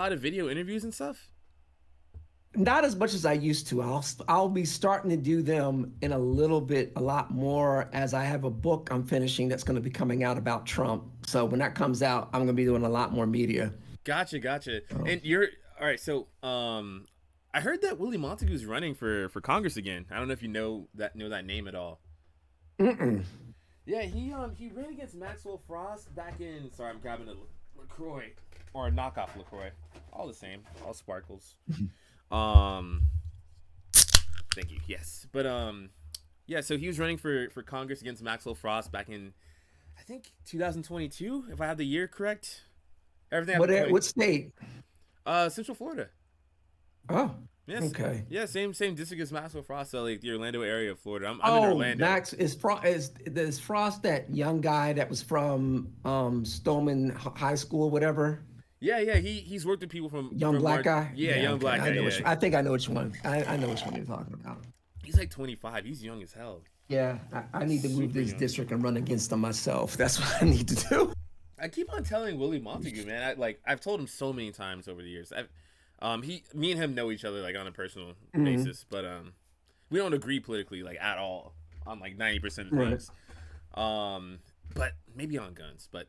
lot of video interviews and stuff? Not as much as I used to. I'll be starting to do them in a lot more as I have a book I'm finishing that's going to be coming out about Trump. So when that comes out, I'm going to be doing a lot more media. Gotcha. Oh. And you're all right. So, I heard that Willie Montague's running for Congress again. I don't know if you know that name at all. Mm-mm. Yeah, he ran against Maxwell Frost back in. Sorry, I'm grabbing a Lacroix or a knockoff Lacroix. All the same, all sparkles. Um, Thank you. Yes, but yeah. So he was running for Congress against Maxwell Frost back in, I think 2022, if I have the year correct. Everything after What state? Central Florida. Oh, Yes, okay. yeah, same district as Maxwell Frost, so like the Orlando area of Florida. I'm in Oh, Orlando. Max is Frost that young guy that was from Stoneman High School, whatever? Yeah. He's worked with people Young from black Mark. guy? Yeah, Yeah, young okay. black guy. Yeah, I think I know which one. I know which one you're talking about. he's like 25. He's young as hell. Yeah, I need to move Super this young. district and run against them myself. That's what I need to do. I keep on telling Willie Montague, man. I've told him so many times over the years. Me and him know each other like on a personal Mhm. basis, but we don't agree politically like at all on like 90% of Right. things. But maybe on guns, but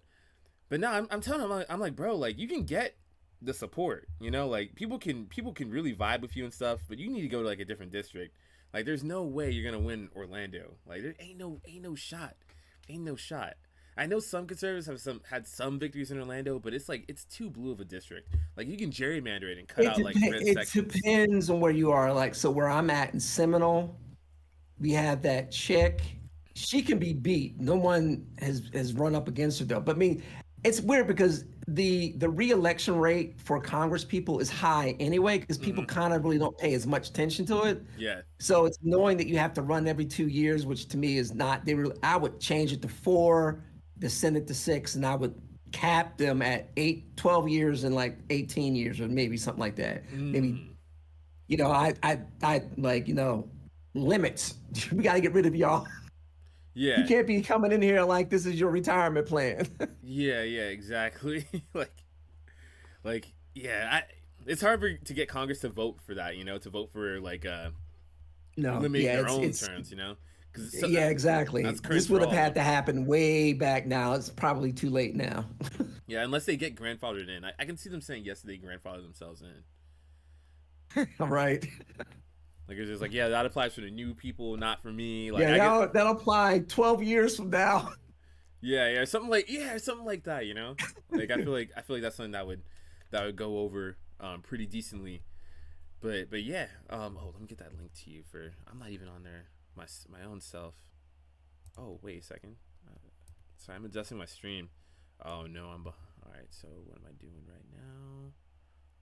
no, I'm telling him I'm like, bro, like you can get the support, like people can really vibe with you and stuff, but you need to go to like a different district. Like there's no way you're gonna win Orlando. Like there ain't no shot, ain't no shot. I know some conservatives had some victories in Orlando, but it's like it's too blue of a district. Like you can gerrymander it and cut out like red It sections. depends on where you are. Like, so where I'm at in Seminole, we have that chick. She can be beat. No one has run up against her though. But I mean, it's weird because the re-election rate for Congress people is high anyway because people Hmm. kind of really don't pay as much attention to it. Yeah. So it's knowing that you have to run every 2 years, which to me is not. I would change it to four, the Senate to six, and I would cap them at 12 years and like 18 years or maybe something like that. Maybe Mm. I like limits. We got to get rid of y'all. You Yeah. can't be coming in here like this is your retirement plan. Yeah. Exactly. Yeah. It's hard to get Congress to vote for that. To vote for like No, limiting yeah, their own it's terms. Because yeah, exactly. that's current This for would have all of had them. to happen way back now. It's probably too late now. Yeah, unless they get grandfathered in. I can see them saying yes, they grandfather themselves in. All right. Like it's just like, yeah, that applies for the new people, not for me. Like Yeah, I get, that'll apply 12 years from now. something like that. Like I feel like that's something that would go over pretty decently. But yeah, let me get that link to you for. I'm not even on there my own self. Oh wait a second. Sorry, I'm adjusting my stream. Oh no, all right. So what am I doing right now?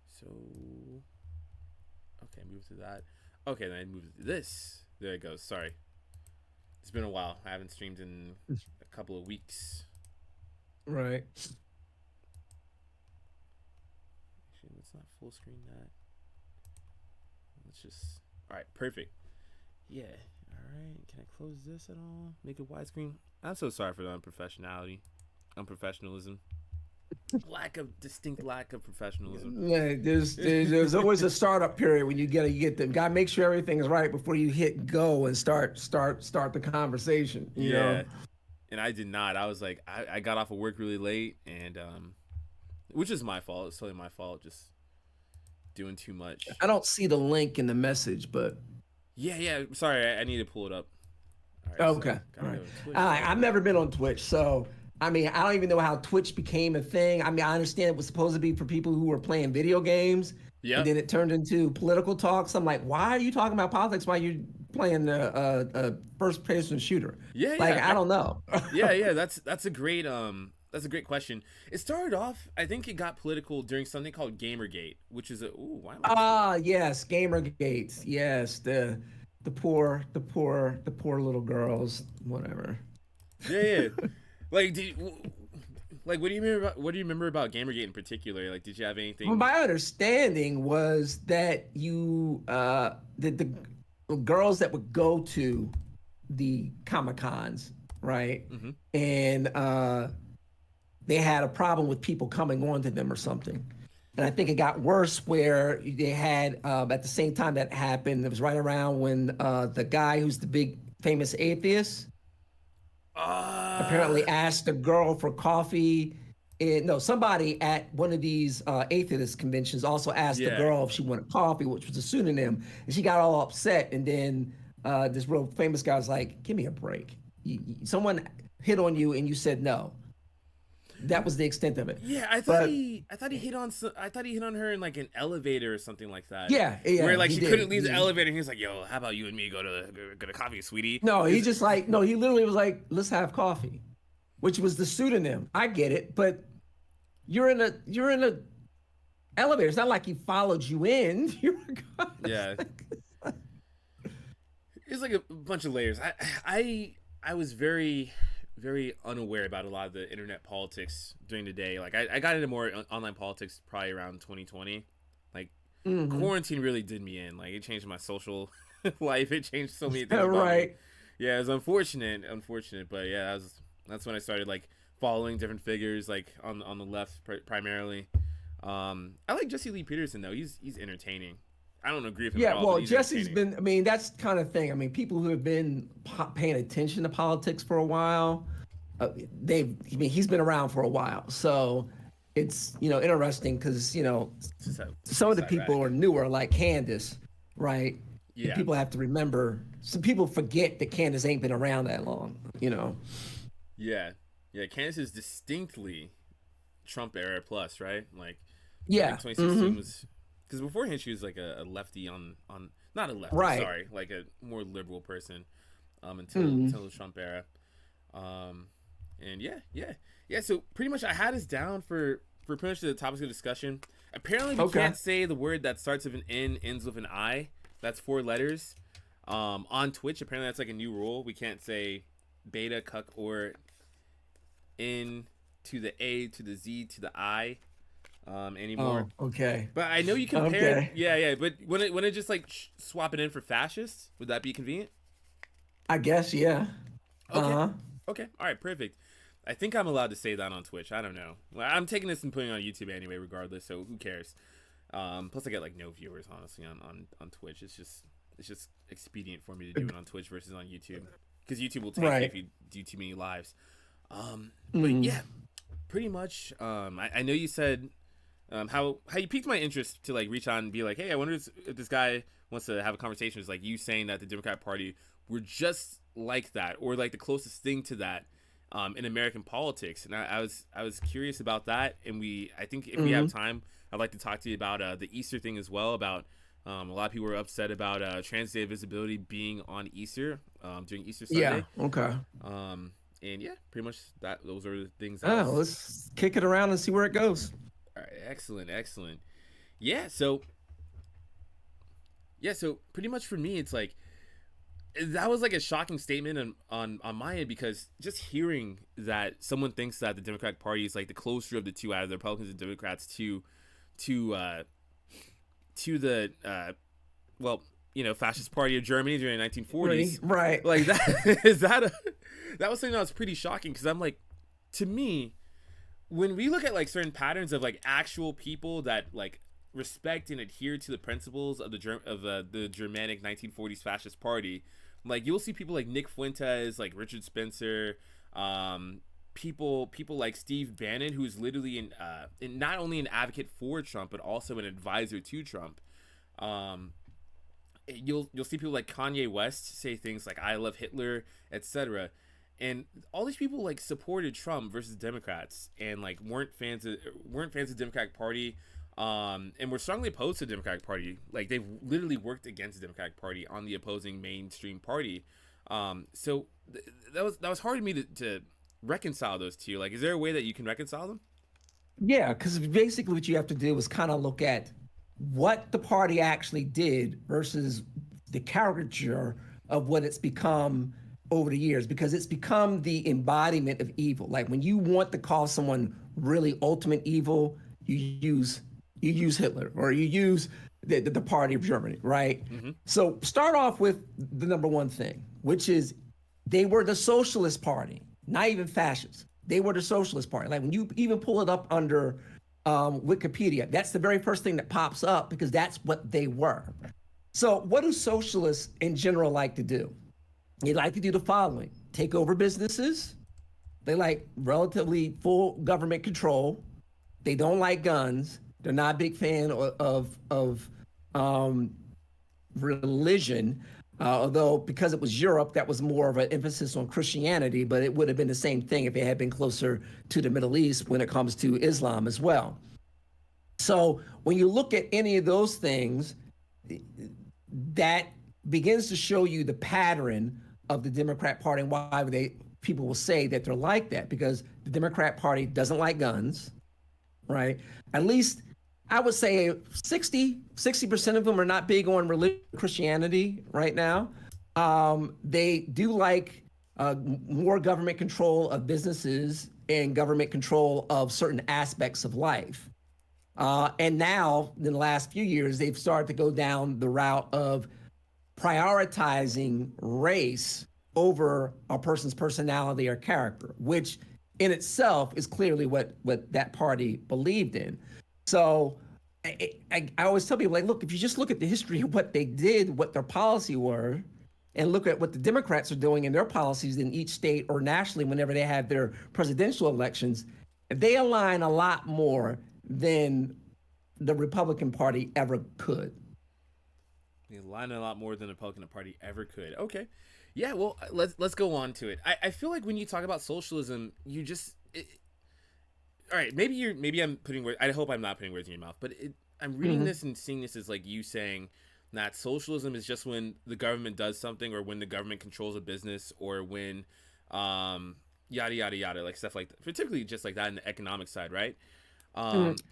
So okay, move to that. Okay, then I move to this. There it goes. Sorry, it's been a while. I haven't streamed in a couple of weeks. Right. Actually, let's not full screen that. Let's just. All right, perfect. Yeah. All right. Can I close this at all? Make it widescreen. I'm so sorry for the unprofessionalism, distinct lack of professionalism. Yeah, there's always a startup period when you get them. Got to make sure everything is right before you hit go and start the conversation. Yeah, and I did not. I was like, I got off of work really late, and which is my fault. It's totally my fault. Just doing too much. I don't see the link in the message, but Yeah. Sorry, I need to pull it up. All right, so okay, all gotta right. go to Twitch. I've never been on Twitch, so I mean, I don't even know how Twitch became a thing. I mean, I understand it was supposed to be for people who were playing video games, and Yep. then it turned into political talks. I'm like, why are you talking about politics while you're playing a first person shooter? Like, Yeah. I don't know. Yeah. That's a great question. It started off. I think it got political during something called GamerGate, which is a. Ooh, why am I? Ah, yes, Gamergate. Yes, the poor little girls, whatever. Yeah. Like, like, what do you remember about GamerGate in particular? Like, did you have Well, anything? my understanding was that the girls that would go to the Comic Cons, right, Mm-hmm. and they had a problem with people coming on to them or something. And I think it got worse where they had, at the same time that happened, it was right around when the guy who's the big famous atheist Uh apparently asked a girl for coffee. No, somebody at one of these atheist conventions also asked the yeah. girl if she wanted coffee, which was a pseudonym, and she got all upset. And then this real famous guy was like, "Give me a break. Someone hit on you, and you said no." That was the extent of it. Yeah, But I thought he hit on I thought he hit on her in like an elevator or something like that. yeah, Where yeah, like he she did. couldn't leave the elevator and he was like, "Yo, how about you and me go to coffee, sweetie?" No, he Is- just like no, he literally was like, "Let's have coffee," which was the pseudonym. I get it, but you're in a elevator. It's not like he followed you in. yeah. It's like a bunch of layers. I was very unaware about a lot of the internet politics during the day. Like I got into more online politics probably around 2020. Like quarantine really did me in. Like it changed my social life. It changed so many things about me. Right. Yeah, it was unfortunate, but yeah, that's when I started like following different figures like on the left primarily. I like Jesse Lee Peterson though. He's entertaining. I don't agree with him at Yeah, all, well, but he's Jesse's entertaining. been, I mean, that's kind of thing. I mean, people who have been paying attention to politics for a while, I mean, he's been around for a while. So it's, interesting because, some of It's the people ironic. are newer, like Candace, right? And Yeah, people have to remember, some people forget that Candace ain't been around that long. yeah, yeah. Candace is distinctly Trump era plus, right? Like I think Yeah. 2016 was because beforehand she was like a lefty on not a lefty, Right. sorry, like a more liberal person hmm until the Trump era. Um, and yeah. So pretty much I had us down for pretty much the topics of discussion. Apparently we Okay. can't say the word that starts with an N, ends with an I. That's 4 letters. On Twitch, apparently that's like a new rule. We can't say beta, cuck, or N to the A to the Z to the I anymore. Oh, okay. But I know you compared, Okay. yeah. But when it just like swap it in for fascist, would that be convenient? I guess, yeah. Okay, Uh-huh. okay, all right, perfect. I think I'm allowed to say that on Twitch. I don't know. Well, I'm taking this and putting it on YouTube anyway, regardless. So who cares? Plus, I get like no viewers honestly on Twitch. It's just expedient for me to do it on Twitch versus on YouTube because YouTube will take you if Right. you do too many lives. But Mhm. yeah, pretty much. I know you said how you piqued my interest to like reach out and be like, hey, I wonder if this guy wants to have a conversation. Is like you saying that the Democrat Party were just like that, or like the closest thing to that in American politics. And I was curious about that. And I think if we have Mhm. time, I'd like to talk to you about the Easter thing as well. About a lot of people were upset about Trans Day of Visibility being on Easter during Easter Yeah. Sunday. Okay. And yeah, pretty much those are the things I Oh, was. let's kick it around and see where it goes. All right, excellent. Yeah, so pretty much for me, it's like that was like a shocking statement on my end because just hearing that someone thinks that the Democratic Party is like the closer of the two out of the Republicans and Democrats to the well, fascist party of Germany during the Right. 1940s, Right. like that is that was something that was pretty shocking because I'm like, to me, when we look at like certain patterns of like actual people that like respect and adhere to the principles of the Germanic 1940s fascist party, like you'll see people like Nick Fuentes, like Richard Spencer, people like Steve Bannon, who's literally not only an advocate for Trump but also an advisor to Trump. Um, you'll see people like Kanye West say things like "I love Hitler," etc. And all these people like supported Trump versus Democrats, and like weren't fans of the Democratic Party, and were strongly opposed to the Democratic Party. Like they've literally worked against the Democratic Party on the opposing mainstream party. So that was hard to me to reconcile those two. Like, is there a way that you can reconcile them? Yeah, because basically what you have to do is kind of look at what the party actually did versus the caricature of what it's become over the years, because it's become the embodiment of evil. Like when you want to call someone really ultimate evil, you use Hitler or you use the party of Germany, right? Mm-hmm. So start off with the number one thing, which is they were the socialist party, not even fascists. They were the socialist party. Like when you even pull it up under Wikipedia. That's the very first thing that pops up because that's what they were. So, what do socialists in general like to do? They like to do the following: take over businesses. They like relatively full government control. They don't like guns. They're not a big fan of religion, although because it was Europe, that was more of an emphasis on Christianity, but it would have been the same thing if it had been closer to the Middle East when it comes to Islam as well. So when you look at any of those things, that begins to show you the pattern of the Democrat Party and why people will say that they're like that, because the Democrat Party doesn't like guns, right? At least I would say 60% of them are not big on religion, Christianity right now. They do like more government control of businesses and government control of certain aspects of life. And now, in the last few years, they've started to go down the route of prioritizing race over a person's personality or character, which in itself is clearly what that party believed in. So I always tell people, like, look, if you just look at the history of what they did, what their policy were, and look at what the Democrats are doing in their policies in each state or nationally whenever they have their presidential elections, they align a lot more than the Republican Party ever could. They align a lot more than the Republican Party ever could. Okay. Yeah, well, let's go on to it. I feel like when you talk about socialism, you just all right. Maybe I'm putting words. I hope I'm not putting words in your mouth. But I'm reading this and seeing this as like you saying that socialism is just when the government does something, or when the government controls a business, or when yada yada yada, like stuff like that. Particularly just like that in the economic side, right?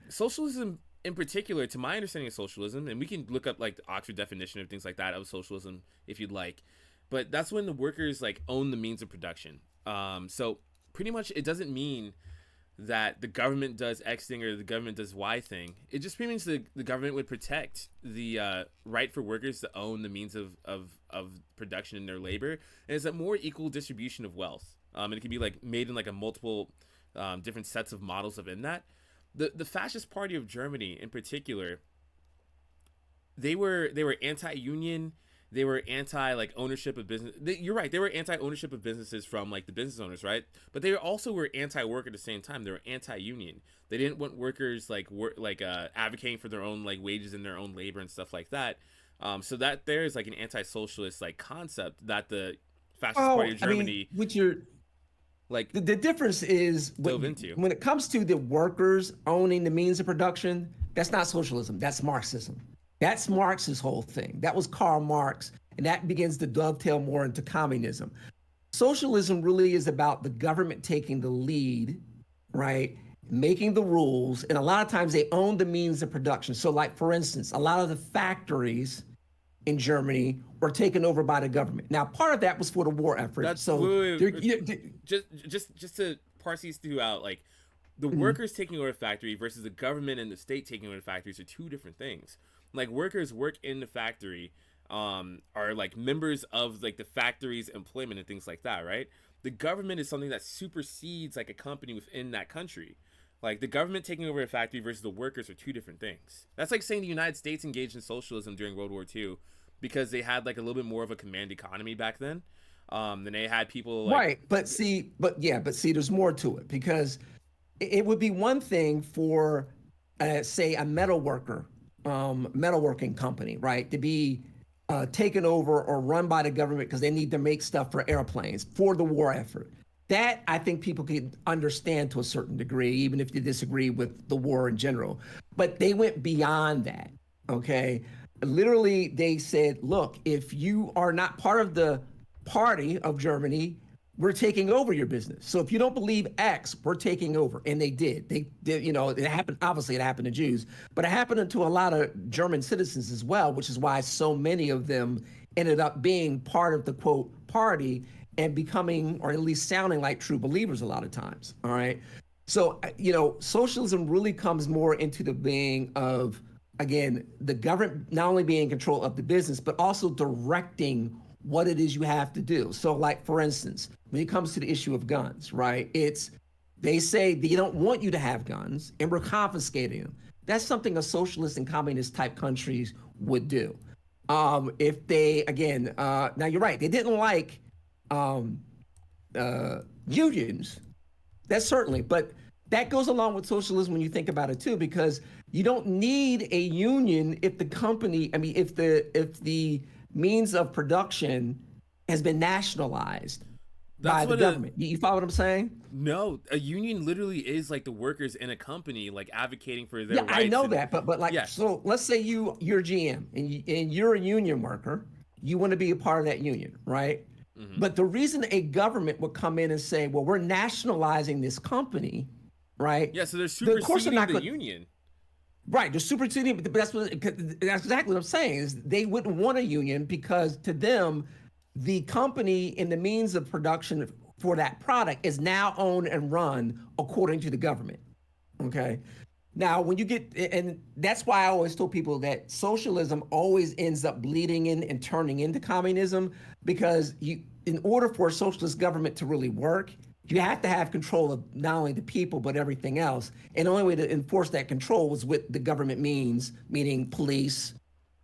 Socialism in particular, to my understanding of socialism, and we can look up like the Oxford definition of things like that of socialism if you'd like. But that's when the workers like own the means of production. So pretty much it doesn't mean that the government does X thing or the government does Y thing. It just means the government would protect the right for workers to own the means of production in their labor. And it's a more equal distribution of wealth. And it can be like made in like a multiple different sets of models of in that. The fascist party of Germany in particular, they were anti-union. They were anti like ownership of business. You're right. They were anti ownership of businesses from like the business owners, right? But they also were anti-work at the same time. They were anti-union. They didn't want workers like advocating for their own like wages and their own labor and stuff like that. So that there is like an anti-socialist like concept that the fascist party of Germany, which you're like the difference is when it comes to the workers owning the means of production, that's not socialism. That's Marxism. That's Marx's whole thing. That was Karl Marx, and that begins to dovetail more into communism. Socialism really is about the government taking the lead, right? Making the rules, and a lot of times they own the means of production. So like, for instance, a lot of the factories in Germany were taken over by the government. Now, part of that was for the war effort. Just to parse these two out, like the workers taking over a factory versus the government and the state taking over the factories are two different things. Like workers work in the factory, are like members of like the factory's employment and things like that, right? The government is something that supersedes like a company within that country. Like the government taking over a factory versus the workers are two different things. That's like saying the United States engaged in socialism during World War II because they had like a little bit more of a command economy back then. Then they had people like, right. But see, there's more to it, because it would be one thing for, say, a metalworking company, right, to be taken over or run by the government because they need to make stuff for airplanes for the war effort. That I think people can understand to a certain degree, even if you disagree with the war in general. But they went beyond that, okay? Literally, they said, look, if you are not part of the party of Germany, we're taking over your business. So if you don't believe X, we're taking over. And they did. They did, it happened, obviously it happened to Jews, but it happened to a lot of German citizens as well, which is why so many of them ended up being part of the quote party and becoming, or at least sounding like true believers a lot of times. All right. So, socialism really comes more into the being of, again, the government not only being in control of the business, but also directing what it is you have to do. So like, for instance, when it comes to the issue of guns, right? It's They say they don't want you to have guns, and we're confiscating them. That's something a socialist and communist type countries would do. If they, again, now you're right, they didn't like um, unions. That's certainly, but that goes along with socialism when you think about it too, because you don't need a union if the company, I mean, if the means of production has been nationalized That's by the what a government. You follow what I'm saying? no, a union literally is like the workers in a company like advocating for their Yeah, I rights know and that, but like, yes. so let's say you're GM and you're a union worker. You want to be a part of that union, right? Hmm. But the reason a government would come in and say, "Well, we're nationalizing this company," right? Yeah, so they're Of course, they're superseding not the going. union. Right, they're superseding, but that's exactly what I'm saying. Is they wouldn't want a union because to them, the company and the means of production for that product is now owned and run according to the government. Okay. Now, when you get, and that's why I always told people that socialism always ends up bleeding in and turning into communism because in order for a socialist government to really work, you have to have control of not only the people but everything else. And the only way to enforce that control was with the government means, meaning police,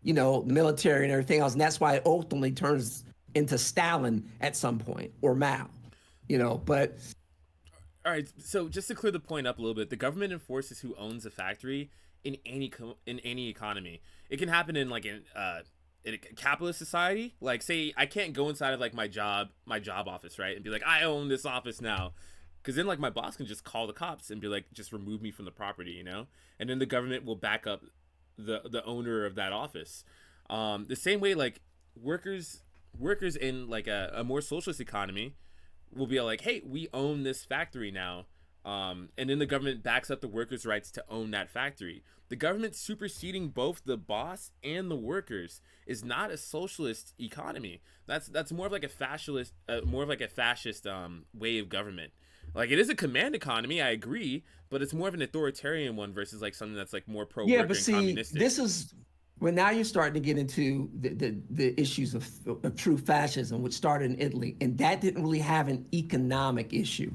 the military and everything else. And that's why it ultimately turns into Stalin at some point or Mao, But All right, so just to clear the point up a little bit, the government enforces who owns a factory in any economy. It can happen in a capitalist society. Like, say I can't go inside of like my job office, right, and be like, I own this office now, because then like my boss can just call the cops and be like, just remove me from the property, and then the government will back up the owner of that office. The same way like workers workers in like a more socialist economy will be like, hey, we own this factory now. And then the government backs up the workers' rights to own that factory. The government superseding both the boss and the workers is not a socialist economy. That's more of like a fascist way of government. Like it is a command economy, I agree, but it's more of an authoritarian one versus like something that's like more pro yeah, worker but and see, communistic. this is when now you're starting to get into the issues of true fascism, which started in Italy, and that didn't really have an economic issue.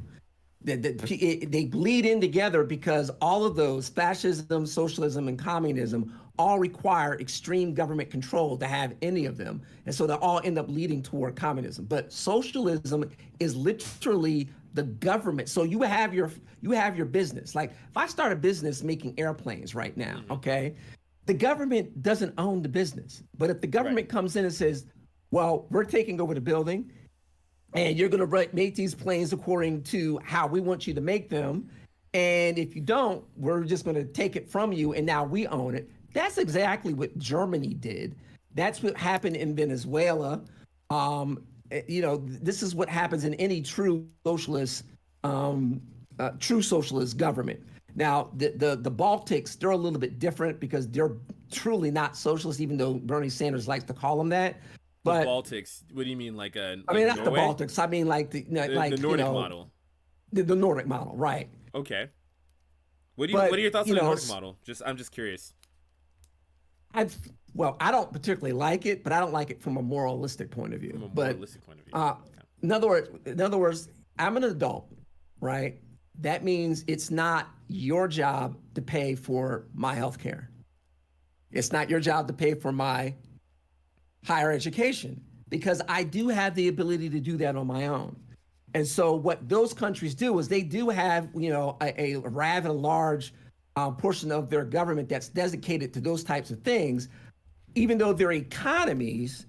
They bleed in together because all of those fascism, socialism, and communism all require extreme government control to have any of them, and so they all end up leading toward communism. But socialism is literally the government. So you have your business. Like if I start a business making airplanes right now, Hmm. okay, the government doesn't own the business. But if the Right. government comes in and says, well, we're taking over the building and you're going to make these planes according to how we want you to make them. And if you don't, we're just going to take it from you and now we own it. That's exactly what Germany did. That's what happened in Venezuela. This is what happens in any true socialist government. Now, the Baltics, they're a little bit different because they're truly not socialist, even though Bernie Sanders likes to call them that. The But Baltics. What do you mean, I like mean, not the Norway? Baltics. I mean, like The Nordic model. the Nordic model, right? Okay. What are But your thoughts on the Nordic model? I'm just curious. I well, I don't particularly like it, but I don't like it from a moralistic point of view. From a But moralistic point of view. uh, Okay. in other words, I'm an adult, right? That means it's not your job to pay for my health care. It's not your job to pay for my higher education because I do have the ability to do that on my own. And so what those countries do is they do have, a rather large portion of their government that's dedicated to those types of things, even though their economies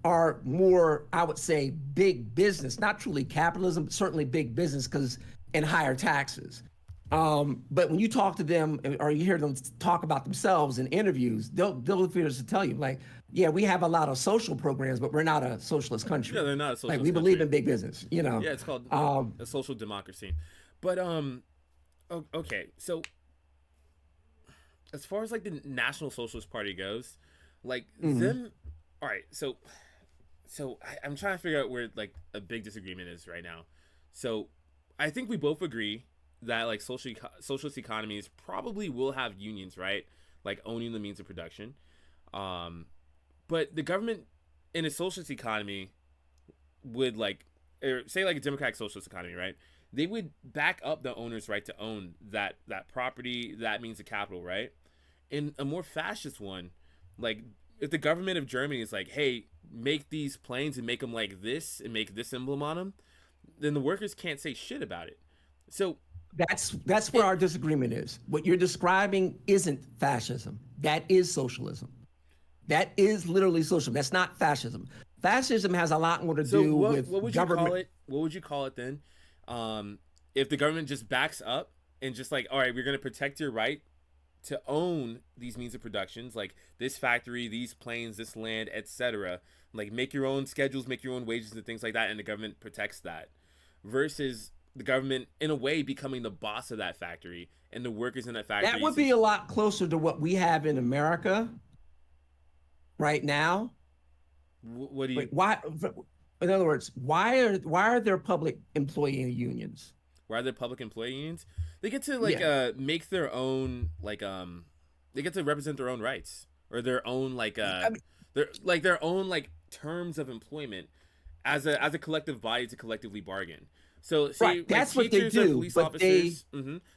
are more, I would say, big business, not truly capitalism, but certainly big business because and higher taxes. But when you talk to them or you hear them talk about themselves in interviews, they'll appear to tell you like, yeah, we have a lot of social programs, but we're not a socialist Yeah, country. they're not a Like we socialist believe country. in big business. Yeah, it's called Um, a social democracy. But okay. So as far as like the National Socialist Party goes, like mhm. them. All right. I'm trying to figure out where like a big disagreement is right now. So I think we both agree that like socialist economies probably will have unions, right? Like owning the means of production. Um, but the government in a socialist economy would like, or say like a democratic socialist economy, right? they would back up the owner's right to own that property. That means the capital, right? In a more fascist one, like if the government of Germany is like, hey, make these planes and make them like this and make this emblem on them, then the workers can't say shit about it. So That's where it our disagreement is. What you're describing isn't fascism. That is socialism. That is literally socialism. That's not fascism. Fascism has a lot more to so do what with would you call government. it? What would you call it then? If the government just backs up and just like, all right, we're gonna protect your right to own these means of productions, like this factory, these planes, this land, etc. Like make your own schedules, make your own wages and things like that, and the government protects that. Versus the government, in a way, becoming the boss of that factory, and the workers in that That factory. would be a lot closer to what we have in America right now. What do you? But why? In other words, why are there public employee unions? Why are there public employee unions? They get to like Yeah, make their own they get to represent their own rights or their own I mean, their own like terms of employment as a collective body to collectively bargain. So right. say like That's what they teachers or do. police But they officers,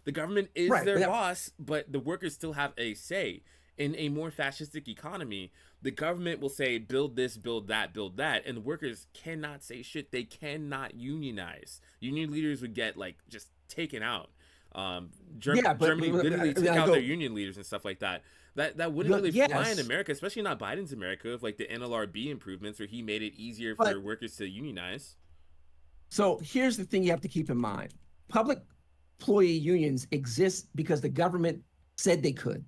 the government is right. their But boss, but the workers still have a say. In a more fascistic economy, the government will say build this, build that, and the workers cannot say shit. They cannot unionize. Union leaders would get like just taken out. yeah, but Germany literally took I out their go. union leaders and stuff like that. That wouldn't really fly in Yes, America, especially not Biden's America, of like the NLRB improvements where he made it easier but for workers to unionize. so here's the thing you have to keep in mind: public employee unions exist because the government said they could.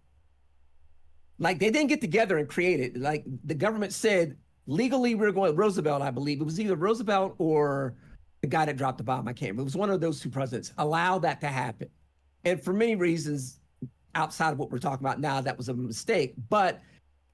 Like they didn't get together and create it. Like the government said legally we're going. Roosevelt, I believe it was either Roosevelt or the guy that dropped the bomb. I can't remember. It was one of those two presidents. Allow that to happen, and for many reasons outside of what we're talking about now, that was a mistake. But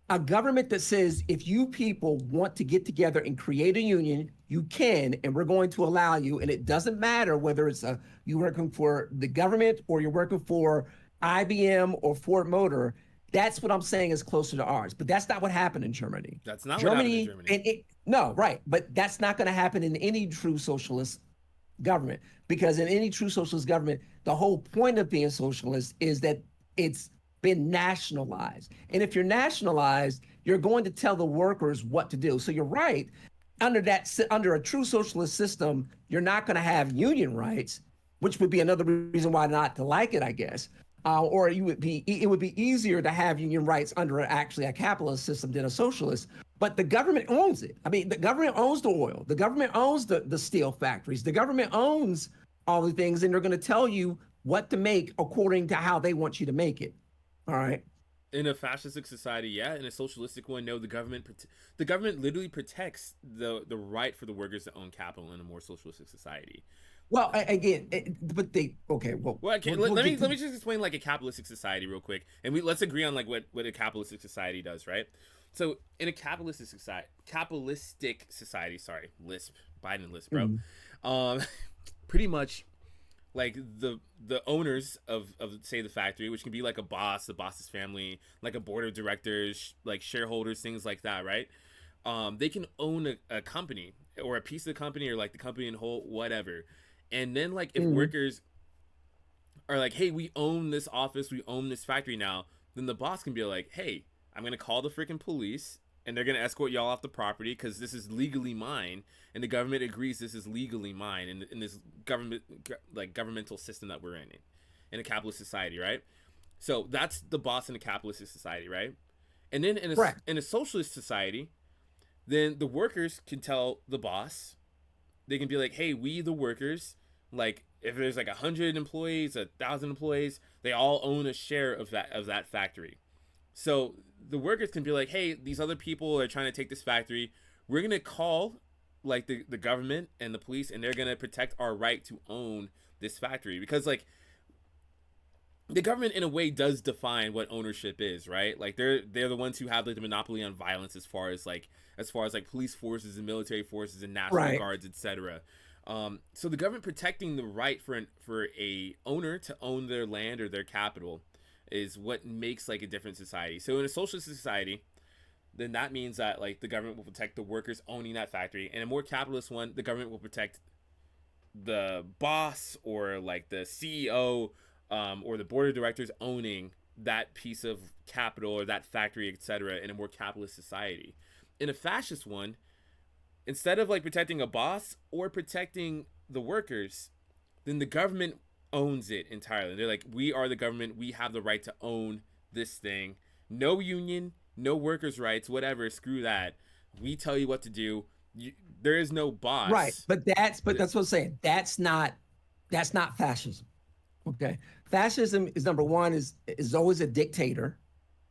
a government that says if you people want to get together and create a union, you can, and we're going to allow you. And it doesn't matter whether it's you're working for the government or you're working for IBM or Ford Motor. That's what I'm saying is closer to ours. But that's not what happened in Germany. That's not what happened in Germany, Germany. and no, right. But that's not going to happen in any true socialist government, because in any true socialist government, the whole point of being socialist is that it's been nationalized. And if you're nationalized, you're going to tell the workers what to do. So you're right. Under a true socialist system, you're not going to have union rights, which would be another reason why not to like it, I guess. Or it would be easier to have union rights under actually a capitalist system than a socialist. But the government owns it. I mean, the government owns the oil. The government owns the steel factories. The government owns all the things, and they're going to tell you what to make according to how they want you to make it. All right. In a fascistic society, yeah. In a socialistic one, no. The government literally protects the right for the workers to own capital in a more socialistic society. Well, again, but they okay. Well, Well, okay, we'll let me get to, just explain like a capitalistic society real quick, and let's agree on like what a capitalistic society does, right? So in a capitalistic society, sorry, lisp, Biden lisp, bro. Mhm. Um, pretty much like the owners of say the factory, which can be like a boss, the boss's family, like a board of directors, like shareholders, things like that, right? They can own a company or a piece of the company or like the company in whole, whatever. And then like if Mhm. workers are like, hey, we own this office, we own this factory now, then the boss can be like, hey, I'm gonna call the freaking police and they're gonna escort y'all off the property because this is legally mine, and the government agrees this is legally mine in this governmental system that we're in a capitalist society, right? So that's the boss in a capitalist society, right? And then Correct. in a socialist society, then the workers can tell the boss, they can be like, hey, we the workers, like if there's like 100 employees, 1,000 employees, they all own a share of that factory. So the workers can be like, hey, these other people are trying to take this factory. We're gonna call like the government and the police, and they're gonna protect our right to own this factory, because like the government in a way does define what ownership is, right? Like they're the ones who have like the monopoly on violence as far as like police forces and military forces and national Right. guards, etc. So the government protecting the right for a owner to own their land or their capital is what makes like a different society. So in a socialist society, then that means that like the government will protect the workers owning that factory. In a more capitalist one, the government will protect the boss or like the CEO, or the board of directors owning that piece of capital or that factory, etc., in a more capitalist society. In a fascist one, instead of like protecting a boss or protecting the workers, then the government owns it entirely. They're like, we are the government. We have the right to own this thing. No union, no workers' rights, whatever. Screw that. We tell you what to do. There is no Right. boss. But that's what I'm saying. That's not fascism. Okay. Fascism is number one, is always a dictator.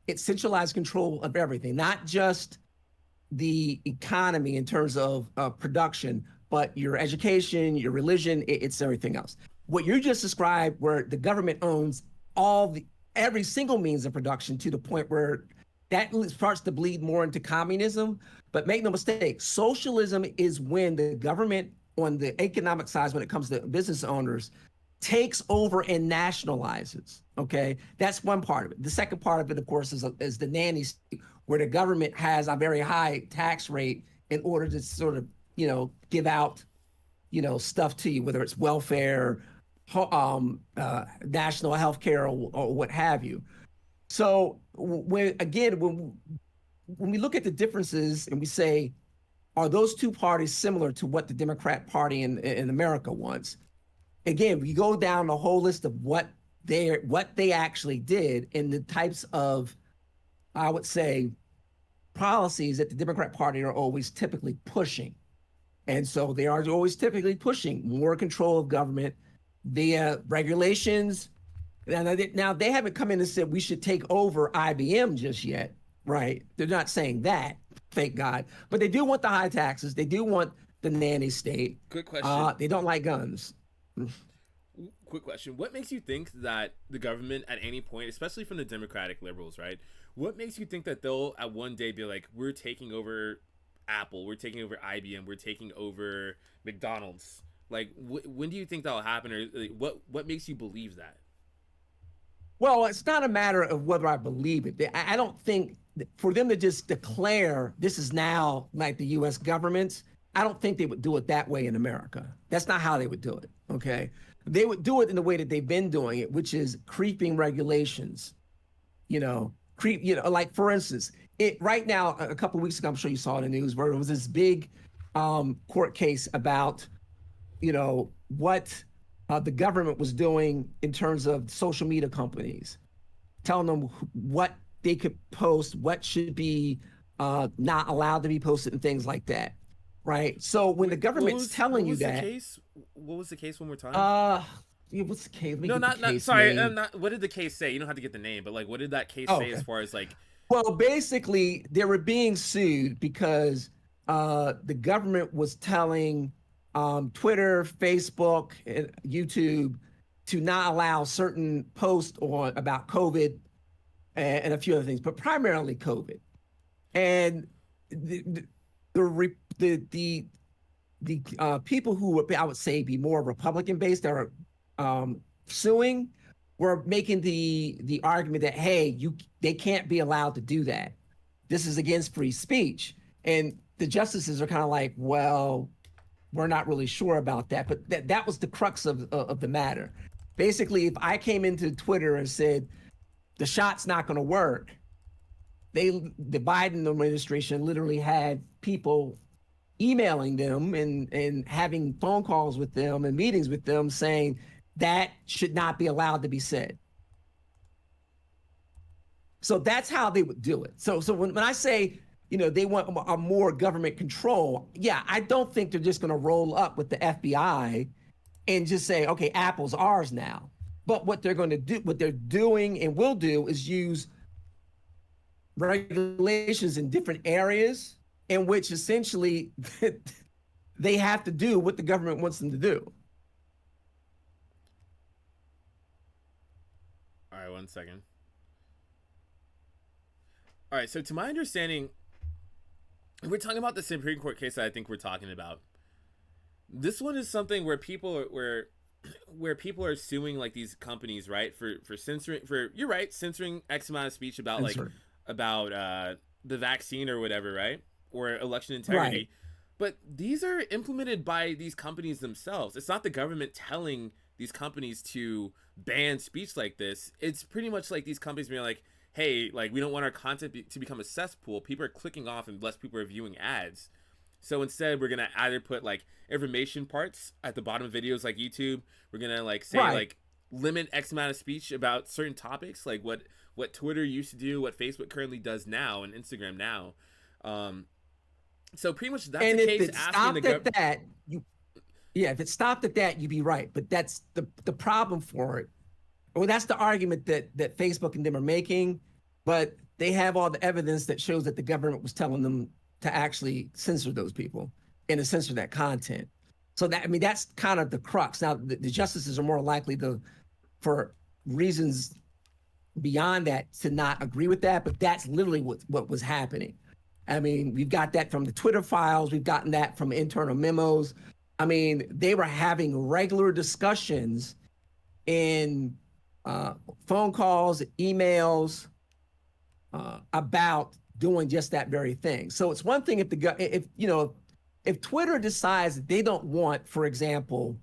It's centralized control of everything, not just the economy in terms of production, but your education, your religion, it's everything else. What you just described, where the government owns every single means of production to the point where that starts to bleed more into communism. But make no mistake, socialism is when the government on the economic side, when it comes to business owners, takes over and nationalizes. Okay, that's one part of it. The second part of it, of course, is the nanny state, where the government has a very high tax rate in order to sort of, give out, stuff to you, whether it's welfare, national health care, or what have you. So when we look at the differences and we say, are those two parties similar to what the Democrat Party in America wants? Again, we go down the whole list of what they actually did and the types of, I would say, policies that the Democrat Party are always typically pushing. And so they are always typically pushing more control of government via regulations. Now they haven't come in and said we should take over IBM just yet, right? They're not saying that, thank God. But they do want the high taxes. They do want the nanny state. Quick question. They don't like guns. Quick question. What makes you think that the government at any point, especially from the Democratic liberals, right? What makes you think that they'll at one day be like, we're taking over Apple, we're taking over IBM, we're taking over McDonald's? Like, when do you think that'll happen, or like, what makes you believe that? Well, it's not a matter of whether I believe it. I don't think for them to just declare this is now like the U.S. government, I don't think they would do it that way in America. That's not how they would do it. Okay. They would do it in the way that they've been doing it, which is creeping regulations, like for instance, right now, a couple of weeks ago, I'm sure you saw in the news where it was this big court case about, what the government was doing in terms of social media companies, telling them what they could post, what should be not allowed to be posted, and things like that. Right. So when the government's telling you that, what was the case one more time? What's the case? No, not sorry. Not what did the case say? You don't have to get the name, but like, what did that case say as far as like? Well, basically, they were being sued because the government was telling Twitter, Facebook, and YouTube to not allow certain posts about COVID and a few other things, but primarily COVID. And the people who would, I would say, be more Republican based that are suing were making the argument that, hey, they can't be allowed to do that. This is against free speech. And the justices are kind of like, well, we're not really sure about that. But that was the crux of the matter. Basically, if I came into Twitter and said the shot's not going to work, the Biden administration literally had people emailing them and having phone calls with them and meetings with them saying that should not be allowed to be said. So that's how they would do it. So when I say, they want a more government control, yeah, I don't think they're just going to roll up with the FBI and just say, okay, Apple's ours now. But what they're going to do, what they're doing and will do, is use regulations in different areas in which essentially they have to do what the government wants them to do. All right, 1 second. All right, so to my understanding, we're talking about the Supreme Court case that I think we're talking about. This one is something where people are suing like these companies, right, for censoring, you're right, censoring X amount of speech about about the vaccine or whatever, right, or election integrity. Right. But these are implemented by these companies themselves. It's not the government telling these companies to ban speech like this. It's pretty much like these companies being like, hey, like we don't want our content to become a cesspool. People are clicking off and less people are viewing ads. So instead, we're gonna either put like information parts at the bottom of videos like YouTube. We're gonna like say Right. like limit X amount of speech about certain topics, like what Twitter used to do, what Facebook currently does now, and Instagram now. Um, so pretty much that's the And if case it asking the stopped at government. that, you yeah, if it stopped at that, you'd be right. But that's the problem for it. Well, that's the argument that Facebook and them are making, but they have all the evidence that shows that the government was telling them to actually censor those people and to censor that content. So that, I mean, that's kind of the crux. Now, the justices are more likely to, for reasons beyond that, to not agree with that, but that's literally what was happening. I mean, we've got that from the Twitter files, we've gotten that from internal memos. I mean, they were having regular discussions in phone calls, emails about doing just that very thing. So it's one thing if Twitter decides that they don't want, for example,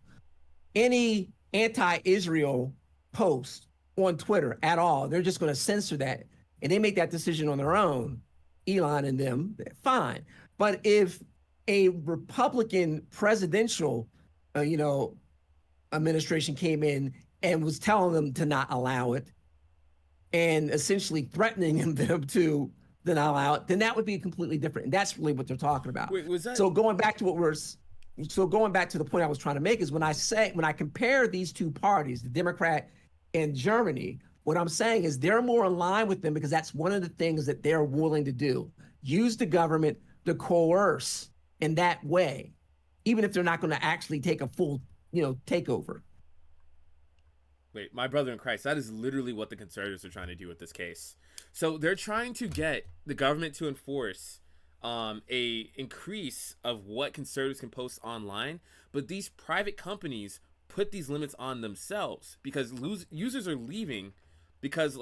any anti-Israel post on Twitter at all, they're just going to censor that, and they make that decision on their own. Elon and them, fine. But if a Republican presidential, administration came in and was telling them to not allow it and essentially threatening them to then allow it, then that would be completely different. And that's really what they're talking about. Wait, was that? So going back to the point I was trying to make is when I compare these two parties, the Democrat and Germany, what I'm saying is they're more in line with them because that's one of the things that they're willing to do. Use the government to coerce in that way, even if they're not going to actually take a full, takeover. Wait, my brother in Christ, that is literally what the conservatives are trying to do with this case. So they're trying to get the government to enforce a increase of what conservatives can post online, but these private companies put these limits on themselves because users are leaving because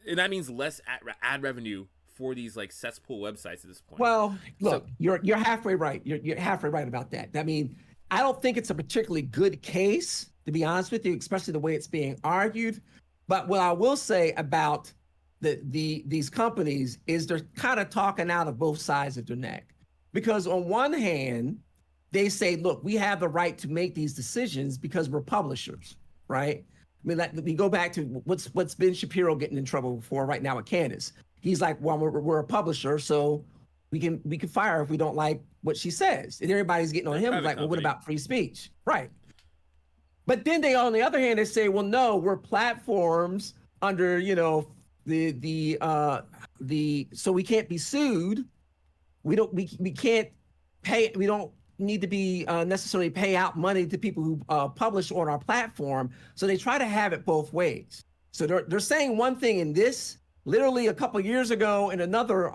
and that means less ad revenue for these like cesspool websites at this point. Well, So look, you're halfway right. You're halfway right about that. I mean, I don't think it's a particularly good case, to be honest with you, especially the way it's being argued. But what I will say about these companies is they're kind of talking out of both sides of their neck. Because on one hand, they say, look, we have the right to make these decisions because we're publishers, right? I mean, let me go back to what's Ben Shapiro getting in trouble for right now with Candace. He's like, well, we're a publisher, so we can fire her if we don't like what she says. And everybody's getting on him like, well, what about free speech? Right. But then they, on the other hand, they say, well, no, we're platforms under, so we can't be sued. We can't pay. We don't need to be necessarily pay out money to people who publish on our platform. So they try to have it both ways. So they're saying one thing in this. Literally a couple of years ago, in another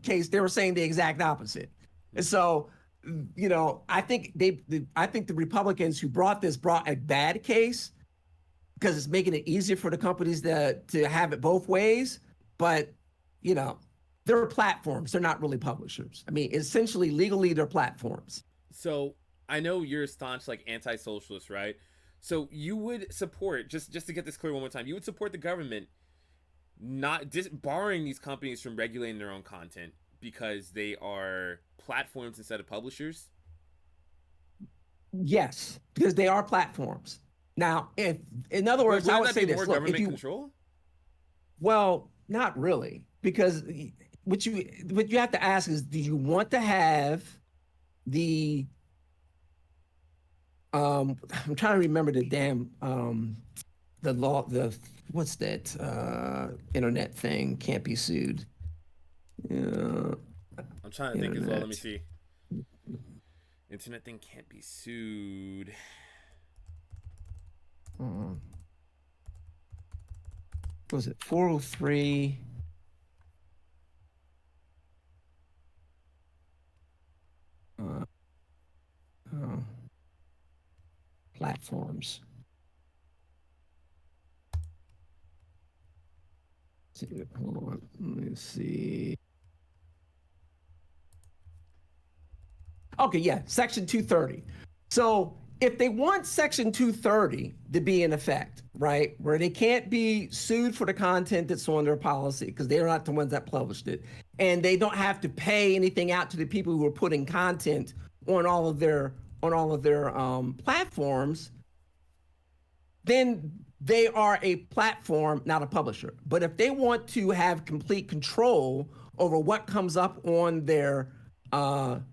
case, they were saying the exact opposite. And so, I think the Republicans who brought a bad case because it's making it easier for the companies to have it both ways. But they're platforms; they're not really publishers. I mean, essentially, legally, they're platforms. So I know you're a staunch like anti-socialist, right? So you would support just to get this clear one more time. You would support the government not barring these companies from regulating their own content because they are platforms instead of publishers. Yes, because they are platforms. Now, if in other words, I would say this: look, if you control. Well, not really, because what you have to ask is, do you want to have the I'm trying to remember the damn the law, what's that internet thing can't be sued. I'm trying to think as well. Let me see. Internet thing can't be sued. Was it 403? Platforms. Hold on, let me see. Okay, yeah, Section 230. So if they want Section 230 to be in effect, right, where they can't be sued for the content that's on their policy because they're not the ones that published it, and they don't have to pay anything out to the people who are putting content on all of their platforms, then they are a platform, not a publisher. But if they want to have complete control over what comes up on their on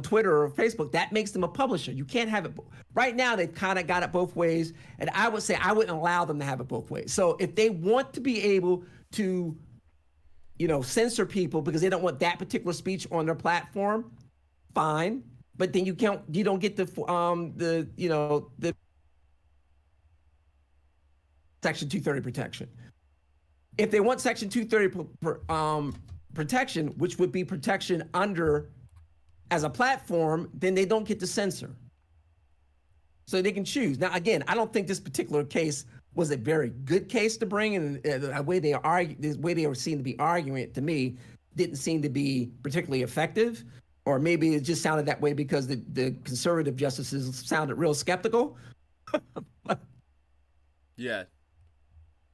Twitter or Facebook, that makes them a publisher. You can't have it right now. They've kind of got it both ways, and I would say I wouldn't allow them to have it both ways. So if they want to be able to, censor people because they don't want that particular speech on their platform, fine. But then you don't get the Section 230 protection. If they want Section 230 protection, which would be protection under as a platform, then they don't get to censor. So they can choose. Now, again, I don't think this particular case was a very good case to bring, and the way they were seen to be arguing it, to me, didn't seem to be particularly effective. Or maybe it just sounded that way because the conservative justices sounded real skeptical. Yeah.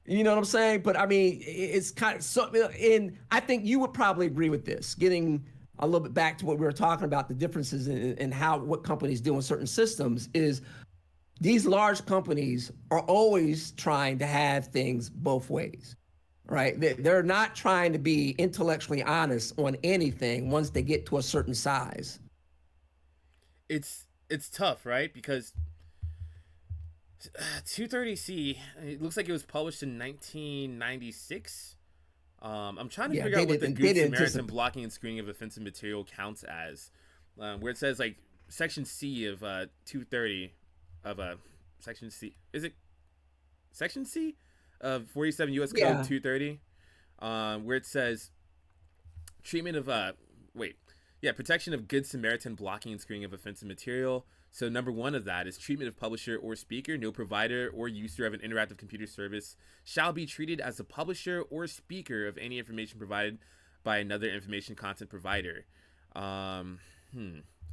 You know what I'm saying? But I mean, it's kind of so. And I think you would probably agree with this. Getting a little bit back to what we were talking about, the differences in what companies do in certain systems is these large companies are always trying to have things both ways, right? They're not trying to be intellectually honest on anything once they get to a certain size. It's tough, right? Because 230C, it looks like it was published in 1996. I'm trying to figure out what the Good Samaritan blocking and screening of offensive material counts as, where it says like Section C of 230 of Section C. Is it Section C of 47 U.S. Code 230, where it says treatment of protection of Good Samaritan blocking and screening of offensive material. So number one of that is treatment of publisher or speaker. No provider or user of an interactive computer service shall be treated as a publisher or speaker of any information provided by another information content provider. I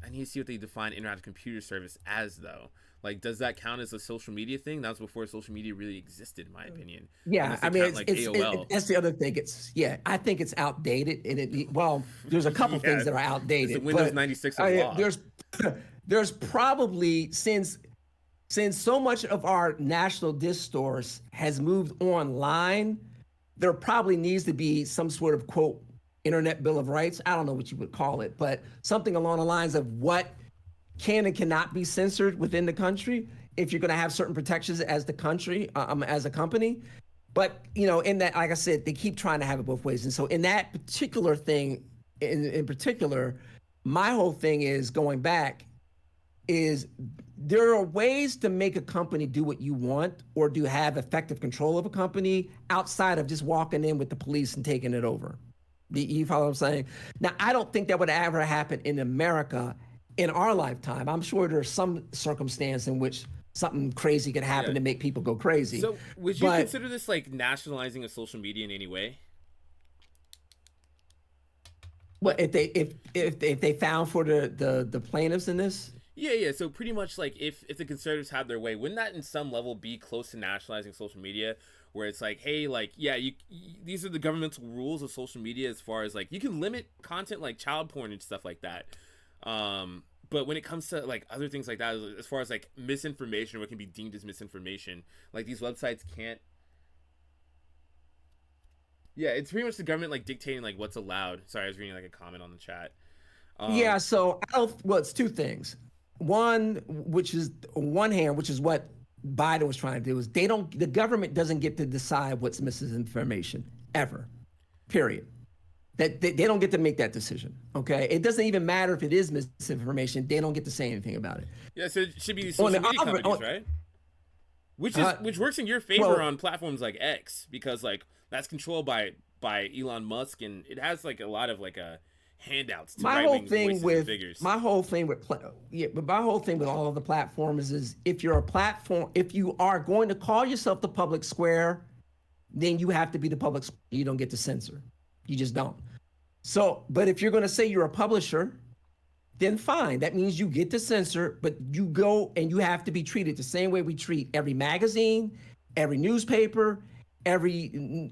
need to see what they define interactive computer service as, though. Like, does that count as a social media thing? That was before social media really existed, in my opinion. Yeah, I mean, that's the other thing. I think it's outdated. And there's a couple things that are outdated. It's the Windows 96 of law. There's probably, since so much of our national discourse has moved online, there probably needs to be some sort of, quote, Internet Bill of Rights. I don't know what you would call it, but something along the lines of what can and cannot be censored within the country if you're going to have certain protections as the country, as a company. But, in that, like I said, they keep trying to have it both ways. And so in that particular thing, in particular, my whole thing is going back is there are ways to make a company do what you want or do have effective control of a company outside of just walking in with the police and taking it over. You follow what I'm saying? Now, I don't think that would ever happen in America in our lifetime. I'm sure there's some circumstance in which something crazy could happen to make people go crazy. So would you consider this like nationalizing of social media in any way? What if they found for the plaintiffs in this? Yeah. So pretty much like if the conservatives had their way, wouldn't that in some level be close to nationalizing social media? Where it's like, hey, like, these are the governmental rules of social media as far as like you can limit content like child porn and stuff like that. But when it comes to like other things like that, as far as like misinformation or what can be deemed as misinformation, like these websites can't. Yeah, it's pretty much the government like dictating like what's allowed. Sorry, I was reading like a comment on the chat. So it's two things. One, which is what Biden was trying to do, is the government doesn't get to decide what's misinformation ever, period. That they don't get to make that decision. Okay, it doesn't even matter if it is misinformation; they don't get to say anything about it. Yeah, so it should be these social media companies, right? Which works in your favor on platforms like X because like that's controlled by Elon Musk and it has like a lot of like handouts to right-wing voices and figures. My whole thing with all of the platforms is if you are going to call yourself the public square, then you have to be the public square. You don't get to censor. You just don't. So, but if you're going to say you're a publisher, then fine. That means you get to censor, but you go and you have to be treated the same way we treat every magazine, every newspaper, every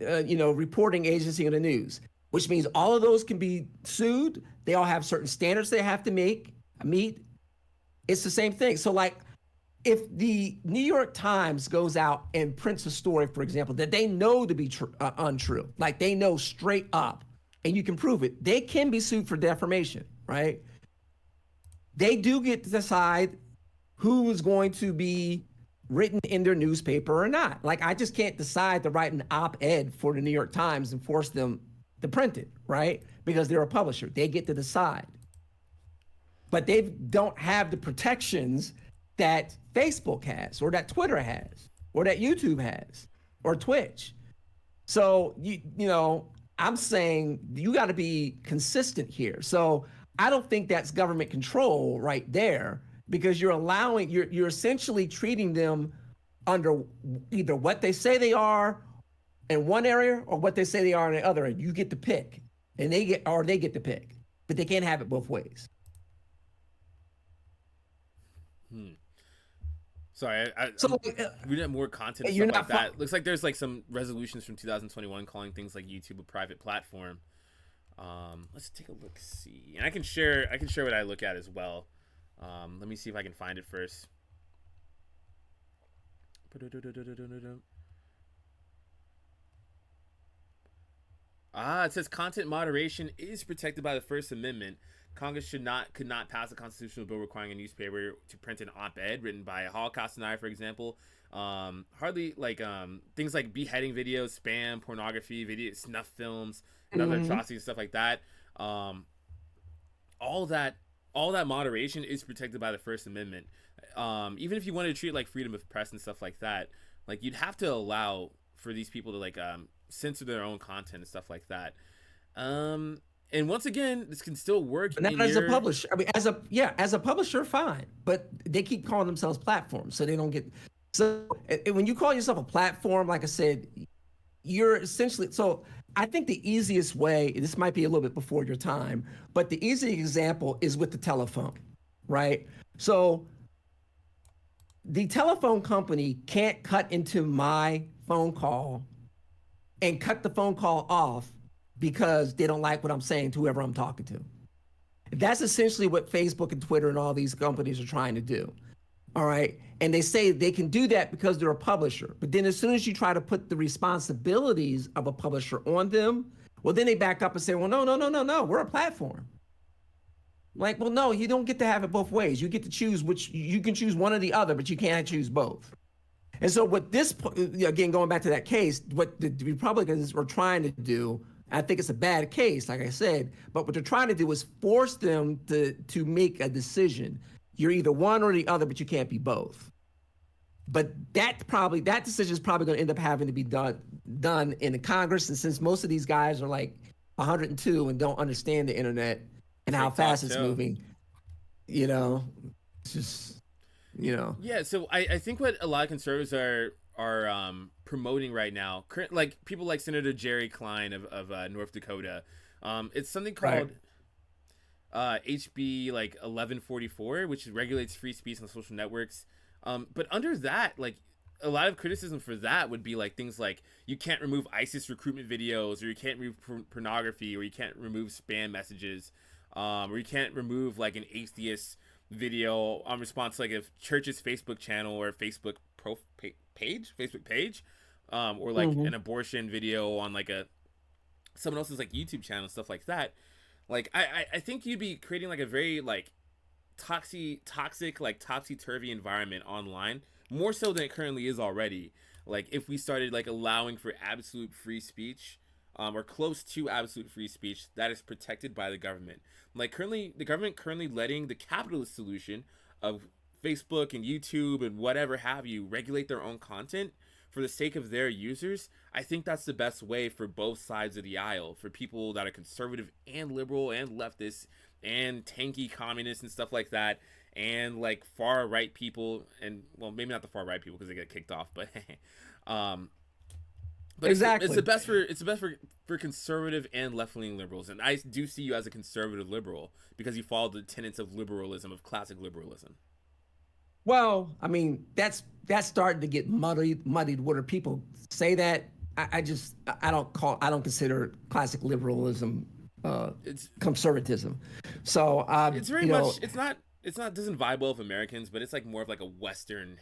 reporting agency in the news. Which means all of those can be sued. They all have certain standards they have to meet. It's the same thing. So, like, if the New York Times goes out and prints a story, for example, that they know to be untrue, like they know straight up, and you can prove it, they can be sued for defamation, right? They do get to decide who is going to be written in their newspaper or not. Like, I just can't decide to write an op-ed for the New York Times and force them to print it, right? Because they're a publisher. They get to decide. But they don't have the protections that Facebook has, or that Twitter has, or that YouTube has, or Twitch. So, I'm saying you got to be consistent here. So I don't think that's government control right there, because you're essentially treating them under either what they say they are in one area or what they say they are in the other. And you get to pick, and they get to pick, but they can't have it both ways. Sorry, we need more content and stuff like that. Looks like there's like some resolutions from 2021 calling things like YouTube a private platform. Let's take a look, see, and I can share what I look at as well. Let me see if I can find it first. It says content moderation is protected by the First Amendment. Congress could not pass a constitutional bill requiring a newspaper to print an op-ed written by a Holocaust denier, for example. Hardly like things like beheading videos, spam, pornography, snuff films, other atrocities, stuff like that. All that moderation is protected by the First Amendment. Even if you wanted to treat it like freedom of press and stuff like that, like you'd have to allow for these people to like censor their own content and stuff like that. And once again, this can still work. But not as a publisher. I mean, as a publisher, fine. But they keep calling themselves platforms, so they don't get. So when you call yourself a platform, like I said, you're essentially. So I think the easiest way. This might be a little bit before your time, but the easy example is with the telephone, right? So the telephone company can't cut into my phone call and cut the phone call off because they don't like what I'm saying to whoever I'm talking to. That's essentially what Facebook and Twitter and all these companies are trying to do. All right. And they say they can do that because they're a publisher. But then as soon as you try to put the responsibilities of a publisher on them, well, then they back up and say, well, no, we're a platform. Like, well, no, you don't get to have it both ways. You get to choose which, you can choose one or the other, but you can't choose both. And so what this, again, going back to that case, what the Republicans were trying to do, I think it's a bad case, like I said, but what they're trying to do is force them to make a decision. You're either one or the other, but you can't be both. But that decision is probably going to end up having to be done in the Congress. And since most of these guys are like 102 and don't understand the internet and how fast it's moving, it's just, Yeah, so I think what a lot of conservatives are promoting right now, like people like Senator Jerry Klein of North Dakota, it's something called HB like 1144, which regulates free speech on social networks. But under that, like a lot of criticism for that would be like things like you can't remove ISIS recruitment videos, or you can't remove pornography, or you can't remove spam messages, or you can't remove like an atheist video on response to like a church's Facebook channel or Facebook page, or like an abortion video on like someone else's like YouTube channel, stuff like that. Like I think you'd be creating like a very like toxic like topsy-turvy environment online, more so than it currently is already. Like if we started like allowing for absolute free speech, or close to absolute free speech that is protected by the government. Like currently, the government currently letting the capitalist solution of Facebook and YouTube and whatever have you regulate their own content for the sake of their users. I think that's the best way for both sides of the aisle, for people that are conservative and liberal and leftist and tanky communists and stuff like that, and like far right people, and well, maybe not the far right people because they get kicked off, but But it's Exactly. the best for conservative and left leaning liberals, and I do see you as a conservative liberal because you follow the tenets of liberalism, of classic liberalism. Well, I mean, that's starting to get muddied. Where people say that, I don't consider classic liberalism It's conservatism. So it's very much it's not doesn't vibe well with Americans, but it's like more of like a Western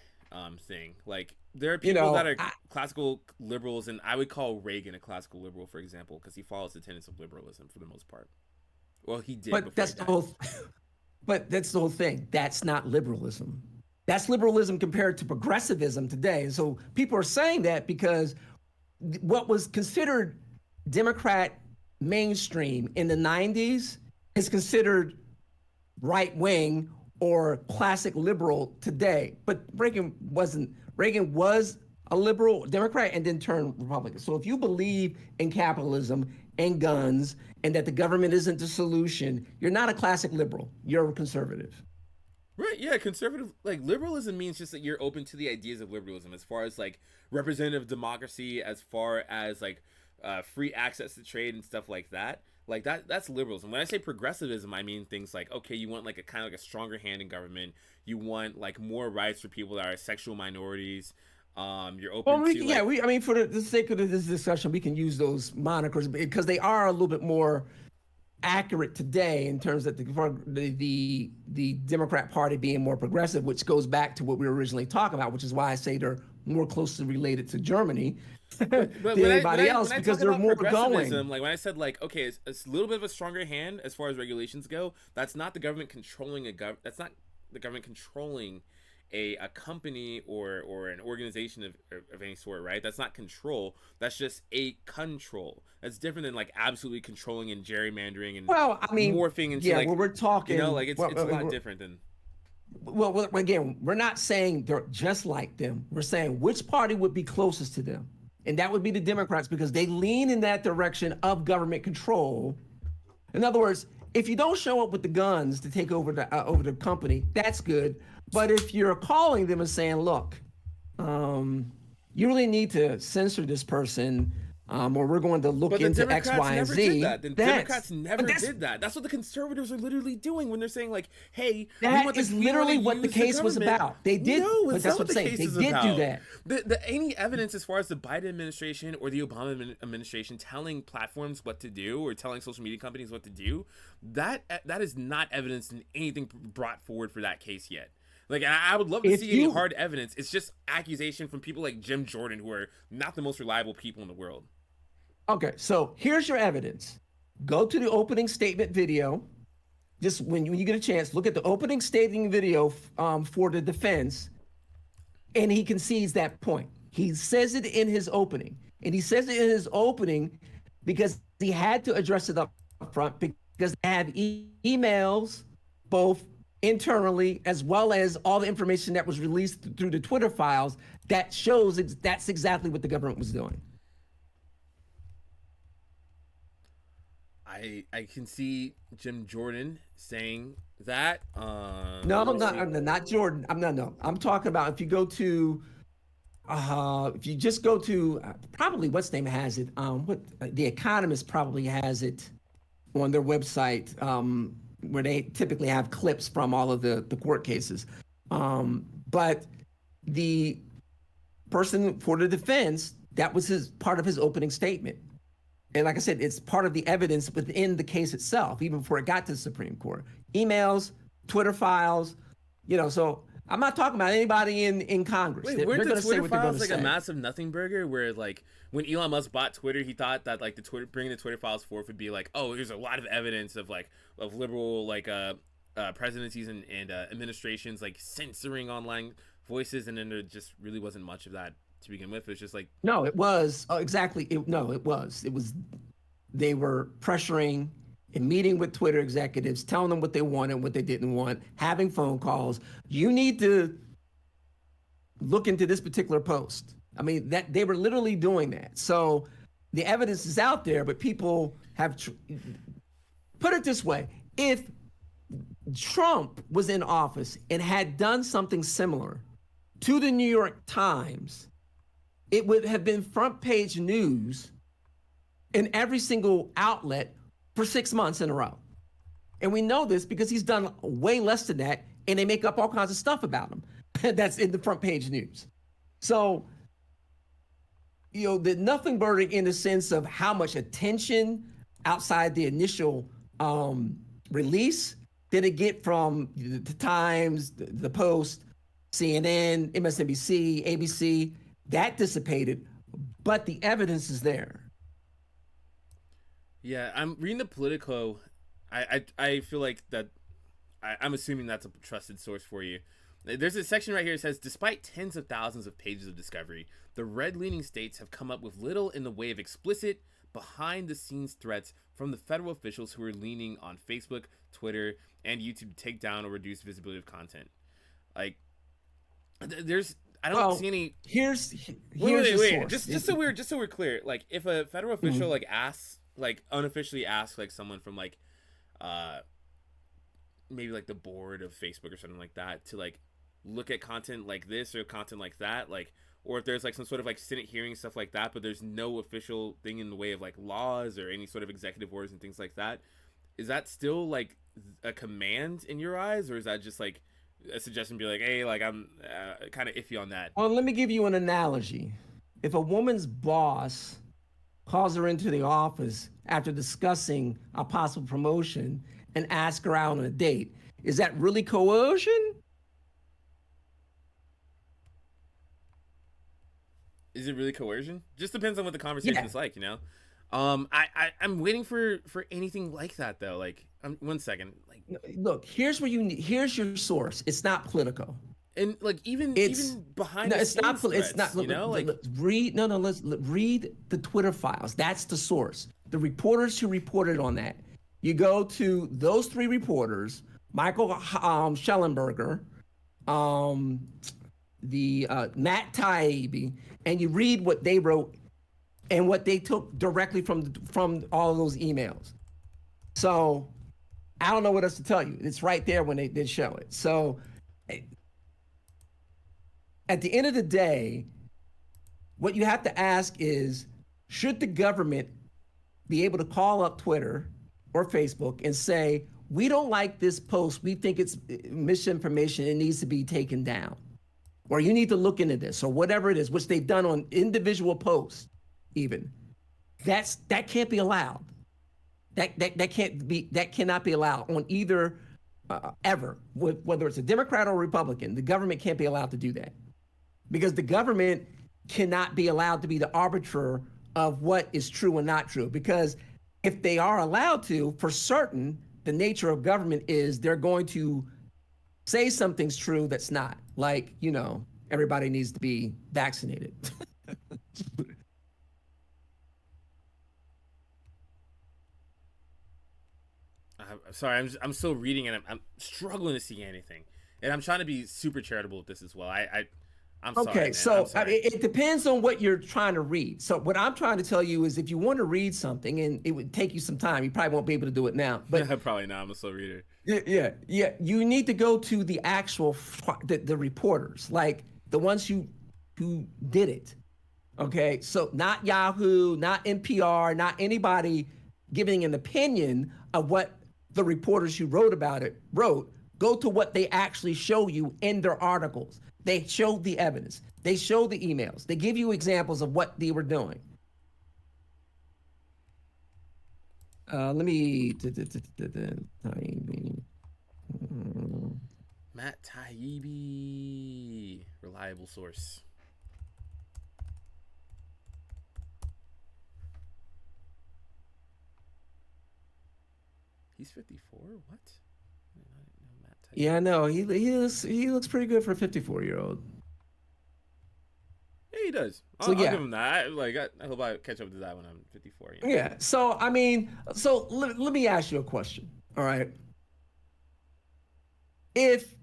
thing. Like there are you people that know, are classical liberals, and I would call Reagan a classical liberal, for example, because he follows the tenets of liberalism for the most part. Well, he did but before he that's the died. whole. But that's the whole thing. That's not liberalism. That's liberalism compared to progressivism today. And so people are saying that because what was considered Democrat mainstream in the 90s is considered right wing or classic liberal today. But Reagan wasn't. Reagan was a liberal Democrat and then turned Republican. So if you believe in capitalism and guns and that the government isn't the solution, you're not a classic liberal. You're a conservative. Right, yeah, conservative like liberalism means just that you're open to the ideas of liberalism as far as like representative democracy, as far as like free access to trade and stuff like that. Like that's liberalism. When I say progressivism, I mean things like okay, you want like a kind of like a stronger hand in government. You want like more rights for people that are sexual minorities. You're Well, open to like I mean, for the sake of this discussion, we can use those monikers because they are a little bit more accurate today in terms of the Democrat Party being more progressive, which goes back to what we were originally talking about, which is why I say they're more closely related to Germany than but anybody else when I because talk they're about more going. progressivism, like when I said like okay, it's a little bit of a stronger hand as far as regulations go. That's not the government controlling That's not the government controlling a company or an organization of any sort, right? That's not control. That's just a control. That's different than like absolutely controlling and gerrymandering and Well, I mean, morphing into yeah, like well, we're talking. like it's a lot different than Well, again, we're not saying they're just like them. We're saying which party would be closest to them, and that would be the Democrats because they lean in that direction of government control. In other words, if you don't show up with the guns to take over the company, that's good. But if you're calling them and saying, "Look, you really need to censor this person, or we're going to look But the into X, Democrats Y, and never did Z," that. The that's Democrats but never did that. That's what the conservatives are literally doing when they're saying like, "Hey, that is we want literally to what the use the case was government." about. They did, No, but it's that's not what what I'm the saying. case They is did do about. that. Any evidence as far as the Biden administration or the Obama administration telling platforms what to do or telling social media companies what to do, that is not evidence in anything brought forward for that case yet. Like, I would love to If see any you hard evidence. It's just accusation from people like Jim Jordan, who are not the most reliable people in the world. Okay, so here's your evidence. Go to the opening statement video. Just when you get a chance, look at the opening statement video for the defense, and he concedes that point. He says it in his opening, and he says it in his opening because he had to address it up front because they have emails both internally as well as all the information that was released through the Twitter files that shows that's exactly what the government was doing. I can see Jim Jordan saying that. No, Let's see. not Jordan. No. I'm talking about if you go to, if you just go to, probably what's name has it. What The Economist probably has it on their website, where they typically have clips from all of the court cases. But the person for the defense, that was his part of his opening statement. And like I said, it's part of the evidence within the case itself, even before it got to the Supreme Court. Emails, Twitter files, so I'm not talking about anybody in Congress. Wait, They're weren't going the to say Twitter what they're going files to like say. a massive nothing burger? Where like when Elon Musk bought Twitter, he thought that like bringing the Twitter files forth would be like, oh, there's a lot of evidence of liberal presidencies and administrations like censoring online voices, and then there just really wasn't much of that to begin with. It was just like No, it was exactly. No, it was. It was. They were pressuring and meeting with Twitter executives, telling them what they wanted, what they didn't want, having phone calls. You need to look into this particular post. I mean, that they were literally doing that. So the evidence is out there, but people have put it this way: if Trump was in office and had done something similar to the New York Times, it would have been front page news in every single outlet for 6 months in a row. And we know this because he's done way less than that, and they make up all kinds of stuff about him that's in the front page news. So, the nothing burning in the sense of how much attention outside the initial release did it get from the Times, the Post, CNN, MSNBC, ABC. That dissipated, but the evidence is there. Yeah, I'm reading the Politico. I feel like that. I'm assuming that's a trusted source for you. There's a section right here that says, despite tens of thousands of pages of discovery, the red-leaning states have come up with little in the way of explicit, behind-the-scenes threats from the federal officials who are leaning on Facebook, Twitter, and YouTube to take down or reduce visibility of content. Like, I don't see any. Here's wait. Just so we're clear. Like, if a federal official unofficially asks like someone from like, maybe like the board of Facebook or something like that to like look at content like this or content like that, like, or if there's like some sort of like Senate hearing, stuff like that, but there's no official thing in the way of like laws or any sort of executive orders and things like that, is that still like a command in your eyes, or is that just like a suggestion, be like, hey, like I'm kind of iffy on that? Well, let me give you an analogy. If a woman's boss calls her into the office after discussing a possible promotion and ask her out on a date, is that really coercion? Is it really coercion? Just depends on what the conversation is like, I'm waiting for anything like that though. Like, 1 second. Like, look, here's your source. It's not Politico. And like even behind the it's not threats, it's not let's read the Twitter files. That's the source. The reporters who reported on that. You go to those 3 reporters, Michael Schellenberger, the Matt Taibbi, and you read what they wrote and what they took directly from all of those emails. So I don't know what else to tell you. It's right there when they did show it. So at the end of the day, what you have to ask is, should the government be able to call up Twitter or Facebook and say, we don't like this post, we think it's misinformation, it needs to be taken down, or you need to look into this, or whatever it is, which they've done on individual posts even. That can't be allowed. That cannot be allowed on either ever, whether it's a Democrat or Republican. The government can't be allowed to do that, because the government cannot be allowed to be the arbiter of what is true and not true. Because if they are allowed to, for certain, the nature of government is they're going to say something's true that's not. Like, everybody needs to be vaccinated. Sorry, I'm still reading and I'm struggling to see anything, and I'm trying to be super charitable with this as well. I'm sorry. Okay, man. so it depends on what you're trying to read. So what I'm trying to tell you is, if you want to read something, and it would take you some time, you probably won't be able to do it now. But probably not. I'm a slow reader. Yeah. You need to go to the actual the reporters, like the ones who did it. Okay, so not Yahoo, not NPR, not anybody giving an opinion of what the reporters who wrote about it wrote. Go to what they actually show you in their articles. They showed the evidence. They showed the emails. They give you examples of what they were doing. Let me. Matt Taibbi, reliable source. He's 54. What? Yeah, no, he looks pretty good for a 54-year-old. Yeah, he does. I'll give him that. I hope I catch up to that when I'm 54. Yeah. So I mean, let me ask you a question. All right. If,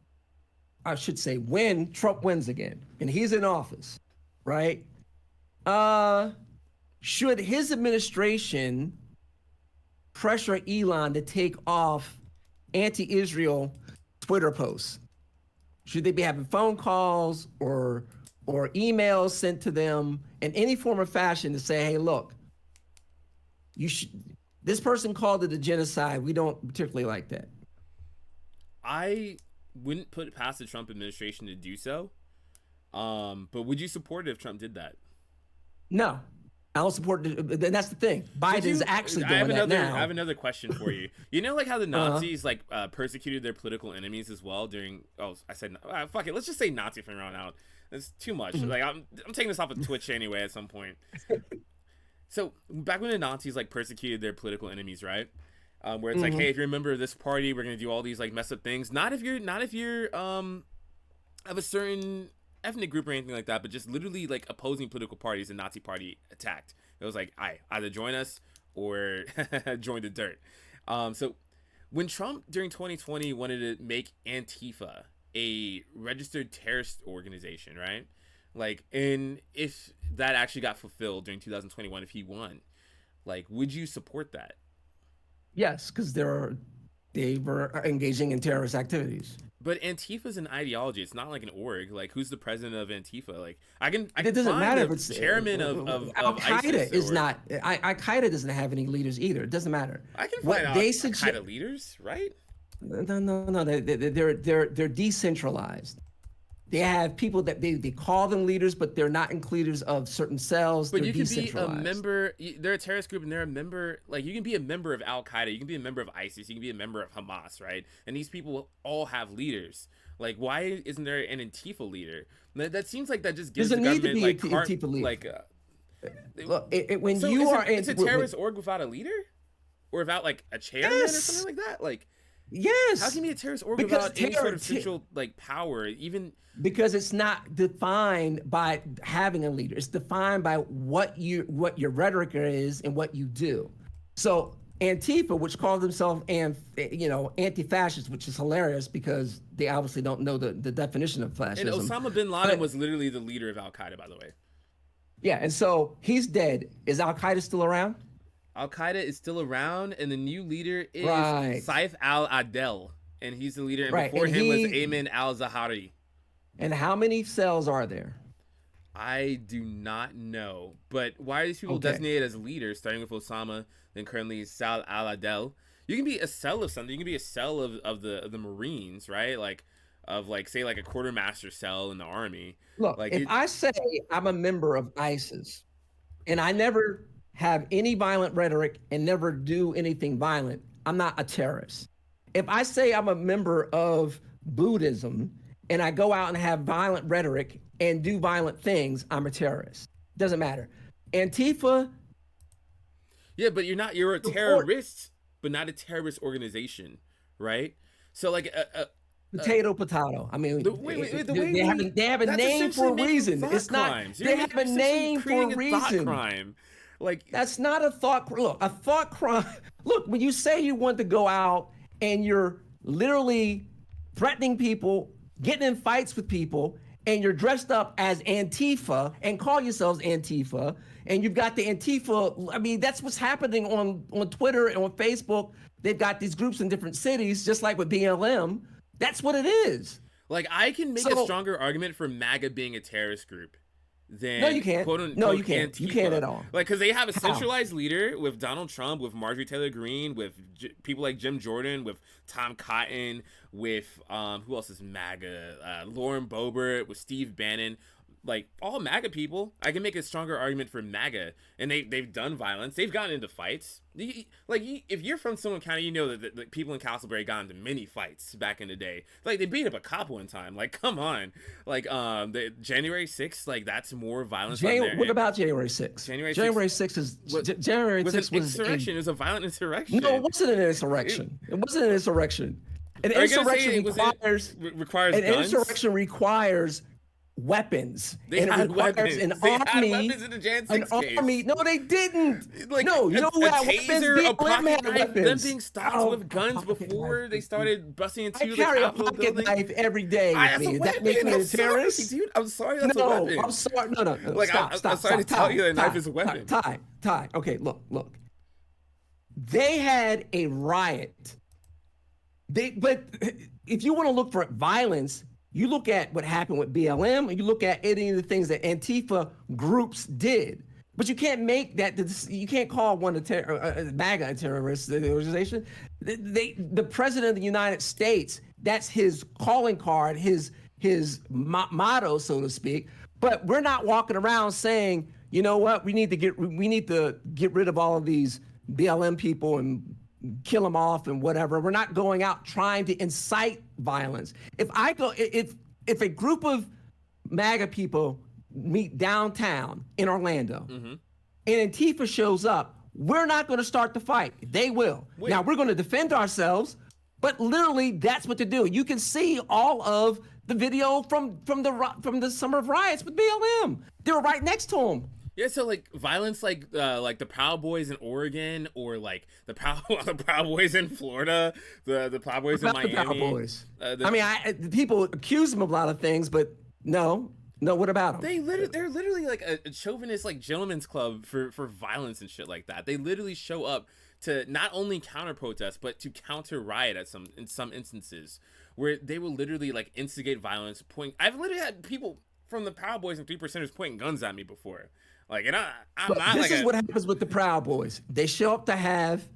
I should say, when Trump wins again and he's in office, right? Should his administration pressure Elon to take off anti-Israel Twitter posts? Should they be having phone calls or or emails sent to them in any form or fashion to say, hey, look, you should, this person called it a genocide. We don't particularly like that. I wouldn't put it past the Trump administration to do so. But would you support it if Trump did that? No, I don't support it. And that's the thing. Biden's actually doing that now. I have another question for you. You know, like how the Nazis like persecuted their political enemies as well during. Oh, I said fuck it. Let's just say Nazi from around out. That's too much. Like I'm taking this off of Twitch anyway at some point. So back when the Nazis like persecuted their political enemies, right? Where it's like, hey, if you're a member of this party, we're gonna do all these like messed up things. Not if you're of a certain ethnic group or anything like that, but just literally like opposing political parties. The Nazi party attacked. It was like, either join us or join the dirt. So when Trump during 2020 wanted to make Antifa a registered terrorist organization, right? Like, and if that actually got fulfilled during 2021, if he won, like, would you support that? Yes, because they were engaging in terrorist activities. But Antifa's an ideology. It's not like an org. Like, who's the president of Antifa? Like, I can it doesn't find matter the if it's chairman of Al Qaeda ISIS is not. Al Qaeda doesn't have any leaders either. It doesn't matter. I can find Al Qaeda leaders, right? No. They're decentralized. They have people that they call them leaders, but they're not leaders of certain cells. But they're you can be a member. They're a terrorist group, and they're a member. Like, you can be a member of Al Qaeda. You can be a member of ISIS. You can be a member of Hamas, right? And these people all have leaders. Like, why isn't there an Antifa leader? That seems like that just gives the government like Antifa leader. Like, look, when so you are, it's a terrorist org without a leader, or without like a chairman or something like that. Like, yes, how can you be a terrorist org without any sort of central like power, even? Because it's not defined by having a leader. It's defined by what your rhetoric is and what you do. So Antifa, which calls themselves anti-fascist, which is hilarious because they obviously don't know the definition of fascism. And Osama bin Laden was literally the leader of Al Qaeda, by the way. Yeah, and so he's dead. Is Al Qaeda still around? Al Qaeda is still around, and the new leader is Saif al-Adel, and he's the leader. And before him was Ayman al-Zawahiri. And how many cells are there? I do not know. But why are these people designated as leaders, starting with Osama, then currently Saif al-Adel? You can be a cell of something. You can be a cell of the Marines, right? Like, say like a quartermaster cell in the army. Look, like if I say I'm a member of ISIS, and I never have any violent rhetoric and never do anything violent, I'm not a terrorist. If I say I'm a member of Buddhism, and I go out and have violent rhetoric and do violent things, I'm a terrorist. Doesn't matter. Antifa. Yeah, but you're a terrorist, but not a terrorist organization, right? So like potato. I mean, they have a name for a reason. It's not. They have a name for a reason. Crime. Like, that's not a thought. Look, a thought crime. Look, when you say you want to go out and you're literally threatening people, getting in fights with people, and you're dressed up as Antifa and call yourselves Antifa, and you've got the Antifa. I mean, that's what's happening on Twitter and on Facebook. They've got these groups in different cities, just like with BLM. That's what it is. Like, I can make a stronger argument for MAGA being a terrorist group than you can't. You can't. Antifa. You can't at all. Like, because they have a centralized leader with Donald Trump, with Marjorie Taylor Greene, with people like Jim Jordan, with Tom Cotton, with who else is MAGA? Lauren Boebert, with Steve Bannon. Like, all MAGA people, I can make a stronger argument for MAGA, and they've done violence. They've gotten into fights. If you're from Sonoma County, you know that the people in Castleberry got into many fights back in the day. Like, they beat up a cop one time. Like, come on. Like, the January 6th, like, that's more violence. What about January 6th? January 6th is January 6th was an insurrection. It was a violent insurrection. No, it wasn't an insurrection. It wasn't an insurrection. An insurrection requires an guns? Insurrection requires weapons. They had weapons. An they army. Had weapons in the Jan 6 case. Army. No, they didn't. Like, no, you know who had taser, a pocket knife, them being stopped with guns before they started busting into the Capitol building. I carry a pocket knife every day with me. That makes me a terrorist? Dude, I'm sorry, that's a weapon. I'm sorry. No. Like, stop. I'm sorry to tell you that a knife is a weapon. Ty. Okay, look. They had a riot. But if you want to look for violence, You look at what happened with BLM, and you look at any of the things that Antifa groups did. But you can't make that. You can't call one a MAGA a terrorist organization. The president of the United States, that's his calling card, his motto, so to speak. But we're not walking around saying, you know what, we need to get rid of all of these BLM people and kill them off and whatever. We're not going out trying to incite violence. If a group of MAGA people meet downtown in Orlando, and Antifa shows up, we're not going to start the fight. They will. Wait. Now we're going to defend ourselves, but literally that's what to do. You can see all of the video from the summer of riots with BLM. They were right next to them. Yeah, so like violence, like the Proud Boys in Oregon, or like the Proud Boys in Florida, the Proud Boys in Miami. The Proud Boys. People accuse them of a lot of things, but no. What about them? They're literally like a chauvinist, like gentleman's club for violence and shit like that. They literally show up to not only counter protest, but to counter riot in some instances, where they will literally like instigate violence. I've literally had people from the Proud Boys and 3%ers pointing guns at me before. Like, and I'm not. This is what happens with the Proud Boys. They show up to have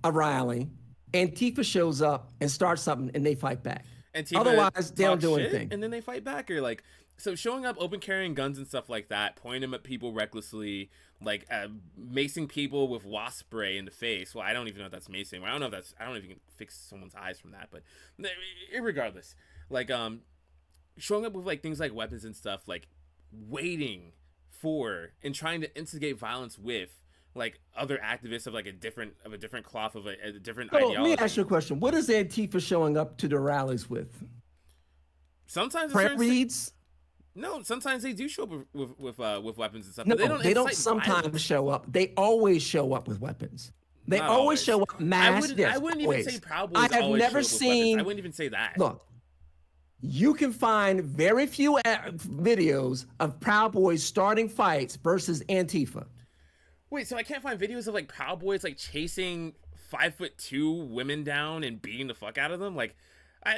a rally. Antifa shows up and starts something, and they fight back. Antifa Otherwise, they don't do anything. And then they fight back, or like. So showing up, open carrying guns and stuff like that, pointing them at people recklessly, like macing people with wasp spray in the face. Well, I don't even know if that's macing. I don't know if you can fix someone's eyes from that. But irregardless, like showing up with like things like weapons and stuff, like waiting for and trying to instigate violence with like other activists of like a different cloth, of a different ideology. Let me ask you a question. What is Antifa showing up to the rallies with? Sometimes prayer reads. No, sometimes they do show up with weapons and stuff. No, but they don't sometimes violence. Show up. They always show up with weapons. They always show up masked. I wouldn't even say Proud Boys. I have never seen. I wouldn't even say that. Look, you can find very few videos of Proud Boys starting fights versus Antifa. Wait, so I can't find videos of like Proud Boys like chasing 5'2" women down and beating the fuck out of them? Like.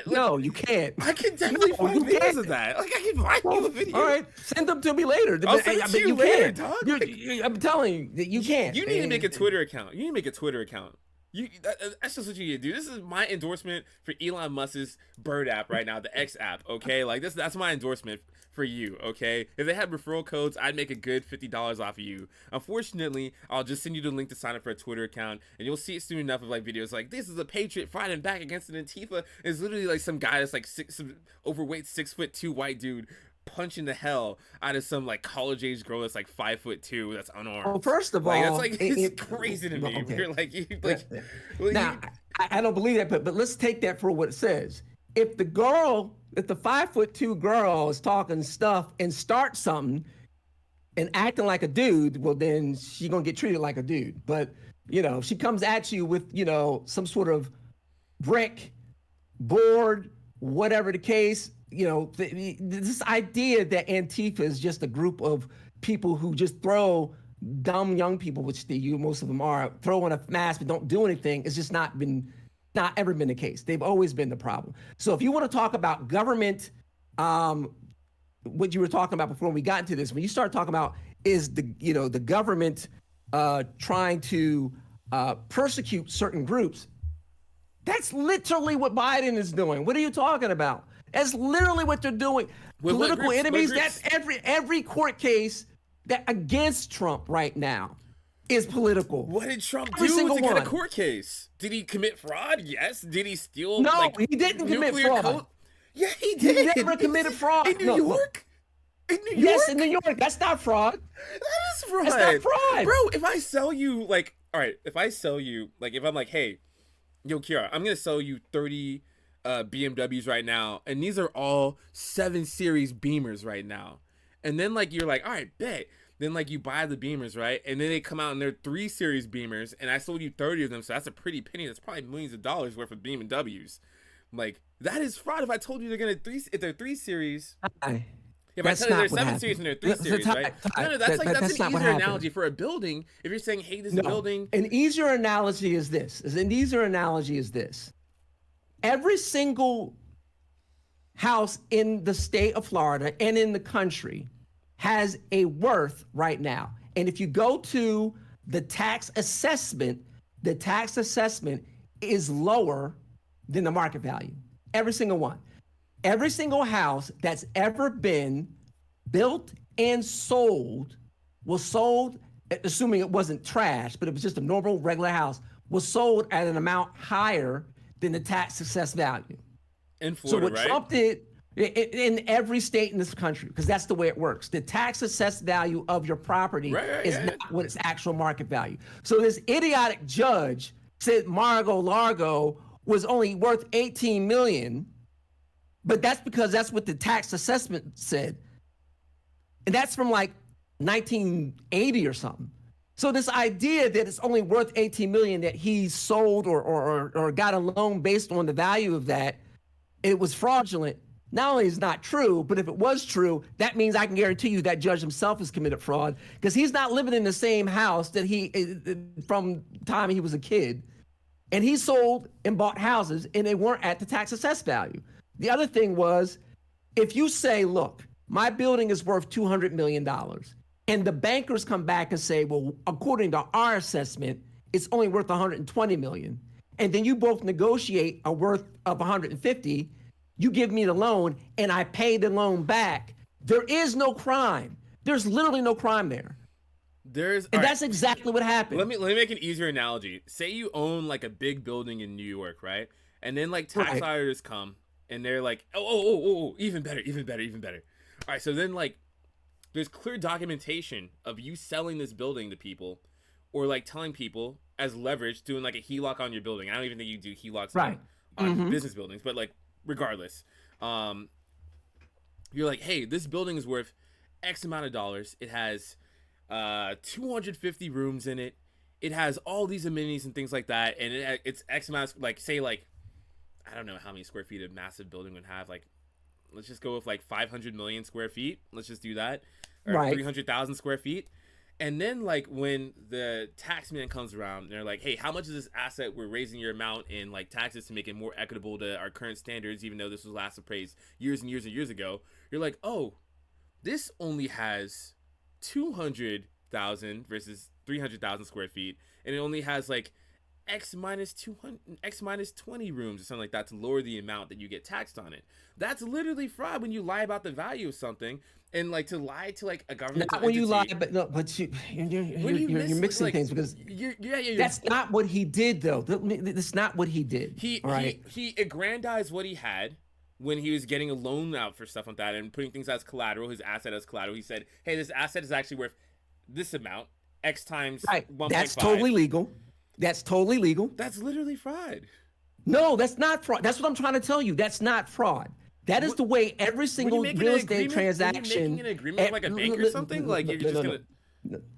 No, you can't. I can definitely find videos of that. Like, I can find you the video. All right, send them to me later. I'll send it to you later, dog. I'm telling you that you can't. You need to make a Twitter account. That's just what you need to do. This is my endorsement for Elon Musk's Bird app right now, the X app, okay? Like, that's my endorsement for you, okay? If they had referral codes, I'd make a good $50 off of you. Unfortunately, I'll just send you the link to sign up for a Twitter account, and you'll see it soon enough of like videos like, this is a patriot fighting back against an Antifa. It's literally like some guy that's like some overweight 6'2" white dude punching the hell out of some like college age girl that's like 5'2" that's unarmed. Well, first of all, that's like it's crazy to me. Okay. You're like now, I don't believe that, but let's take that for what it says. If the 5'2" girl is talking stuff and starts something and acting like a dude, well, then she's gonna get treated like a dude. But if she comes at you with some sort of brick, board, whatever the case, this idea that Antifa is just a group of people who just throw dumb young people, which most of them are, throw on a mask but don't do anything, it's just not ever been the case. They've always been the problem. So if you want to talk about government, what you were talking about before we got into this, when you start talking about is the government trying to persecute certain groups, that's literally what Biden is doing. What are you talking about? That's literally what they're doing. Political enemies. That's every court case that against Trump right now is political. What did Trump do to get a court case? Did he commit fraud? Yes. Did he steal? No, he didn't commit fraud. Yeah, he did. He never committed fraud. In New York? In New York? Yes, in New York. That's not fraud. That is fraud. That's not fraud. Bro, if I sell you, like, all right, if I'm like, hey, yo, Kiara, I'm going to sell you 30 BMWs right now, and these are all 7 Series Beamers right now. And then, like, you're like, all right, bet. Then, like, you buy the Beamers, right? And then they come out and they're 3 Series Beamers, and I sold you 30 of them, so that's a pretty penny. That's probably millions of dollars worth of BMWs. Like, that is fraud. If I told you if they're 3 Series... If I tell you there's 7 series and there are 3 series, right? No, that's an easier analogy for a building. If you're saying, hey, this building... An easier analogy is this. Every single house in the state of Florida and in the country has a worth right now. And if you go to the tax assessment is lower than the market value. Every single one. Every single house that's ever been built and sold was sold, assuming it wasn't trash, but it was just a normal, regular house, was sold at an amount higher than the tax assessed value. In Florida, so what right? Trump did in every state in this country, because that's the way it works. The tax assessed value of your property is not what its actual market value. So this idiotic judge said Mar-a-Lago was only worth 18 million, but that's because that's what the tax assessment said. And that's from like 1980 or something. So this idea that it's only worth 18 million that he sold or got a loan based on the value of that, it was fraudulent. Not only is not true, but if it was true, that means I can guarantee you that judge himself has committed fraud, because he's not living in the same house that from the time he was a kid. And he sold and bought houses and they weren't at the tax assessed value. The other thing was, if you say, look, my building is worth $200 million, and the bankers come back and say, well, according to our assessment, it's only worth 120 million. And then you both negotiate a worth of 150, you give me the loan and I pay the loan back. There is no crime. There's literally no crime there. And that's exactly what happened. Let me make an easier analogy. Say you own like a big building in New York, right? And then like tax auditors come and they're like, oh, even better. All right, so then like there's clear documentation of you selling this building to people, or like telling people as leverage, doing like a HELOC on your building. I don't even think you do HELOCs on business buildings, but like regardless, you're like, hey, this building is worth X amount of dollars. It has 250 rooms in it. It has all these amenities and things like that, and it's X amount of, like, say like, I don't know how many square feet a massive building would have. Like, let's just go with like 500 million square feet. Let's just do that. Or 300,000 square feet. And then like when the tax man comes around, they're like, hey, how much is this asset? We're raising your amount in like taxes to make it more equitable to our current standards, even though this was last appraised years and years and years ago. You're like, oh, this only has 200,000 versus 300,000 square feet, and it only has like X minus 20 rooms or something like that to lower the amount that you get taxed on it. That's literally fraud when you lie about the value of something, and like to lie to like a government. Not when you lie, but you're mixing things, because that's not what he did though. That's not what he did. He aggrandized what he had when he was getting a loan out for stuff like that and putting things as collateral, his asset as collateral. He said, hey, this asset is actually worth this amount, X times 1.5. That's totally legal. That's totally legal. That's literally fraud. No, that's not fraud. That's what I'm trying to tell you. That's not fraud. That is the way every single real estate transaction. Are you making an agreement with like a bank or something? Like you're just gonna.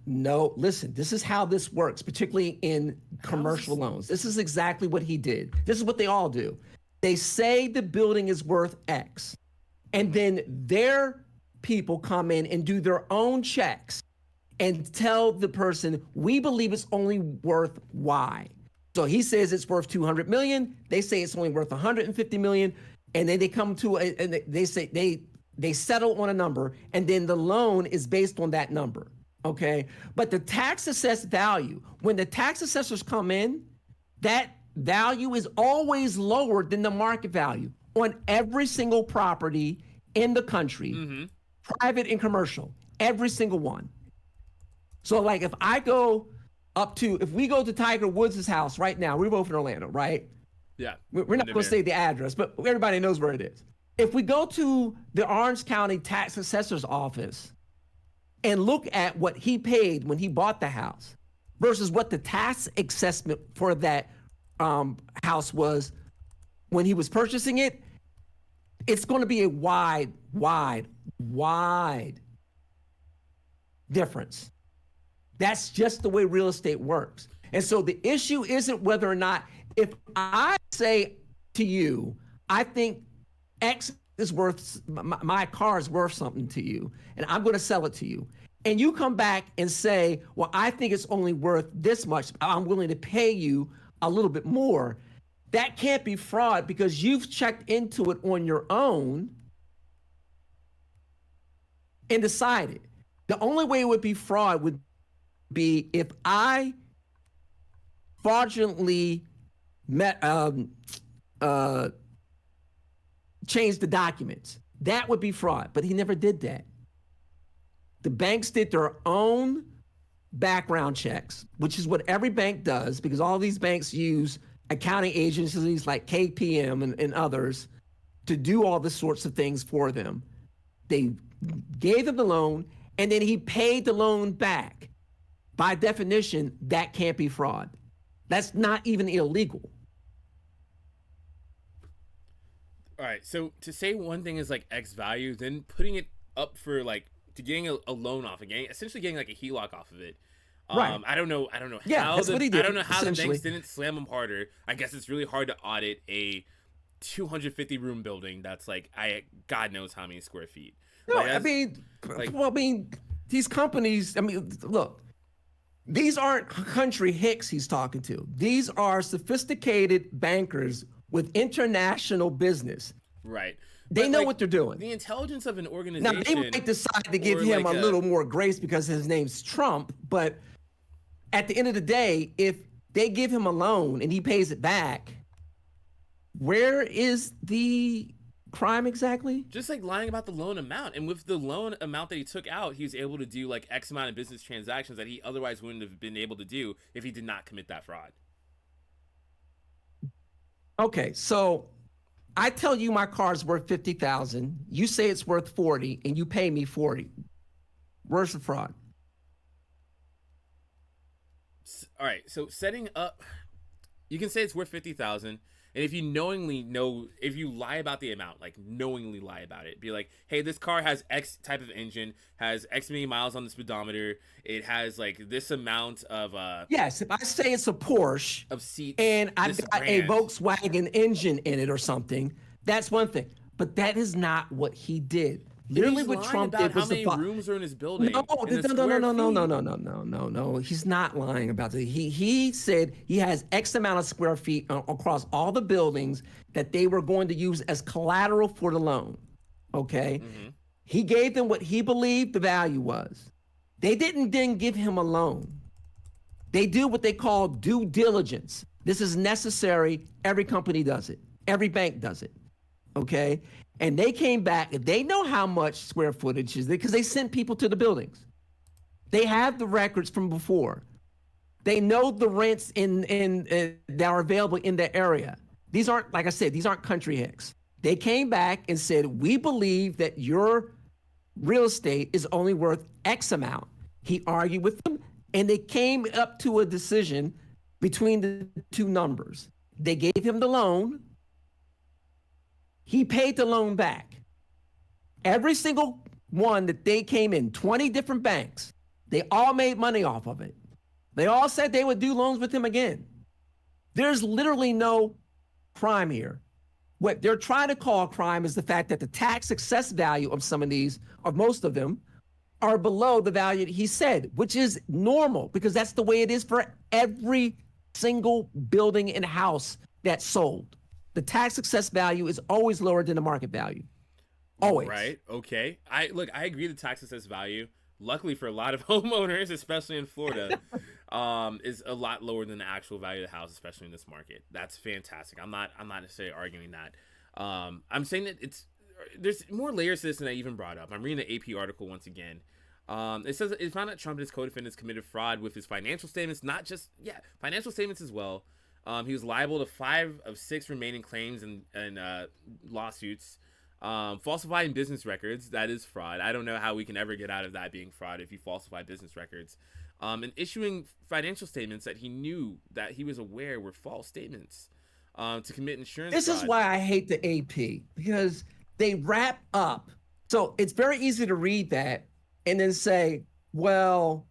No, listen. This is how this works, particularly in commercial loans. This is exactly what he did. This is what they all do. They say the building is worth X, and then their people come in and do their own checks and tell the person, we believe it's only worth Y. So he says it's worth 200 million. They say it's only worth 150 million. And then they come to and they say they settle on a number, and then the loan is based on that number. Okay. But the tax assessed value, when the tax assessors come in, that value is always lower than the market value on every single property in the country, private and commercial, every single one. So like if we go to Tiger Woods' house right now, we're both in Orlando, right? Yeah. We're not going to say the address, but everybody knows where it is. If we go to the Orange County Tax Assessor's office and look at what he paid when he bought the house versus what the tax assessment for that house was when he was purchasing it, it's going to be a wide difference. That's just the way real estate works. And so the issue isn't whether or not, if I say to you, I think X is worth, my car is worth something to you, and I'm going to sell it to you. And you come back and say, well, I think it's only worth this much. I'm willing to pay you a little bit more. that can't be fraud because you've checked into it on your own and decided. The only way it would be fraud would be if I fraudulently changed the documents. That would be fraud, but he never did that. The banks did their own background checks, which is what every bank does, because all these banks use accounting agencies like KPM and others to do all the sorts of things for them. They gave him the loan, and then he paid the loan back. By definition, that can't be fraud. That's not even illegal. All right, so to say one thing is like X value, then putting it up for like to getting a loan off again, essentially getting like a HELOC off of it. Right. I don't know Yeah, how that's what he did, I don't know how the essentially. banks didn't slam him harder. I guess it's really hard to audit a 250 room building that's like God knows how many square feet. No, Like, I mean, well, I mean, these companies. I mean, look, these aren't country hicks he's talking to. These are sophisticated bankers with international business. right. They But, know like, what they're doing. The intelligence of an Now, organization. they might decide to give or him like a little more grace because his name's Trump, but at the end of the day, if they give him a loan and he pays it back, where is the crime exactly? Just like lying about the loan amount. And with the loan amount that he took out, he was able to do like X amount of business transactions that he otherwise wouldn't have been able to do if he did not commit that fraud. Okay, so I tell you my car's worth 50,000, you say it's worth 40, and you pay me 40. Where's the fraud? All right, so setting up, you can say it's worth 50,000, and if you knowingly know, if you lie about the amount, like knowingly lie about it, be like, hey, this car has X type of engine, has X many miles on the speedometer, it has like this amount of Yes, if I say it's a Porsche of seats, and I've this got a brand. Volkswagen engine in it or something, that's one thing. But that is not what he did. Literally, He's what lying Trump about did how was many rooms are in his building. No, and the no, no, square no, no, no, feet. no, no, no, no, no. He's not lying about it. He said he has X amount of square feet across all the buildings that they were going to use as collateral for the loan. Okay, he gave them what he believed the value was. They didn't then give him a loan. They do what they call due diligence. This is necessary. Every company does it. Every bank does it. Okay. And they came back and they know how much square footage is there because they sent people to the buildings. They have the records from before. They know the rents in that are available in the area. These aren't, like I said, these aren't country hicks. They came back and said, we believe that your real estate is only worth X amount. He argued with them and they came up to a decision between the two numbers. They gave him the loan. He paid the loan back. Every single one that they came in, 20 different banks, they all made money off of it. They all said they would do loans with him again. There's literally no crime here. What they're trying to call crime is the fact that the tax success value of some of these, of most of them, are below the value that he said, which is normal because that's the way it is for every single building and house that's sold. The tax success value is always lower than the market value. Always. Right. Okay. I agree the tax assessed value, luckily for a lot of homeowners, especially in Florida, is a lot lower than the actual value of the house, especially in this market. That's fantastic. I'm not necessarily arguing that. I'm saying that there's more layers to this than I even brought up. I'm reading the AP article once again. It says it found that Trump and his co-defendants committed fraud with his financial statements, not just financial statements as well. He was liable to 5 of 6 remaining claims and lawsuits. Falsifying business records, that is fraud. I don't know how we can ever get out of that being fraud if you falsify business records. And issuing financial statements that he knew that he was aware were false statements to commit insurance fraud. This is why I hate the AP, because they wrap up. So it's very easy to read that and then say, well,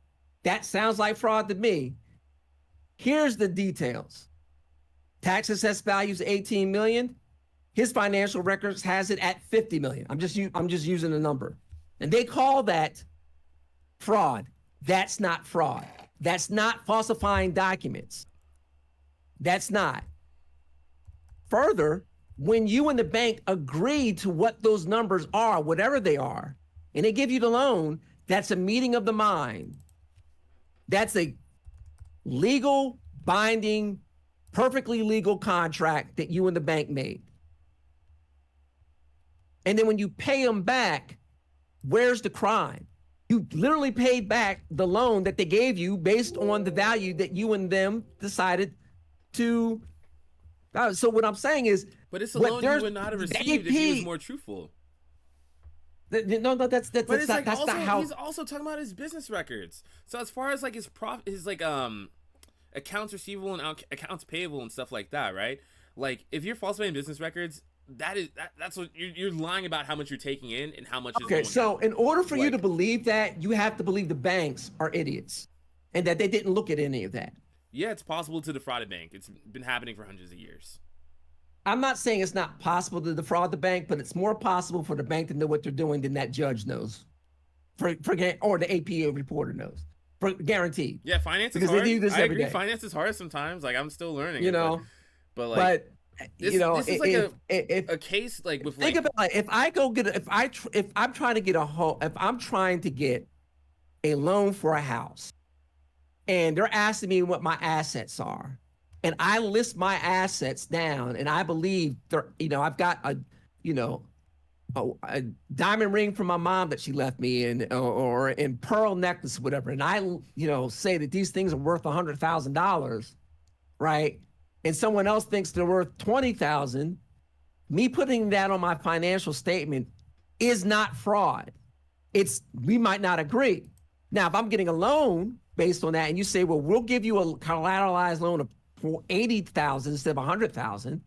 that sounds like fraud to me. Here's the details. Tax assessed value is 18 million. His financial records has it at 50 million. I'm just using a number. And they call that fraud. That's not fraud. That's not falsifying documents. That's not. Further, when you and the bank agree to what those numbers are, whatever they are, and they give you the loan, that's a meeting of the mind. That's a legal, binding, perfectly legal contract that you and the bank made. And then when you pay them back, where's the crime? You literally paid back the loan that they gave you based on the value that you and them decided to. So what I'm saying is, but it's a loan you would not have received if he was more truthful. No, that's but it's not, like that's also, not how. He's also talking about his business records. So as far as like his like accounts receivable and accounts payable and stuff like that, right? Like if you're falsifying business records, that's what you're lying about how much you're taking in and how much is okay. So out. In order for you to believe that, you have to believe the banks are idiots and that they didn't look at any of that. Yeah, it's possible to defraud a bank. It's been happening for hundreds of years. I'm not saying it's not possible to defraud the bank, but it's more possible for the bank to know what they're doing than that judge knows, or the APA reporter knows, for guaranteed. Yeah, finance is because hard. They do this I every agree. Day. Finance is hard sometimes. Like I'm still learning. You know, but like, this is like a case like with think about like if I'm trying to get a home, if I'm trying to get a loan for a house, and they're asking me what my assets are. And I list my assets down, and I believe I've got a diamond ring from my mom that she left me, or in pearl necklace, whatever. And I, say that these things are worth $100,000, right? And someone else thinks they're worth $20,000. Me putting that on my financial statement is not fraud. We might not agree. Now, if I'm getting a loan based on that, and you say, well, we'll give you a collateralized loan of for $80,000 instead of $100,000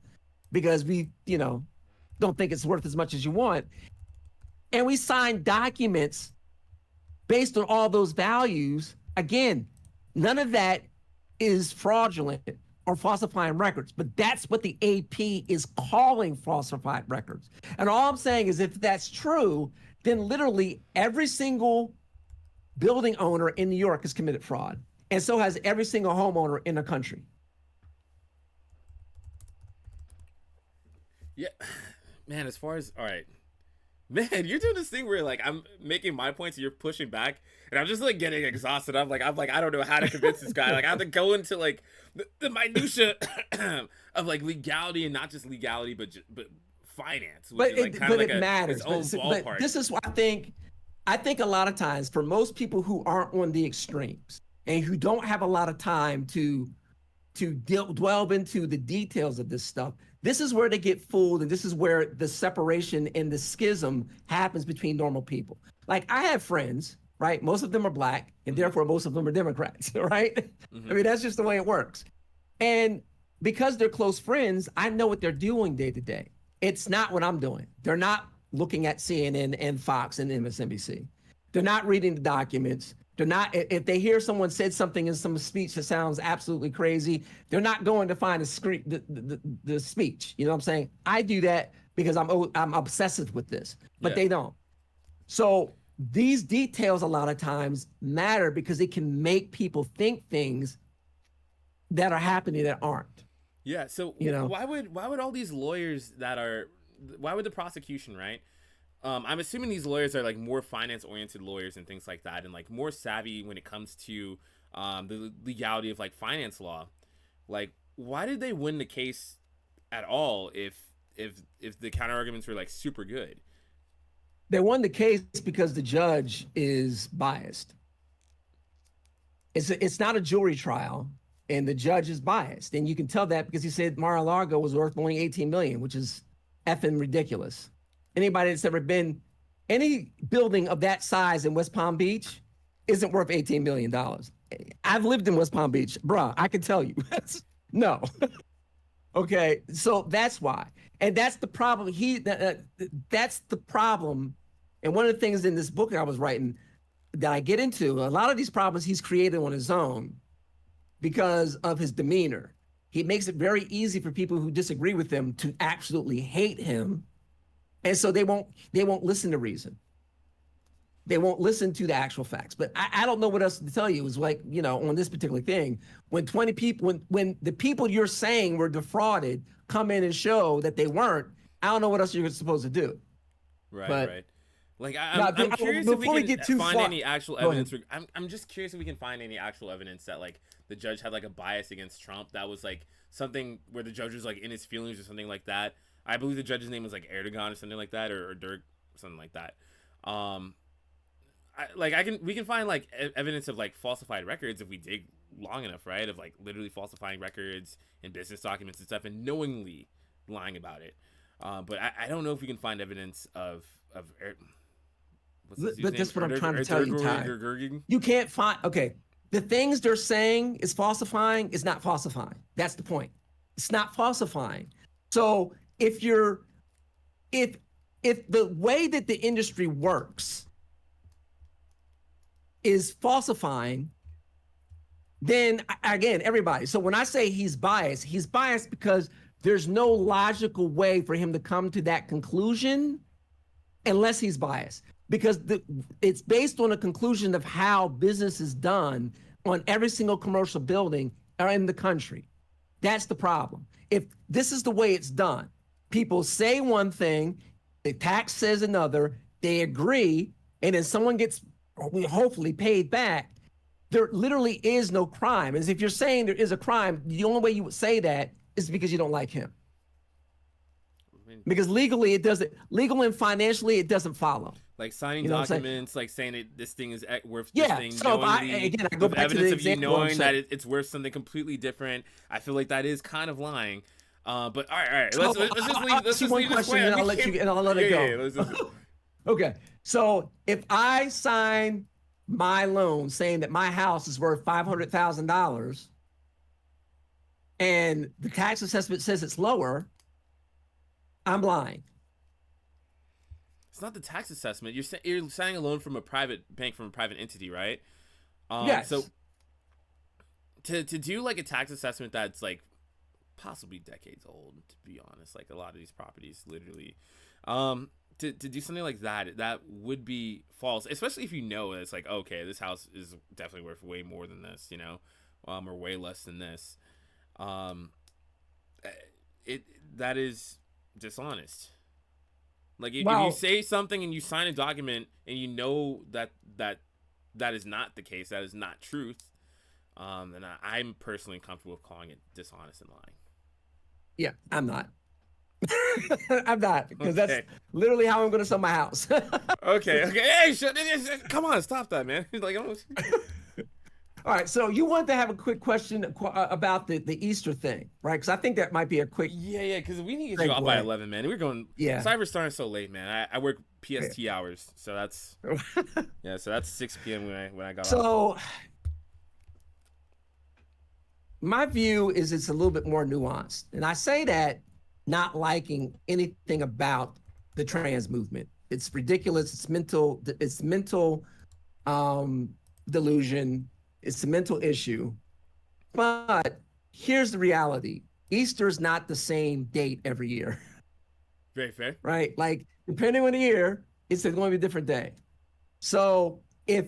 because we, don't think it's worth as much as you want. And we sign documents based on all those values. Again, none of that is fraudulent or falsifying records, but that's what the AP is calling falsified records. And all I'm saying is if that's true, then literally every single building owner in New York has committed fraud. And so has every single homeowner in the country. Yeah, man, all right, man, you're doing this thing where like I'm making my points and you're pushing back, and I'm just like getting exhausted. I'm like I don't know how to convince this guy. Like I have to go into like the minutia of like legality, and not just legality, but finance. But it matters. But this is what I think a lot of times for most people who aren't on the extremes and who don't have a lot of time to delve into the details of this stuff, this is where they get fooled, and this is where the separation and the schism happens between normal people. Like I have friends, right? Most of them are black, and therefore most of them are Democrats, right? Mm-hmm. I mean, that's just the way it works. And because they're close friends, I know what they're doing day to day. It's not what I'm doing. They're not looking at CNN and Fox and MSNBC. They're not reading the documents. They're not, if they hear someone said something in some speech that sounds absolutely crazy, they're not going to find the speech. You know what I'm saying? I do that because I'm obsessive with this, but they don't. So these details a lot of times matter because it can make people think things that are happening that aren't. Yeah. So why would all these lawyers why would the prosecution, right? I'm assuming these lawyers are like more finance-oriented lawyers and things like that, and like more savvy when it comes to the legality of like finance law. Like, why did they win the case at all if the counter arguments were like super good? They won the case because the judge is biased. It's not a jury trial, and the judge is biased, and you can tell that because he said Mar-a-Lago was worth only $18 million, which is effing ridiculous. Anybody that's ever been, any building of that size in West Palm Beach isn't worth $18 million. I've lived in West Palm Beach, bruh, I can tell you. No. Okay, so that's why. And that's the problem. That's the problem. And one of the things in this book I was writing that I get into, a lot of these problems he's created on his own because of his demeanor. He makes it very easy for people who disagree with him to absolutely hate him. And so they won't listen to reason. They won't listen to the actual facts. But I don't know what else to tell you. Is like, on this particular thing, when 20 people, when the people you're saying were defrauded come in and show that they weren't, I don't know what else you're supposed to do. Right, But right. Like I'm now, curious if before we we can get too find far, any actual go ahead. evidence. I'm just curious if we can find any actual evidence that like the judge had like a bias against Trump. That was like something where the judge was like in his feelings or something like that. I believe the judge's name was like Erdogan or something like that, or Dirk, something like that. We can find like evidence of like falsified records if we dig long enough, right? Of like literally falsifying records and business documents and stuff and knowingly lying about it. But I don't know if we can find evidence of But that's what I'm trying to tell you, Ty. You can't find. Okay, the things they're saying is falsifying is not falsifying. That's the point. It's not falsifying. So if the way that the industry works is falsifying, then again, everybody. So when I say he's biased because there's no logical way for him to come to that conclusion unless he's biased. Because it's based on a conclusion of how business is done on every single commercial building in the country. That's the problem. If this is the way it's done, people say one thing, the tax says another, they agree, and then someone gets hopefully paid back. There literally is no crime. As if you're saying there is a crime, the only way you would say that is because you don't like him. Because legally it doesn't, legal and financially it doesn't follow. Like signing documents, like saying that this thing is worth this thing. So I go back evidence to the of you knowing that it's worth something completely different. I feel like that is kind of lying. But all right. Let's just leave. Let's just leave this question, and I'll let it go. Okay. So if I sign my loan saying that my house is worth $500,000, and the tax assessment says it's lower, I'm lying. It's not the tax assessment. You're signing a loan from a private bank, from a private entity, right? Yes. So to do like a tax assessment that's like possibly decades old, to be honest, like a lot of these properties, literally, to do something like that would be false, especially if you know it's like, okay, this house is definitely worth way more than this, or way less than this. That is dishonest. Like if you say something and you sign a document and you know that is not the case, that is not truth, then I'm personally comfortable with calling it dishonest and lying. Yeah, I'm not. I'm not, because that's literally how I'm going to sell my house. Okay. Hey, come on, stop that, man. Like, all right, so you want to have a quick question about the Easter thing, right? Because I think that might be a quick. Yeah, because we need to get you off by 11, man. We're going. Yeah. Cyber's starting so late, man. I work PST hours, so that's So that's 6 p.m. when I got off. So my view is it's a little bit more nuanced, and I say that not liking anything about the trans movement. It's ridiculous. It's mental. It's mental delusion. It's a mental issue. But here's the reality. Easter is not the same date every year. Very fair. Right? Like, depending on the year, it's going to be a different day. So if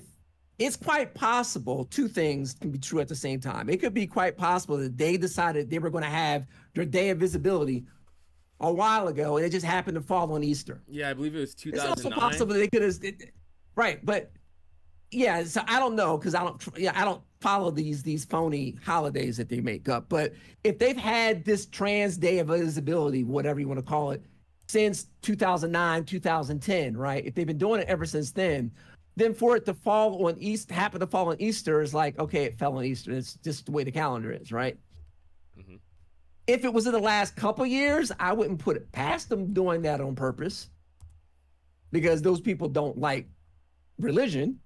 it's quite possible, two things can be true at the same time. It could be quite possible that they decided they were going to have their day of visibility a while ago, and it just happened to fall on Easter. Yeah, I believe it was 2009. It's also possible they could have, right? But yeah, so I don't know, because I don't follow these phony holidays that they make up. But if they've had this trans day of visibility, whatever you want to call it, since 2009, 2010, right? If they've been doing it ever since then for it to fall on happen to fall on Easter is like, okay, it fell on Easter. It's just the way the calendar is, right? Mm-hmm. If it was in the last couple years, I wouldn't put it past them doing that on purpose, because those people don't like religion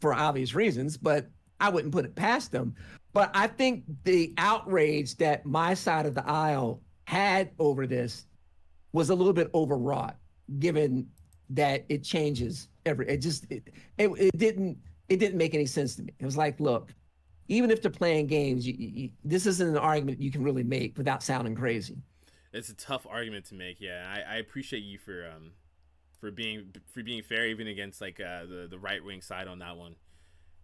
for obvious reasons, but I wouldn't put it past them. But I think the outrage that my side of the aisle had over this was a little bit overwrought, given that it changes it didn't make any sense to me. It was like, look, even if they're playing games, this isn't an argument you can really make without sounding crazy. It's a tough argument to make. Yeah, I appreciate you for for being fair, even against like the right wing side on that one.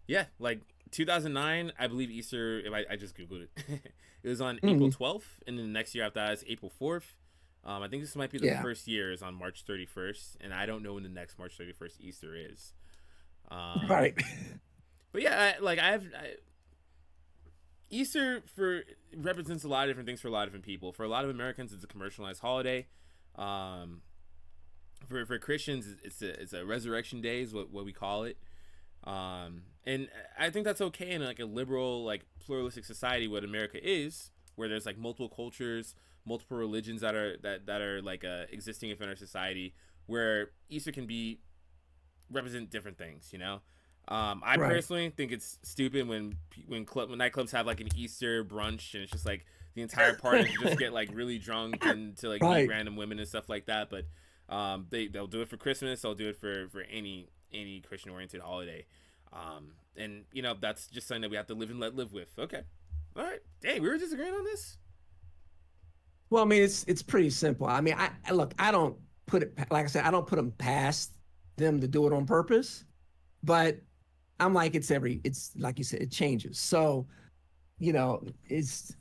Yeah, like 2009, I believe Easter. If I just googled it, it was on April Mhm. 12th, and then the next year after that is April 4th. I think this might be the Yeah. first year is on March 31st, and I don't know when the next March 31st Easter is. Um, Right. but yeah, Easter for represents a lot of different things for a lot of different people. For a lot of Americans, it's a commercialized holiday. Um, for Christians, it's a resurrection day is what we call it. And I think that's okay in like a liberal, like pluralistic society, what America is, where there's like multiple cultures, multiple religions that are like existing within our society, where Easter can be represent different things, you know. I Right. personally think it's stupid when nightclubs have like an Easter brunch and it's just like the entire party just get like really drunk and to like meet Right. random women and stuff like that. But they'll do it for Christmas. They'll do it for any Christian oriented holiday. And you know that's just something that we have to live and let live with. Okay, all right. Dang, we were disagreeing on this. Well, I mean, it's pretty simple. I mean, look, I don't put it like I said, I don't put them past them to do it on purpose, but I'm like it's like you said, it changes. So, it's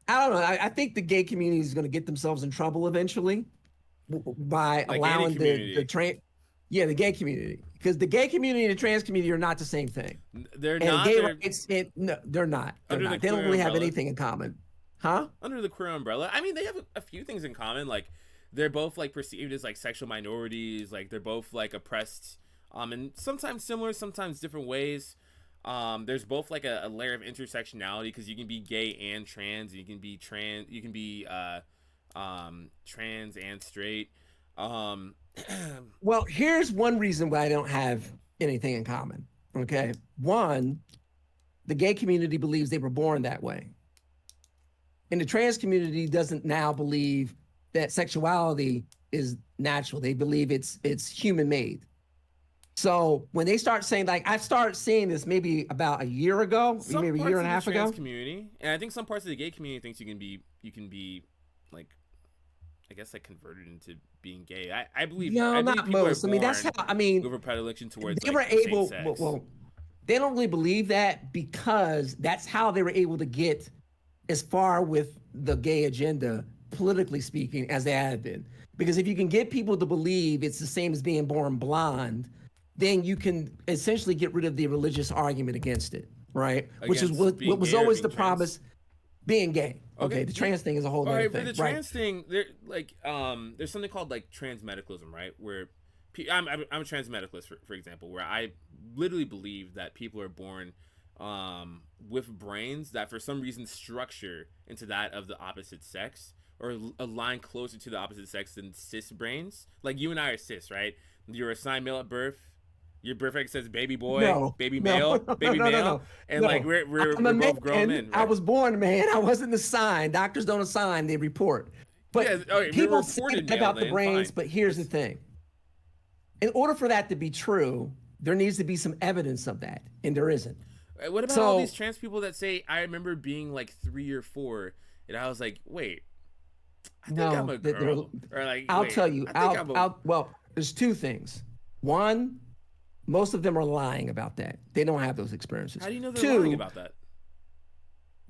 I don't know. I think the gay community is going to get themselves in trouble eventually by Like any allowing the community, trans, yeah, the gay community, because the gay community and the trans community are not the same thing. they're And not. gay They're rights, no, they're not. They're under the not. They don't queer really have umbrella. anything in common, huh? Under the queer umbrella. I mean, they have a few things in common. Like they're both like perceived as like sexual minorities. Like they're both like oppressed, in sometimes similar, sometimes different ways. There's both like a layer of intersectionality because you can be gay and trans. You can be trans and straight. Um, Well, here's one reason why I don't have anything in common. Okay. One, the gay community believes they were born that way. And the trans community doesn't now believe that sexuality is natural. They believe it's human made. So when they start saying, like, I started seeing this maybe about a year ago, some maybe a year parts and of a the half trans ago. community, and I think some parts of the gay community thinks you can be like I guess like converted into being gay. No, I believe not people are most. I mean, that's how, born I mean, with a predilection towards they like were the same able, sex. they don't really believe that because that's how they were able to get as far with the gay agenda, politically speaking, as they have been. Because if you can get people to believe it's the same as being born blind, then you can essentially get rid of the religious argument against it, right? Which is Against being what was gay or always being the trans. promise, being gay. Okay, Okay, the trans thing is a whole all other right. For thing, the right? trans thing, there like there's something called like trans medicalism, right? Where I'm a trans medicalist, for example, where I literally believe that people are born with brains that for some reason structure into that of the opposite sex or align closer to the opposite sex than cis brains. Like you and I are cis, right? You're assigned male at birth. Your birthright says baby boy, No, baby male, and like no. I'm a we're both grown man. men, I right? was born a man. I wasn't assigned. Doctors don't assign, they report. But Yeah, okay, if you're people say reported that male, about the then brains, fine. but here's the It's thing. In order for that to be true, there needs to be some evidence of that, and there isn't. what about all these So, trans people that say I remember being like 3 or 4, and I was like, wait, I think I'm no, a girl, or like, I'll wait, tell you, I think I'm a. well, there's two things. One, most of them are lying about that. They don't have those experiences. How do you know they're lying Two, about that?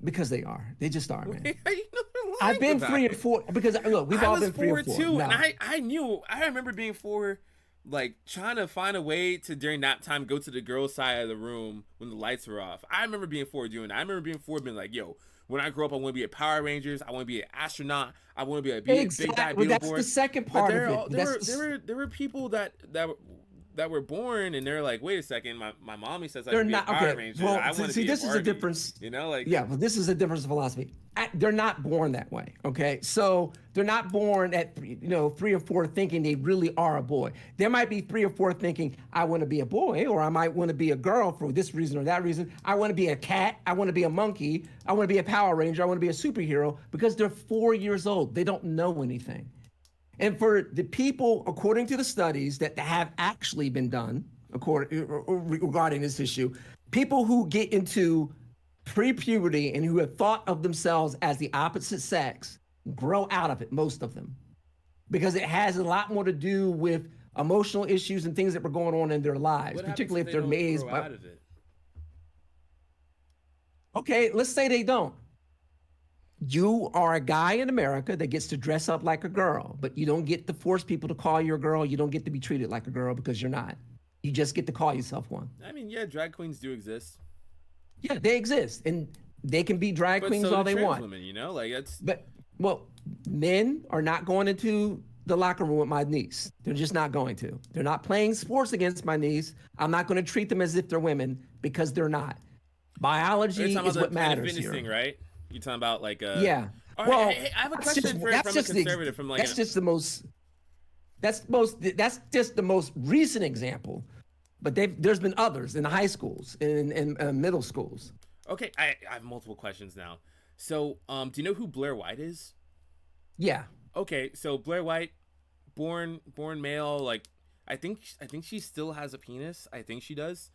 because they are. They just are, man. How do you know they're I've lying been about three or it? four because look, we've I all was been three or 4 four. too, and No, I remember being 4, like trying to find a way to during nap time go to the girls' side of the room when the lights were off. I remember being 4 doing that. I remember being 4 being like, yo, when I grow up, I want to be a Power Rangers. I want to be an astronaut. I want to be a big bad exactly. That's the Beetleborg. second But part of it. there were people that were born and they're like, wait a second, my mommy says I They're should be a not Power okay. Ranger. Well, I want to see, be a this is a Barbie. difference. You know, like Yeah, well, this is a difference of philosophy. They're not born that way. Okay, so they're not born at 3 or 4 thinking they really are a boy. There might be 3 or 4 thinking I want to be a boy, or I might want to be a girl for this reason or that reason. I want to be a cat. I want to be a monkey. I want to be a Power Ranger. I want to be a superhero because they're 4 years old. They don't know anything. And for the people, according to the studies that have actually been done, regarding this issue, people who get into pre-puberty and who have thought of themselves as the opposite sex grow out of it. Most of them, because it has a lot more to do with emotional issues and things that were going on in their lives, What happens particularly if if they they're don't amazed grow by. out of it? Okay, let's say they don't. You are a guy in America that gets to dress up like a girl, but you don't get to force people to call you a girl. You don't get to be treated like a girl because you're not. You just get to call yourself one. I mean, yeah, drag queens do exist, Yeah, they exist, and they can be drag but queens so all do they trans want. women. You know, like that's But well, men are not going into the locker room with my niece. They're just not going to. They're not playing sports against my niece. I'm not going to treat them as if they're women because they're not. you're Biology talking about is the what Planet matters Fitness here. thing, right? You're talking about like Yeah. All right, hey, Well, hey, I have a that's just question that's from a just the conservative, from like that's an just the most that's just the most recent example. But there's been others in high schools, in middle schools. okay. I have multiple questions now. So, do you know who Blair White is? Yeah. Okay, so Blair White, born male, like I think she still has a penis. I think she does.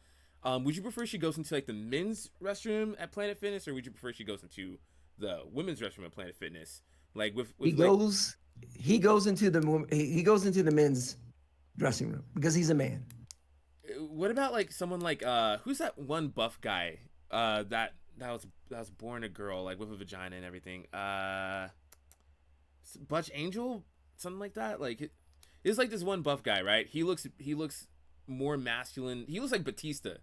Would you prefer she goes into like the men's restroom at Planet Fitness, or would you prefer she goes into the women's restroom at Planet Fitness? Like He like goes he goes into he goes into the men's dressing room because he's a man. what about like someone like who's that one buff guy that was born a girl, like with a vagina and everything? Butch Angel, something like that. Like it's like this one buff guy, right? He looks more masculine. He looks like Batista,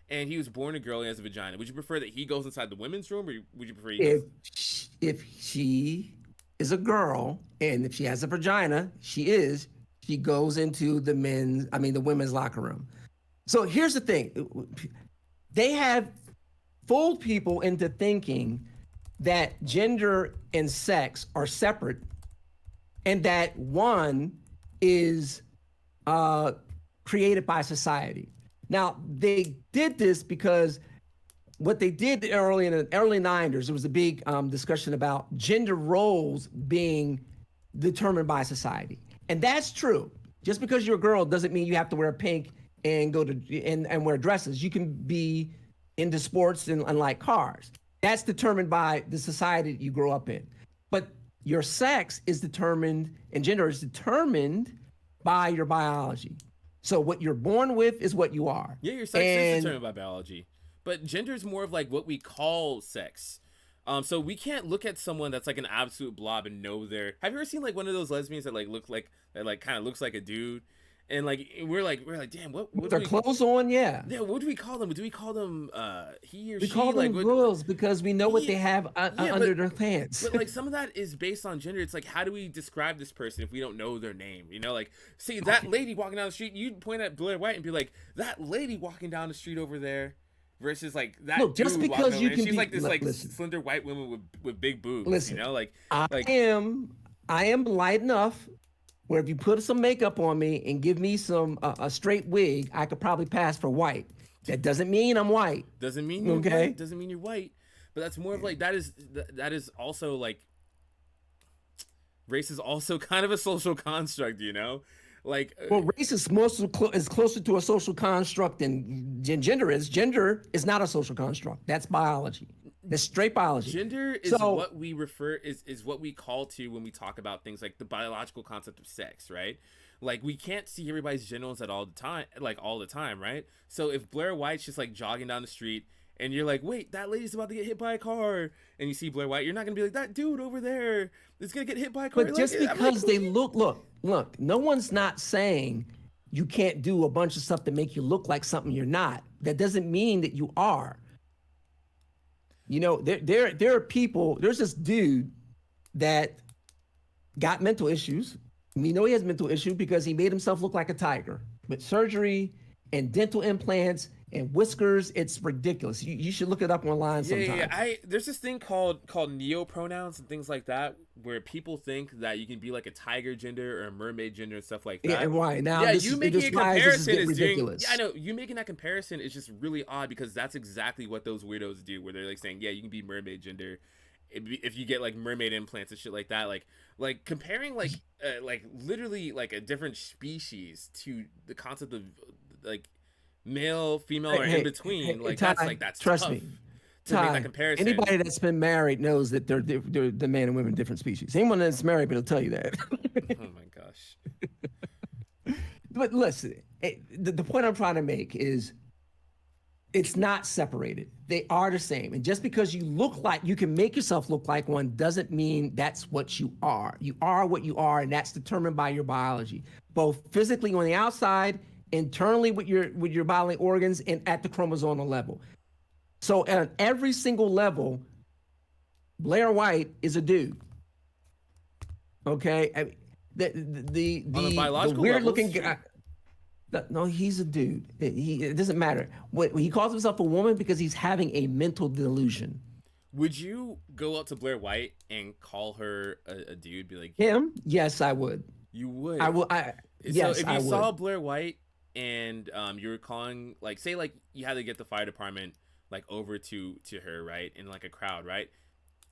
and he was born a girl and has a vagina. Would you prefer that he goes inside the women's room, or would you prefer he goes? If she is a girl and if she has a vagina, she goes into the women's locker room. So here's the thing. They have fooled people into thinking that gender and sex are separate and that one is created by society. Now, they did this because what they did early in the early 90s, there was a big discussion about gender roles being determined by society. And that's true. Just because you're a girl doesn't mean you have to wear pink and go to and wear dresses. You can be into sports and like cars. That's determined by the society that you grow up in. But your sex is determined and gender is determined by your biology. So what you're born with is what you are. Yeah, your sex is determined by biology, but gender is more of like what we call sex. So we can't look at someone that's like an absolute blob and know they're. Have you ever seen like one of those lesbians that like look like that like kind of looks like a dude, and like we're like damn, what with their clothes on? Yeah. Yeah, what do we call them? Do we call them he or We she? call them Like girls because we know what they have under their pants. But like some of that is based on gender. It's like, how do we describe this person if we don't know their name? You know, like see that lady walking down the street, you'd point at Blair White and be like, that lady walking down the street over there. Versus like that. Look, just dude because you can she's be like this like listen, slender white woman with big boobs. Listen, You know, like I am light enough where if you put some makeup on me and give me some a straight wig, I could probably pass for white. That doesn't mean I'm white. Doesn't mean you're white. Doesn't mean you're white. But that's more of like that is also like race is also kind of a social construct, you know? Like well, race is is closer to a social construct than gender is. Gender is not a social construct. That's biology. That's straight biology. Gender is what we refer is what we call to when we talk about things like the biological concept of sex, right? Like we can't see everybody's genitals at all the time, right? So if Blair White's just like jogging down the street and you're like, wait, that lady's about to get hit by a car, and you see Blair White, you're not gonna be like, that dude over there is gonna get hit by a car. But just because they look, no one's not saying you can't do a bunch of stuff to make you look like something you're not. That doesn't mean that you are. You know, there are people. There's this dude that got mental issues. We know he has mental issues because he made himself look like a tiger with surgery and dental implants and whiskers. It's ridiculous. You should look it up online sometime. Yeah. There's this thing called neo-pronouns and things like that, where people think that you can be like a tiger gender or a mermaid gender and stuff like that. Yeah, right. Now, yeah, you making a comparison is ridiculous. Yeah, I know. You making that comparison is just really odd because that's exactly what those weirdos do, where they're like saying, yeah, you can be mermaid gender if you get like mermaid implants and shit like that. Like comparing like literally like a different species to the concept of like male, female, or in between, like Ty, that's trust tough me. To make that comparison. Anybody that's been married knows that they're the man and women different species. Anyone that's married will tell you that. Oh my god. but listen, the point I'm trying to make is it's not separated. They are the same. And just because you can make yourself look like one doesn't mean that's what you are. You are what you are, and that's determined by your biology, both physically on the outside, internally with your bodily organs, and at the chromosomal level. So at every single level, Blair White is a dude. Okay, I mean, the weird looking guy. No, he's a dude. It doesn't matter. He calls himself a woman because he's having a mental delusion. Would you go up to Blair White and call her a dude? Be like him? Yes, I would. You would. I will. Yes, so if I you would. saw Blair White and you were calling, like, say, like you had to get the fire department like over to her, right, in like a crowd, right?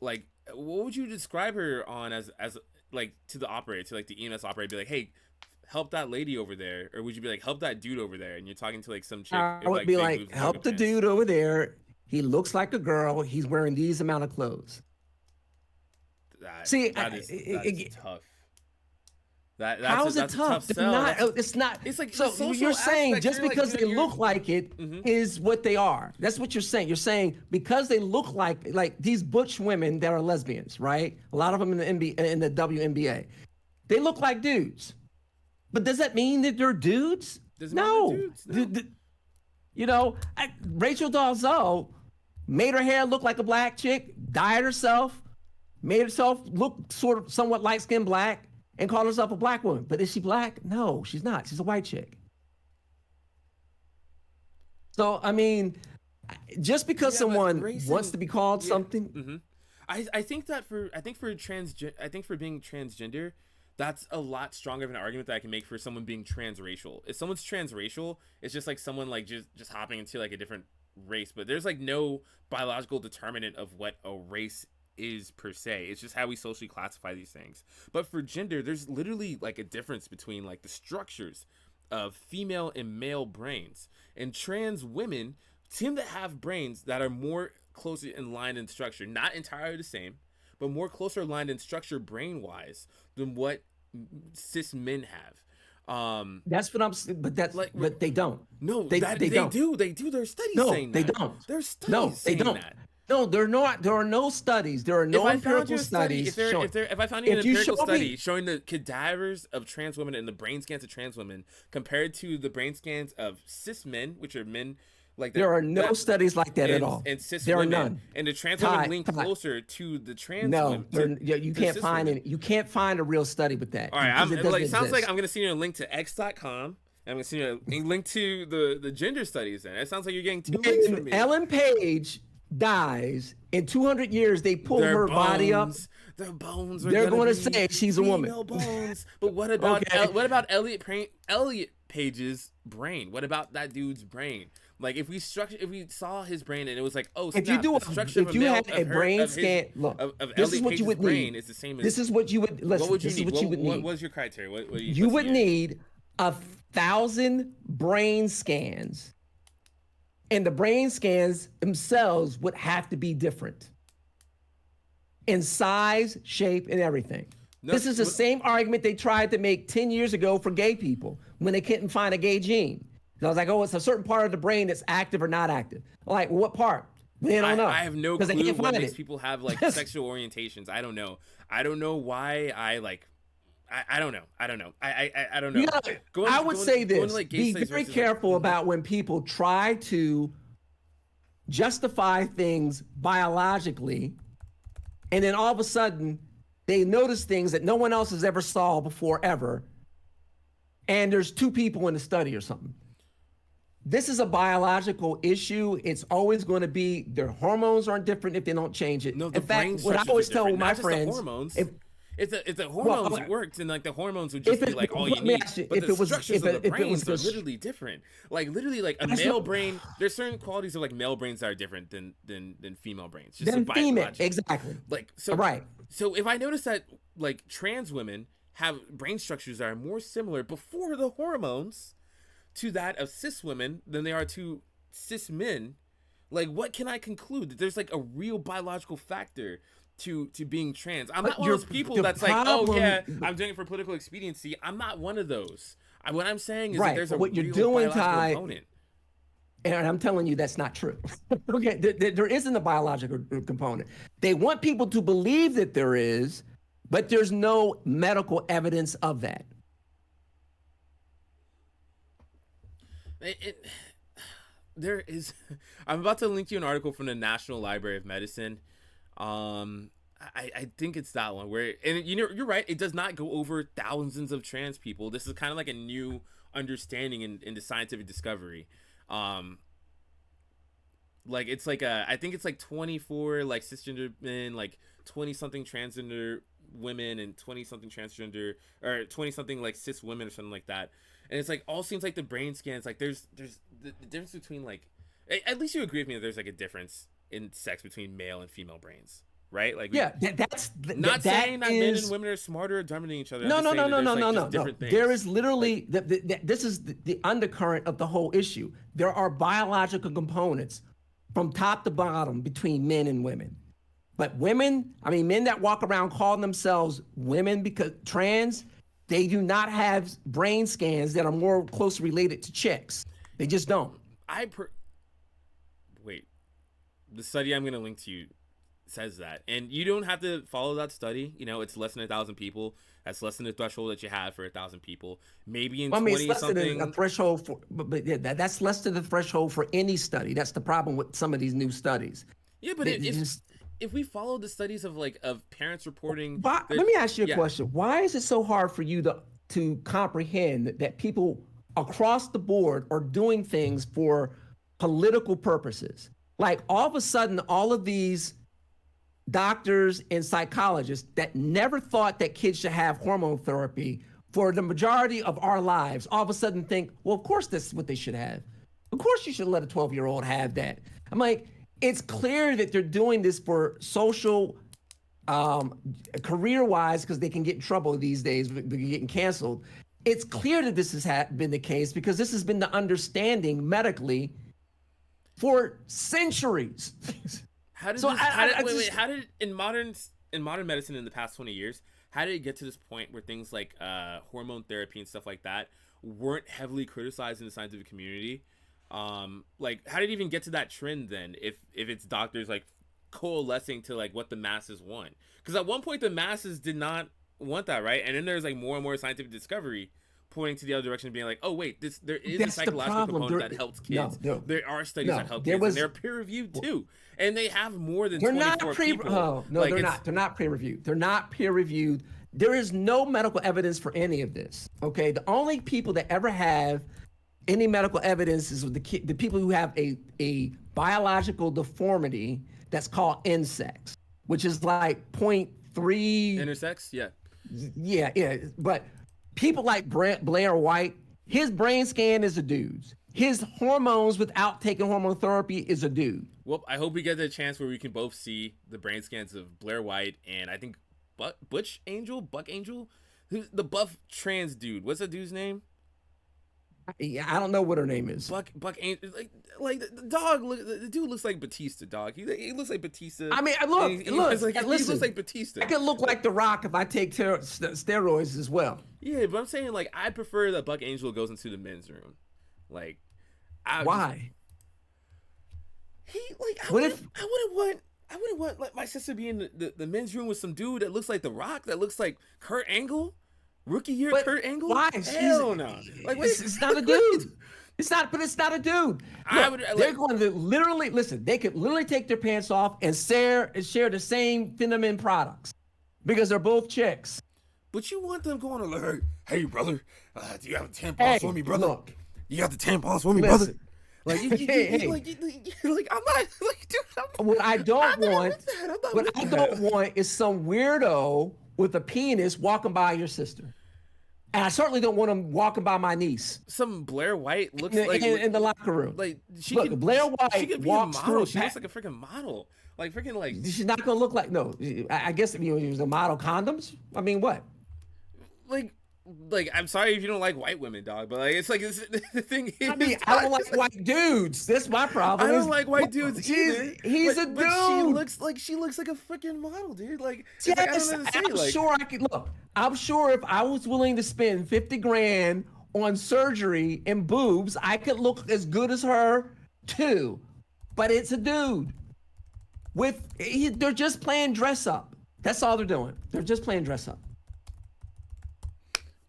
Like, what would you describe her on as like to the operator, to like the EMS operator? Be like, hey, help that lady over there, or would you be like, help that dude over there? And you're talking to like some chick. I would be like, help the dude over there. He looks like a girl. He's wearing these amount of clothes. That is tough. How is it tough? It's not. It's like so. You're saying just because they look like it is what they are. That's what you're saying. You're saying because they look like these butch women that are lesbians, right? A lot of them in the WNBA, they look like dudes. But does that mean that they're dudes? No. You know, Rachel Dolezal made her hair look like a black chick, dyed herself, made herself look sort of somewhat light-skinned black, and called herself a black woman. But is she black? No, she's not. She's a white chick. So, I mean, just because someone wants to be called something. I think for being transgender, that's a lot stronger of an argument that I can make for someone being transracial. If someone's transracial, it's just like someone like just hopping into like a different race, but there's like no biological determinant of what a race is per se. It's just how we socially classify these things. But for gender, there's literally like a difference between like the structures of female and male brains, and trans women seem to have brains that are more closely in line in structure, not entirely the same, but more closer aligned in structure brain wise than what cis men have. That's what I'm saying, but that's like, but they don't. No, they don't. They do. There's studies saying that. No, they don't. There's studies saying that. No, there are no studies. There are no empirical studies. If I found you an empirical study showing the cadavers of trans women and the brain scans of trans women compared to the brain scans of cis men, which are men, like there are no studies like that at all. And cis there women, are none. And the trans women link closer to the trans women. No, you can't find any. You can't find a real study with that. All right, sounds like I'm gonna send you a link to x.com. I'm gonna send you a link to the gender studies. Then it sounds like you're getting two links from me. Ellen Page dies in 200 years. They pull her body up. Their bones. They're going to say she's a woman. Bones. But what about what about Elliot Page's brain? What about that dude's brain? Like if we saw his brain and it was like, oh, snap, if you had a brain scan, look, this is what you would need. Is the same as this is what you would. Listen, what would you this need? Is what you would need. What was your criteria? What you would need 1,000 brain scans. And the brain scans themselves would have to be different in size, shape, and everything. This is the same argument they tried to make 10 years ago for gay people when they couldn't find a gay gene. I was like, oh, it's a certain part of the brain that's active or not active. I'm like, what part? They don't know. I have no clue what makes people have like sexual orientations. I don't know. I don't know why I like. I don't know. I don't know. I don't know. I would say this: be very careful about when people try to justify things biologically, and then all of a sudden they notice things that no one else has ever saw before ever, and there's two people in the study or something. This is a biological issue. It's always going to be. Their hormones aren't different if they don't change it. No, in fact, what I always tell my friends, if the hormones worked and like the hormones would just be like all you need, but the structures of the brains are literally different. Like literally, like a male brain, there's certain qualities of like male brains that are different than female brains. Just than female, exactly. Like so, right. So if I notice that like trans women have brain structures that are more similar before the hormones to that of cis women than they are to cis men, like what can I conclude? That there's like a real biological factor to being trans. I'm not one of those people that's like, oh yeah, I'm doing it for political expediency. I'm not one of those. What I'm saying is that Right. there's But a what you're real doing, biological Ty, component. and I'm telling you that's not true. Okay, there isn't a biological component. They want people to believe that there is, but there's no medical evidence of that. There is. I'm about to link you an article from the National Library of Medicine. I think it's that one where, and you're right. It does not go over thousands of trans people. This is kind of like a new understanding in the scientific discovery. Like it's like I think it's like 24 like cisgender men, like 20 something transgender women, and 20 something transgender or 20 something like cis women or something like that. And it's like all seems like the brain scans, like there's the difference between like, at least you agree with me that there's like a difference in sex between male and female brains, right? Like Yeah, not that saying that men and women are smarter or dumber than each other. No, I'm just saying that there's, no. different things. There is literally this is the undercurrent of the whole issue. There are biological components from top to bottom between men and women. But women, I mean, men that walk around calling themselves women because trans, they do not have brain scans that are more closely related to chicks. They just don't. Wait, the study I'm going to link to you says that, and you don't have to follow that study. You know, it's less than 1,000 people. That's less than the threshold that you have for 1,000 people. Maybe in 20 it's less something. than a threshold for, but yeah, that's less than the threshold for any study. That's the problem with some of these new studies. Yeah, but if we follow the studies of parents reporting, let me ask you a question. Why is it so hard for you to comprehend that people across the board are doing things for political purposes? Like all of a sudden, all of these doctors and psychologists that never thought that kids should have hormone therapy for the majority of our lives, all of a sudden think, well, of course that's what they should have. Of course you should let a 12-year-old have that. I'm like, it's clear that they're doing this for social, career-wise, because they can get in trouble these days, getting canceled. It's clear that this has been the case because this has been the understanding medically for centuries. How did in modern medicine in the past 20 years, how did it get to this point where things like hormone therapy and stuff like that weren't heavily criticized in the scientific community? Like how did it even get to that trend then if it's doctors like coalescing to like what the masses want? Because at one point the masses did not want that, right? And then there's like more and more scientific discovery pointing to the other direction, being like, oh wait, there is a psychological component that helps kids. There are studies that help kids, and they're peer reviewed too, and they have more than 24 people. Oh no, like, they're not. They're not peer reviewed. They're not peer reviewed. There is no medical evidence for any of this. Okay, the only people that ever have any medical evidence is with the people who have a biological deformity that's called insex, which is like 0.3 intersex. Yeah. But people like Blair White, his brain scan is a dude's. His hormones without taking hormone therapy is a dude. Well, I hope we get the chance where we can both see the brain scans of Blair White and I think Buck Angel, who's the buff trans dude. What's that dude's name? I don't know what her name is. Buck Angel, like the dog. The dude looks like Batista, dog. He looks like Batista. I mean, he looks like Batista. I could look like The Rock if I take steroids as well. Yeah, but I'm saying like I prefer that Buck Angel goes into the men's room. Like, why? I wouldn't want like my sister be in the men's room with some dude that looks like The Rock, that looks like Kurt Angle. Rookie year, Kurt Angle? Why? Hell no. Like, wait, it's not a dude. It's not a dude. Look, they're going to literally listen. They could literally take their pants off and share the same feminine products because they're both chicks. But you want them going to like, hey brother, do you have a tampon for me, brother? Look, you got the tampons for me, brother? Like, like I'm not like, dude. What I don't want is some weirdo with a penis walking by your sister. And I certainly don't want him walking by my niece. Some Blair White looks in the locker room. Like Blair White she could be a model. She looks like a freaking model. Like freaking like she's not gonna look like I guess if you use a model condoms. I mean what? Like I'm sorry if you don't like white women, dog, but like the thing is, I mean, I don't like white dudes. That's my problem. I don't like white dudes either. He's a dude. But she looks like a freaking model, dude. Like, yes, I'm sure I could look. I'm sure if I was willing to spend $50,000 on surgery and boobs. I could look as good as her too, but it's a dude. They're just playing dress up. That's all they're doing. They're just playing dress up.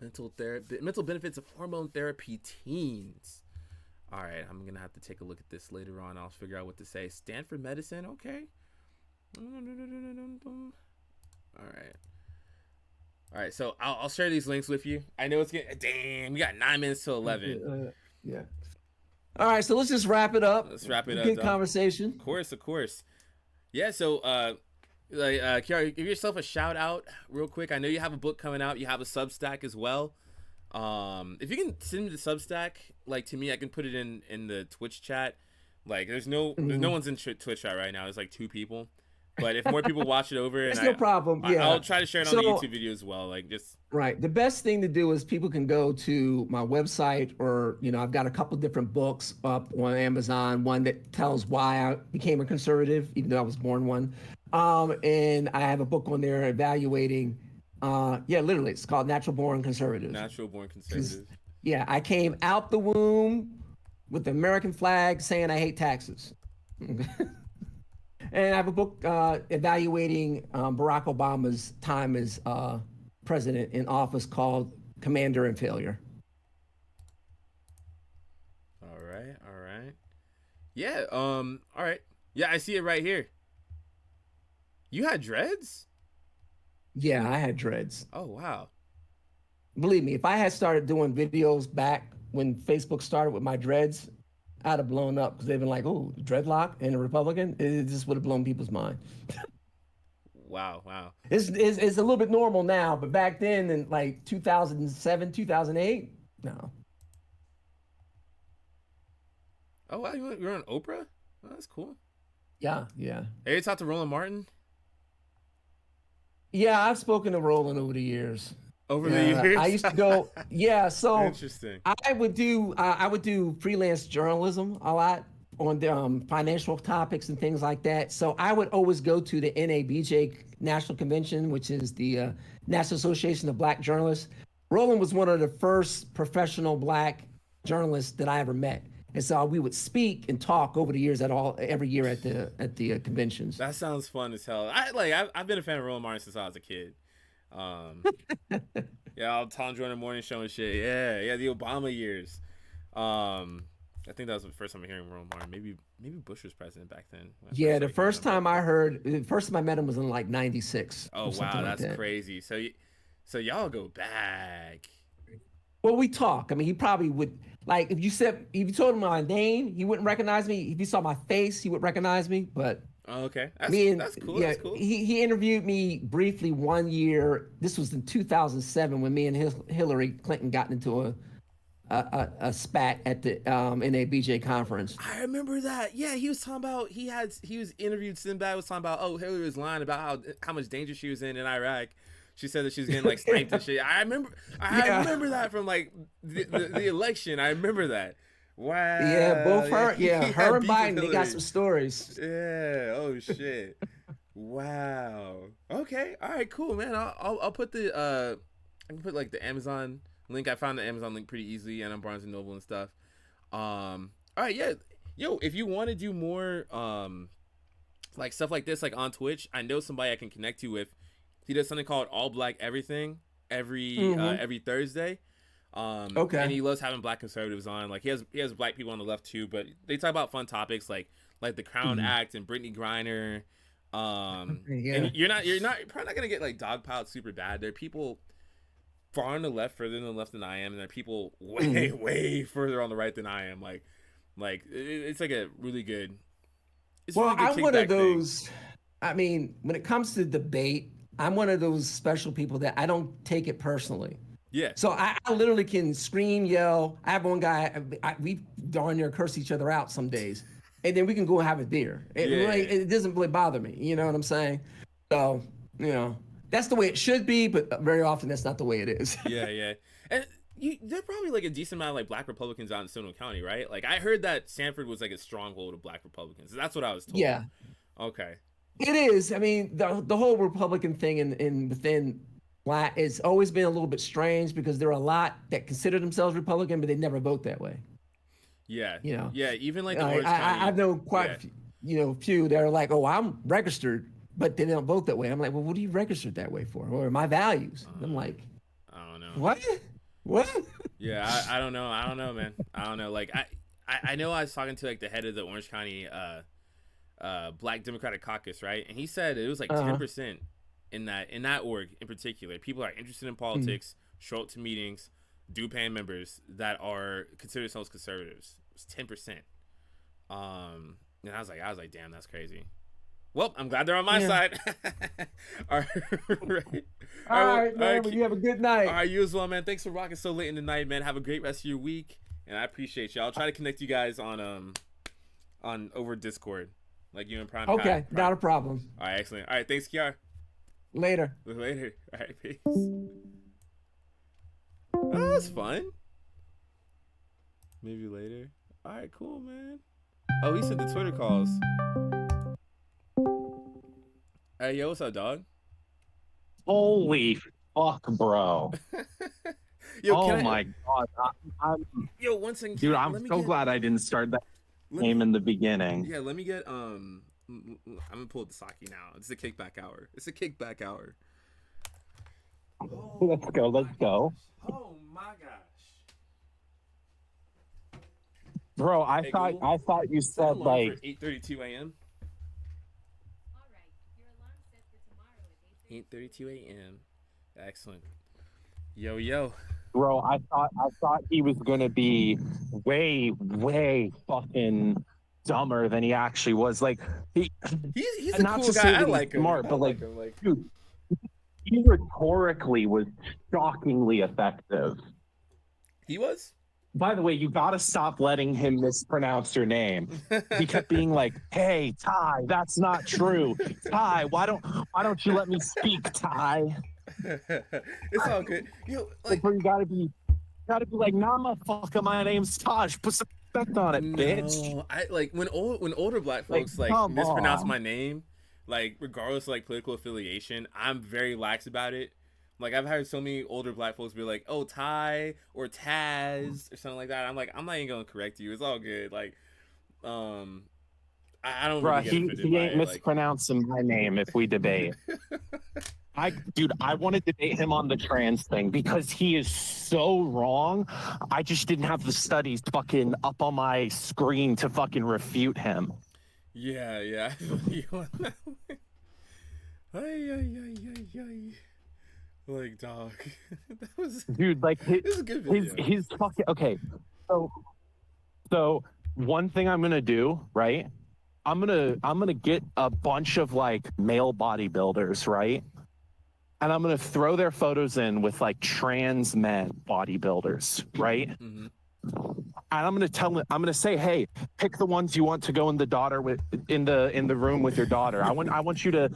Mental benefits of hormone therapy teens. All right, I'm gonna have to take a look at this later on. I'll figure out what to say. Stanford Medicine, okay. All right. So I'll share these links with you. I know it's getting. Damn, we got 9 minutes to 11. Yeah. All right, so let's just wrap it up. Let's wrap it up. Good conversation. Of course. Yeah. So Kiara, give yourself a shout out real quick. I know you have a book coming out. You have a Substack as well. If you can send me the Substack, like to me, I can put it in the Twitch chat. Like, there's no one's in Twitch chat right now. There's like 2 people. But if more people watch it over, there's no problem. Yeah, I'll try to share it on the YouTube video as well. Like, just right. The best thing to do is people can go to my website, or I've got a couple different books up on Amazon. One that tells why I became a conservative, even though I was born one. And I have a book on there evaluating. Literally, it's called Natural Born Conservative. Natural Born Conservative. Yeah, I came out the womb with the American flag saying I hate taxes. And I have a book evaluating Barack Obama's time as president in office called Commander in Failure. All right. Yeah, all right. Yeah, I see it right here. You had dreads? Yeah, I had dreads. Oh, wow. Believe me, if I had started doing videos back when Facebook started with my dreads, I'd have blown up, because they've been like, "Oh, dreadlock and a Republican." It just would have blown people's mind. Wow. It's a little bit normal now, but back then in like 2007, 2008, no. Oh, wow, you're on Oprah? Oh, that's cool. Yeah. Hey, you talked to Roland Martin? Yeah, I've spoken to Roland over the years. The years? I used to go. Yeah, so interesting. I would do freelance journalism a lot on financial topics and things like that. So I would always go to the NABJ National Convention, which is the National Association of Black Journalists. Roland was one of the first professional Black journalists that I ever met. And so we would speak and talk over the years every year at the conventions. That sounds fun as hell. I've been a fan of Roland Martin since I was a kid. Yeah, I'll Tom Jordan morning show and shit. Yeah, the Obama years. I think that was the first time I'm hearing Roland Martin. Maybe Bush was president back then. Yeah, the first time I met him was in like '96. Oh wow, that's crazy. So y'all go back. Well, we talk. I mean, he probably would, like, if you told him my name, he wouldn't recognize me. If he saw my face, he would recognize me. But okay, that's cool. Yeah, that's cool. He interviewed me briefly one year. This was in 2007 when me and Hillary Clinton got into a spat at the NABJ conference. I remember that. Yeah, he was talking about he was interviewed. Sinbad was talking about Hillary was lying about how much danger she was in Iraq. She said that she was getting like sniped and shit. I remember that from like the election. I remember that. Wow. Yeah, both her and Biden, they got some stories. Yeah. Oh shit. Wow. Okay. All right. Cool, man. I'll put I can put like the Amazon link. I found the Amazon link pretty easily, and on Barnes and Noble and stuff. All right. Yeah. Yo, if you want to do more like stuff like this, like on Twitch, I know somebody I can connect you with. He does something called All Black Everything every Thursday. Okay. And he loves having Black conservatives on. Like he has Black people on the left too, but they talk about fun topics like the Crown Act and Brittany Griner. And you're probably not gonna get like dogpiled super bad. There are people far on the left, further on the left than I am, and there are people way further on the right than I am. Like it's like a really good. I'm one of those. I mean, when it comes to debate, I'm one of those special people that I don't take it personally. Yeah. So I literally can scream, yell. I have one guy, we darn near curse each other out some days. And then we can go and have a beer. It doesn't really bother me. You know what I'm saying? So, that's the way it should be, but very often that's not the way it is. Yeah. And there are probably like a decent amount of like Black Republicans out in Seminole County, right? Like I heard that Sanford was like a stronghold of Black Republicans. That's what I was told. Yeah. Okay. It is. I mean, the whole Republican thing within why it's always been a little bit strange because there are a lot that consider themselves Republican, but they never vote that way. Yeah, You know, yeah. Even like the Orange I've County. known quite Yeah. a few, few that are like, oh, I'm registered, but they don't vote that way. I'm like, well, what are you registered that way for? Or my values? And I'm like, I don't know. what? What? Yeah, I don't know. I don't know, man. I don't know. Like I know I was talking to like the head of the Orange County Black Democratic Caucus, right? And he said it was like 10% in that org in particular. People are interested in politics, show up to meetings, do paying members that are considered themselves conservatives. It's 10%. And I was like, damn, that's crazy. Well, I'm glad they're on my side. All right, right. All right, man. Well, you have a good night. All right, you as well, man. Thanks for rocking so late in the night, man. Have a great rest of your week, and I appreciate you. I'll try to connect you guys on over Discord, like you and Prime. Okay, Prime. not a problem. All right, excellent. All right, thanks, Kiara. Later. Later. All right, peace. Oh, that was fun. Maybe later. All right, cool, man. Oh, he said the Twitter calls. Hey, yo, what's up, dog? Holy fuck, bro. Yo, oh my god. Yo, one second. Dude, I'm so glad I didn't start that game in the beginning. Yeah, let me get I'm gonna pull the Saki now. It's a kickback hour. It's a kickback hour. Oh, let's go. Oh my gosh. Bro, I thought you said like 8:32 a.m. 8:32 a.m. Excellent. Yo. Bro, I thought he was gonna be way fucking dumber than he actually was. Like he's a not cool to guy. say that I like he's him. smart, but like dude, he rhetorically was shockingly effective. He was? By the way, you gotta stop letting him mispronounce your name. He kept being like, "Hey, Ty, that's not true. Ty, why don't you let me speak, Ty?" It's all good. Yo, like you gotta be like, "Nah, motherfucker, my name's Taj. Put some respect on it, bitch." No, I like when older black folks like mispronounce my name, like regardless of like political affiliation, I'm very lax about it. Like I've heard so many older black folks be like, "Oh, Ty" or Taz or something like that. I'm like, I'm not even gonna correct you. It's all good. Like, I don't. Bro, really he ain't mispronouncing my name if we debate. I want to debate him on the trans thing because he is so wrong. I just didn't have the studies fucking up on my screen to fucking refute him. Yeah. Like, dog, that was dude. Like his fucking okay. So one thing I'm gonna do, right? I'm gonna get a bunch of like male bodybuilders, right? And I'm gonna throw their photos in with like trans men bodybuilders, right? Mm-hmm. And I'm gonna say, hey, pick the ones you want to go in the room with your daughter. I want you to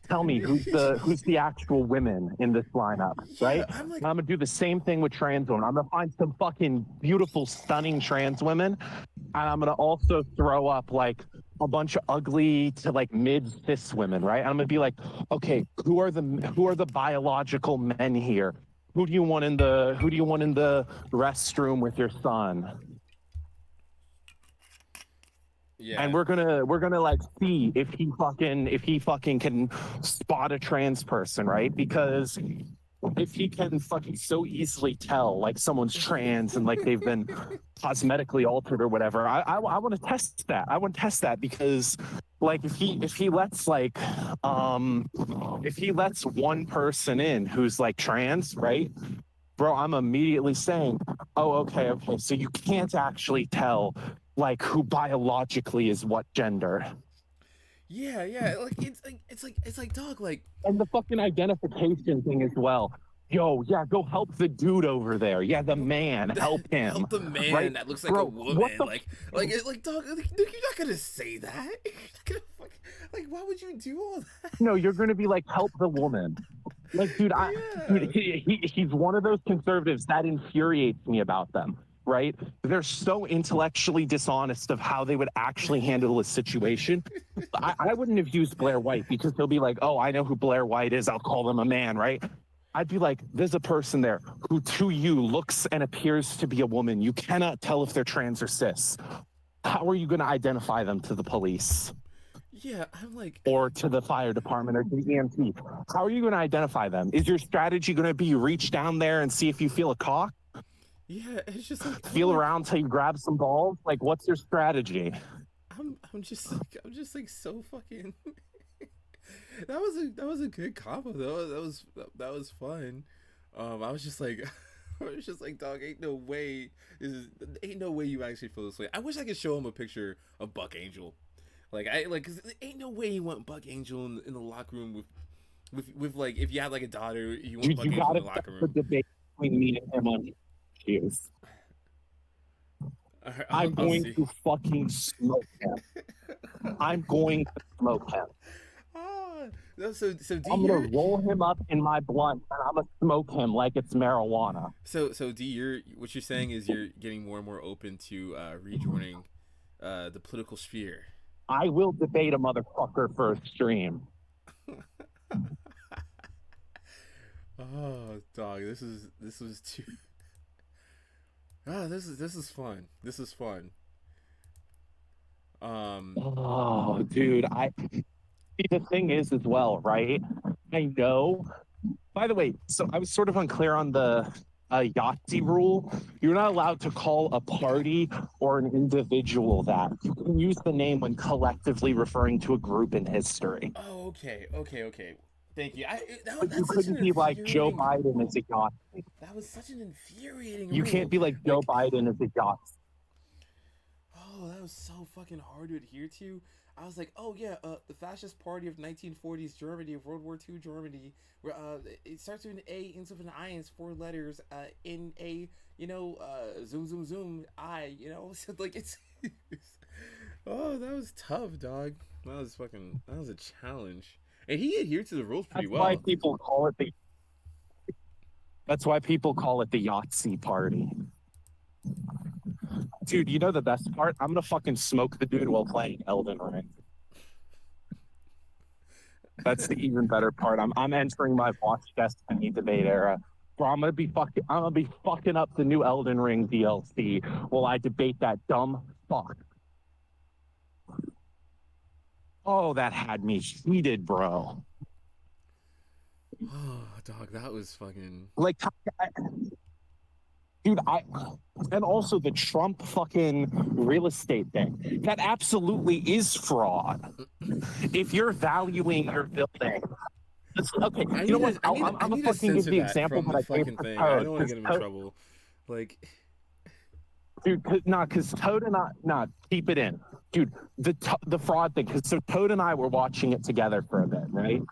tell me who's the actual women in this lineup, right? I'm gonna do the same thing with trans women. I'm gonna find some fucking beautiful, stunning trans women, and I'm gonna also throw up like a bunch of ugly to like mid cis women, right? I'm gonna be like, okay, who are the biological men here? Who do you want in the restroom with your son? Yeah. And we're gonna like see if he fucking can spot a trans person, right? Because if he can fucking so easily tell like someone's trans and like they've been cosmetically altered or whatever, I want to test that. I want to test that because like if he lets one person in who's like trans, right? Bro, I'm immediately saying, oh, okay, so you can't actually tell like who biologically is what gender. Yeah. Like it's like dog, like, and the fucking identification thing as well. Yo, yeah, go help the dude over there. Yeah, the man, help him. Help the man, right? That looks like a woman. Like dog, like, you're not gonna say that. You're not gonna like, why would you do all that? No, you're gonna be like, help the woman. Like, dude, he's one of those conservatives that infuriates me about them, right? They're so intellectually dishonest of how they would actually handle a situation. I wouldn't have used Blair White because he'll be like, oh, I know who Blair White is. I'll call him a man, right? I'd be like, there's a person there who to you looks and appears to be a woman. You cannot tell if they're trans or cis. How are you going to identify them to the police? Yeah, I'm like, or to the fire department or to the EMT? How are you going to identify them? Is your strategy going to be reach down there and see if you feel a cock? yeah, it's just like Feel around till you grab some balls? Like, what's your strategy? I'm just like so fucking. that was a good combo though. That was fun. I was just like. I was just like, dog, ain't no way you actually feel this way. I wish I could show him a picture of Buck Angel. Cause ain't no way you want Buck Angel in the locker room with like, if you had like a daughter, you want Buck Angel in the locker room. The debate between me and him on shoes. Right, I'm going to fucking smoke him. I'm going to smoke him. So do I'm gonna roll him up in my blunt and I'm gonna smoke him like it's marijuana. So D, what you're saying is you're getting more and more open to rejoining the political sphere. I will debate a motherfucker for a stream. Oh, dog, this was too. This is fun. This is fun. Oh, dude, the thing is as well, right? I know. By the way, so I was sort of unclear on the Yahtzee rule. You're not allowed to call a party or an individual that. You can use the name when collectively referring to a group in history. Oh, okay. Thank you. But you couldn't be like Joe Biden is a Yahtzee. That was such an infuriating. You can't be like Joe Biden is a Yahtzee. Oh, that was so fucking hard to adhere to. I was like, oh yeah, the fascist party of 1940s Germany, of World War II Germany, where it starts with an A, ends with an I, and it's 4 letters. In a zoom I, so like it's. Oh, that was tough, dog. That was a challenge, and he adhered to the rules pretty well. That's why people call it the Yahtzee party. Dude, you know the best part? I'm gonna fucking smoke the dude while playing Elden Ring. That's the even better part. I'm entering my Watch Destiny debate era. Bro, I'm gonna be fucking up the new Elden Ring DLC while I debate that dumb fuck. Oh, that had me heated, bro. Oh, dog, that was fucking. Like, dude, and also the Trump fucking real estate thing. That absolutely is fraud. If you're valuing your building, okay. You know what? I'm gonna fucking give the example that I gave for Toad. I don't want to get him in trouble. Like, dude, because Toad and I, keep it in, dude. The fraud thing. Because so Toad and I were watching it together for a bit, right?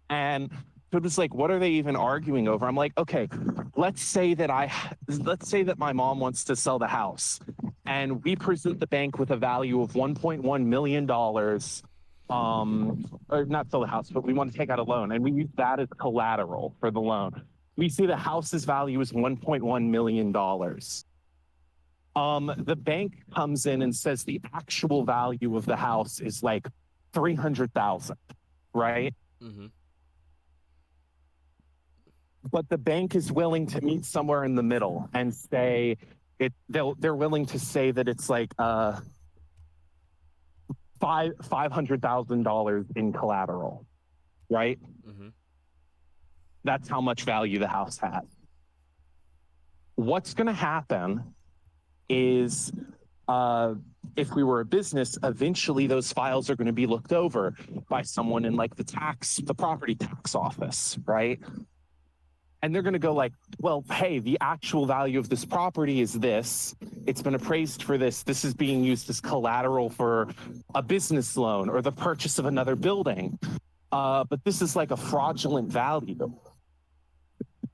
And Toad was like, what are they even arguing over? I'm like, okay, let's say that my mom wants to sell the house and we present the bank with a value of $1.1 million, or not sell the house, but we want to take out a loan and we use that as collateral for the loan. We see the house's value is $1.1 million. The bank comes in and says the actual value of the house is like $300,000, right? Mm-hmm. But the bank is willing to meet somewhere in the middle and say they're willing to say that it's like $500,000 in collateral, right? Mm-hmm. That's how much value the house has. What's going to happen is if we were a business, eventually those files are going to be looked over by someone in like the property tax office, right? And they're going to go like, well, hey, the actual value of this property is this. It's been appraised for this. This is being used as collateral for a business loan or the purchase of another building. But this is like a fraudulent value.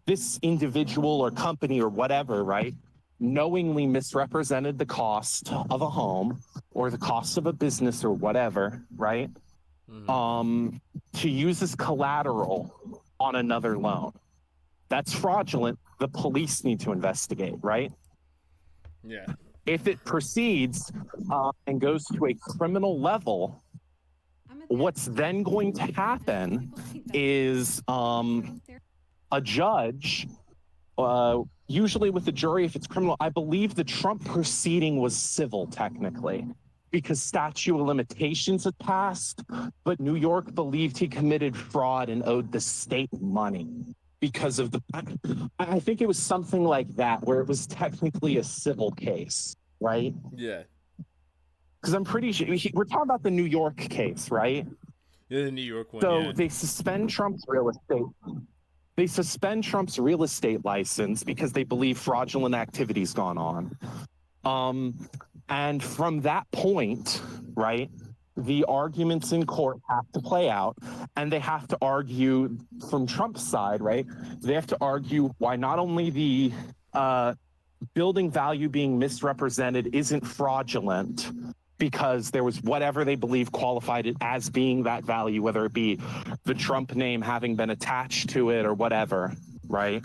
This individual or company or whatever, right, knowingly misrepresented the cost of a home or the cost of a business or whatever, right, to use as collateral on another loan. That's fraudulent. The police need to investigate, right? Yeah. If it proceeds and goes to a criminal level, what's then going to happen is a judge, usually with the jury, if it's criminal, I believe the Trump proceeding was civil technically because statute of limitations had passed, but New York believed he committed fraud and owed the state money because of the, I think it was something like that, where it was technically a civil case, right? Yeah. Because I'm pretty sure we're talking about the New York case, right? Yeah, the New York one. So yeah. they suspend Trump's real estate. They suspend Trump's real estate license because they believe fraudulent activity's gone on. And from that point, right, the arguments in court have to play out, and they have to argue from Trump's side, right? They have to argue why not only the building value being misrepresented isn't fraudulent, because there was whatever they believe qualified it as being that value, whether it be the Trump name having been attached to it or whatever, right?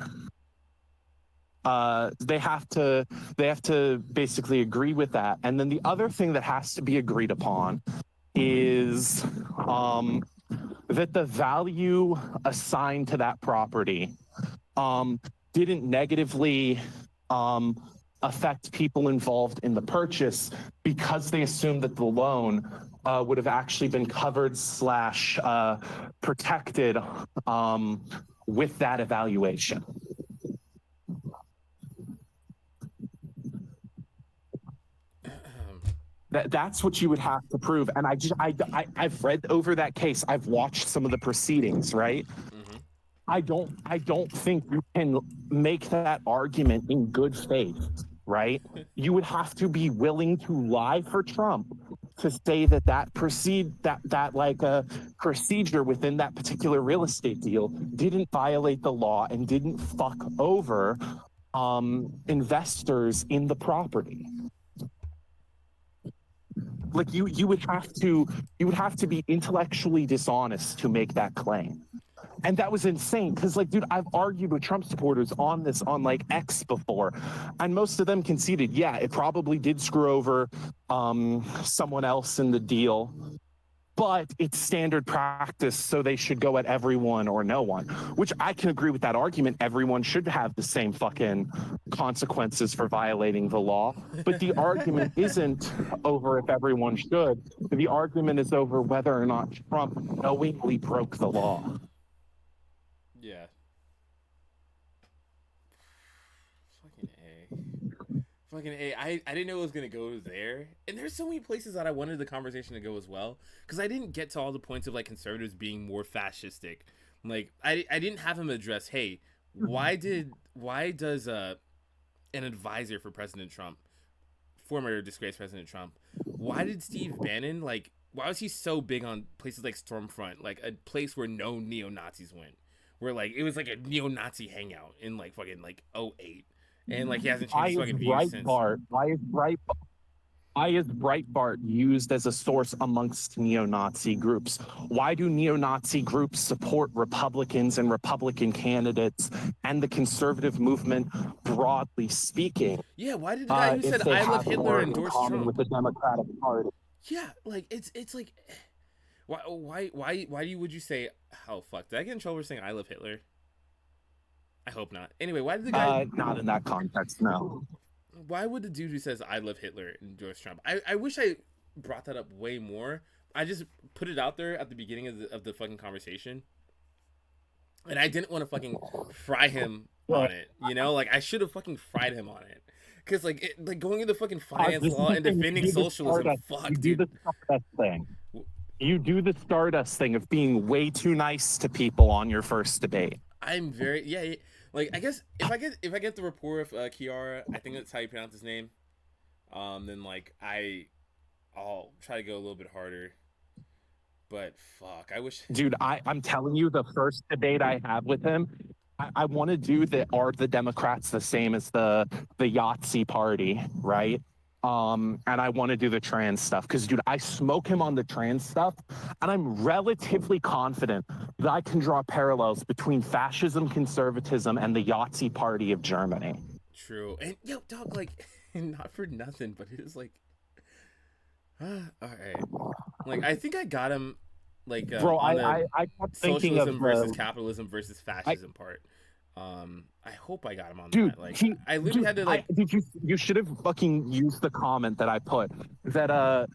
They have to basically agree with that. And then the other thing that has to be agreed upon is that the value assigned to that property didn't negatively affect people involved in the purchase because they assumed that the loan would have actually been covered / protected with that evaluation. That's what you would have to prove. And I've read over that case. I've watched some of the proceedings, right? Mm-hmm. I don't think you can make that argument in good faith, right? You would have to be willing to lie for Trump to say that that procedure within that particular real estate deal didn't violate the law and didn't fuck over investors in the property. Like you would have to be intellectually dishonest to make that claim. And that was insane because, like, dude, I've argued with Trump supporters on this on like X before, and most of them conceded, yeah, it probably did screw over someone else in the deal, but it's standard practice, so they should go at everyone or no one, which I can agree with that argument. Everyone should have the same fucking consequences for violating the law. But the argument isn't over if everyone should. The argument is over whether or not Trump knowingly broke the law. Yeah. Fucking A. I didn't know it was going to go there. And there's so many places that I wanted the conversation to go as well. Because I didn't get to all the points of, like, conservatives being more fascistic. Like, I didn't have him address, hey, why does an advisor for President Trump, former disgraced President Trump, why did Steve Bannon, like, why was he so big on places like Stormfront, like a place where no neo-Nazis went? Where, like, it was like a neo-Nazi hangout in, like, fucking, like, 2008. And, like, he hasn't changed his fucking views since. Why is Breitbart used as a source amongst neo-Nazi groups? Why do neo-Nazi groups support Republicans and Republican candidates and the conservative movement, broadly speaking? Yeah, why did the guy who said I love Hitler endorse Trump? With the Democratic Party. Yeah, like, it's like... Why would you say, oh, fuck, did I get in trouble for saying I love Hitler? I hope not. Anyway, why did the guy... Not in that context, no. Why would the dude who says I love Hitler endorse Trump? I wish I brought that up way more. I just put it out there at the beginning of the fucking conversation. And I didn't want to fucking fry him on it, you know? Like, I should have fucking fried him on it. Because, like, going into fucking finance law and defending socialism, fuck, dude. You do the Stardust thing of being way too nice to people on your first debate. I'm very like, I guess if I get the rapport of Kiara, I think that's how you pronounce his name. Then like I'll try to go a little bit harder. But fuck, I wish. Dude, I'm telling you, the first debate I have with him, I want to do are the Democrats the same as the Yahtzee party, right? And I want to do the trans stuff because, dude, I smoke him on the trans stuff, and I'm relatively confident that I can draw parallels between fascism, conservatism, and the Yahtzee party of Germany. True. And yo, dog, like, not for nothing, but it is like, all right. Like, I think I got him like Bro, on the I kept thinking of socialism versus capitalism versus I, fascism part. I hope I got him on dude, that. Like, I literally had to like. did you should have fucking used the comment that I put that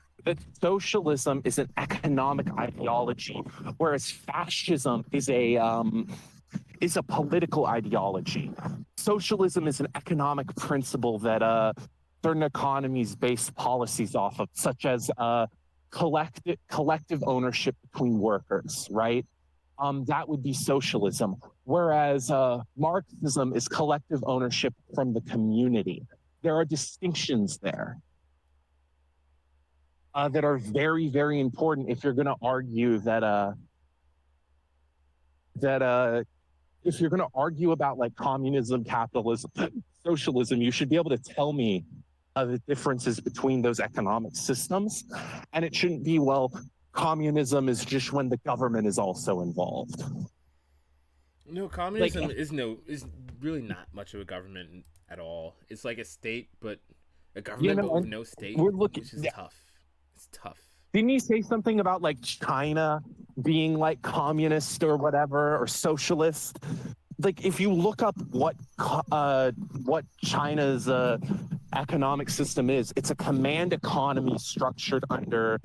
socialism is an economic ideology, whereas fascism is a political ideology. Socialism is an economic principle that certain economies base policies off of, such as collective ownership between workers, right? That would be socialism. Whereas Marxism is collective ownership from the community. There are distinctions there that are very, very important if you're going to argue that if you're going to argue about like communism, capitalism, socialism, you should be able to tell me the differences between those economic systems. And it shouldn't be, well, communism is just when the government is also involved. No, Like, communism is really not much of a government at all. It's like a state, but a government, but with no state, we're looking, which is tough. It's tough. didn't you say something about like China being like communist or whatever, or socialist? Like, if you look up what China's economic system is, it's a command economy structured under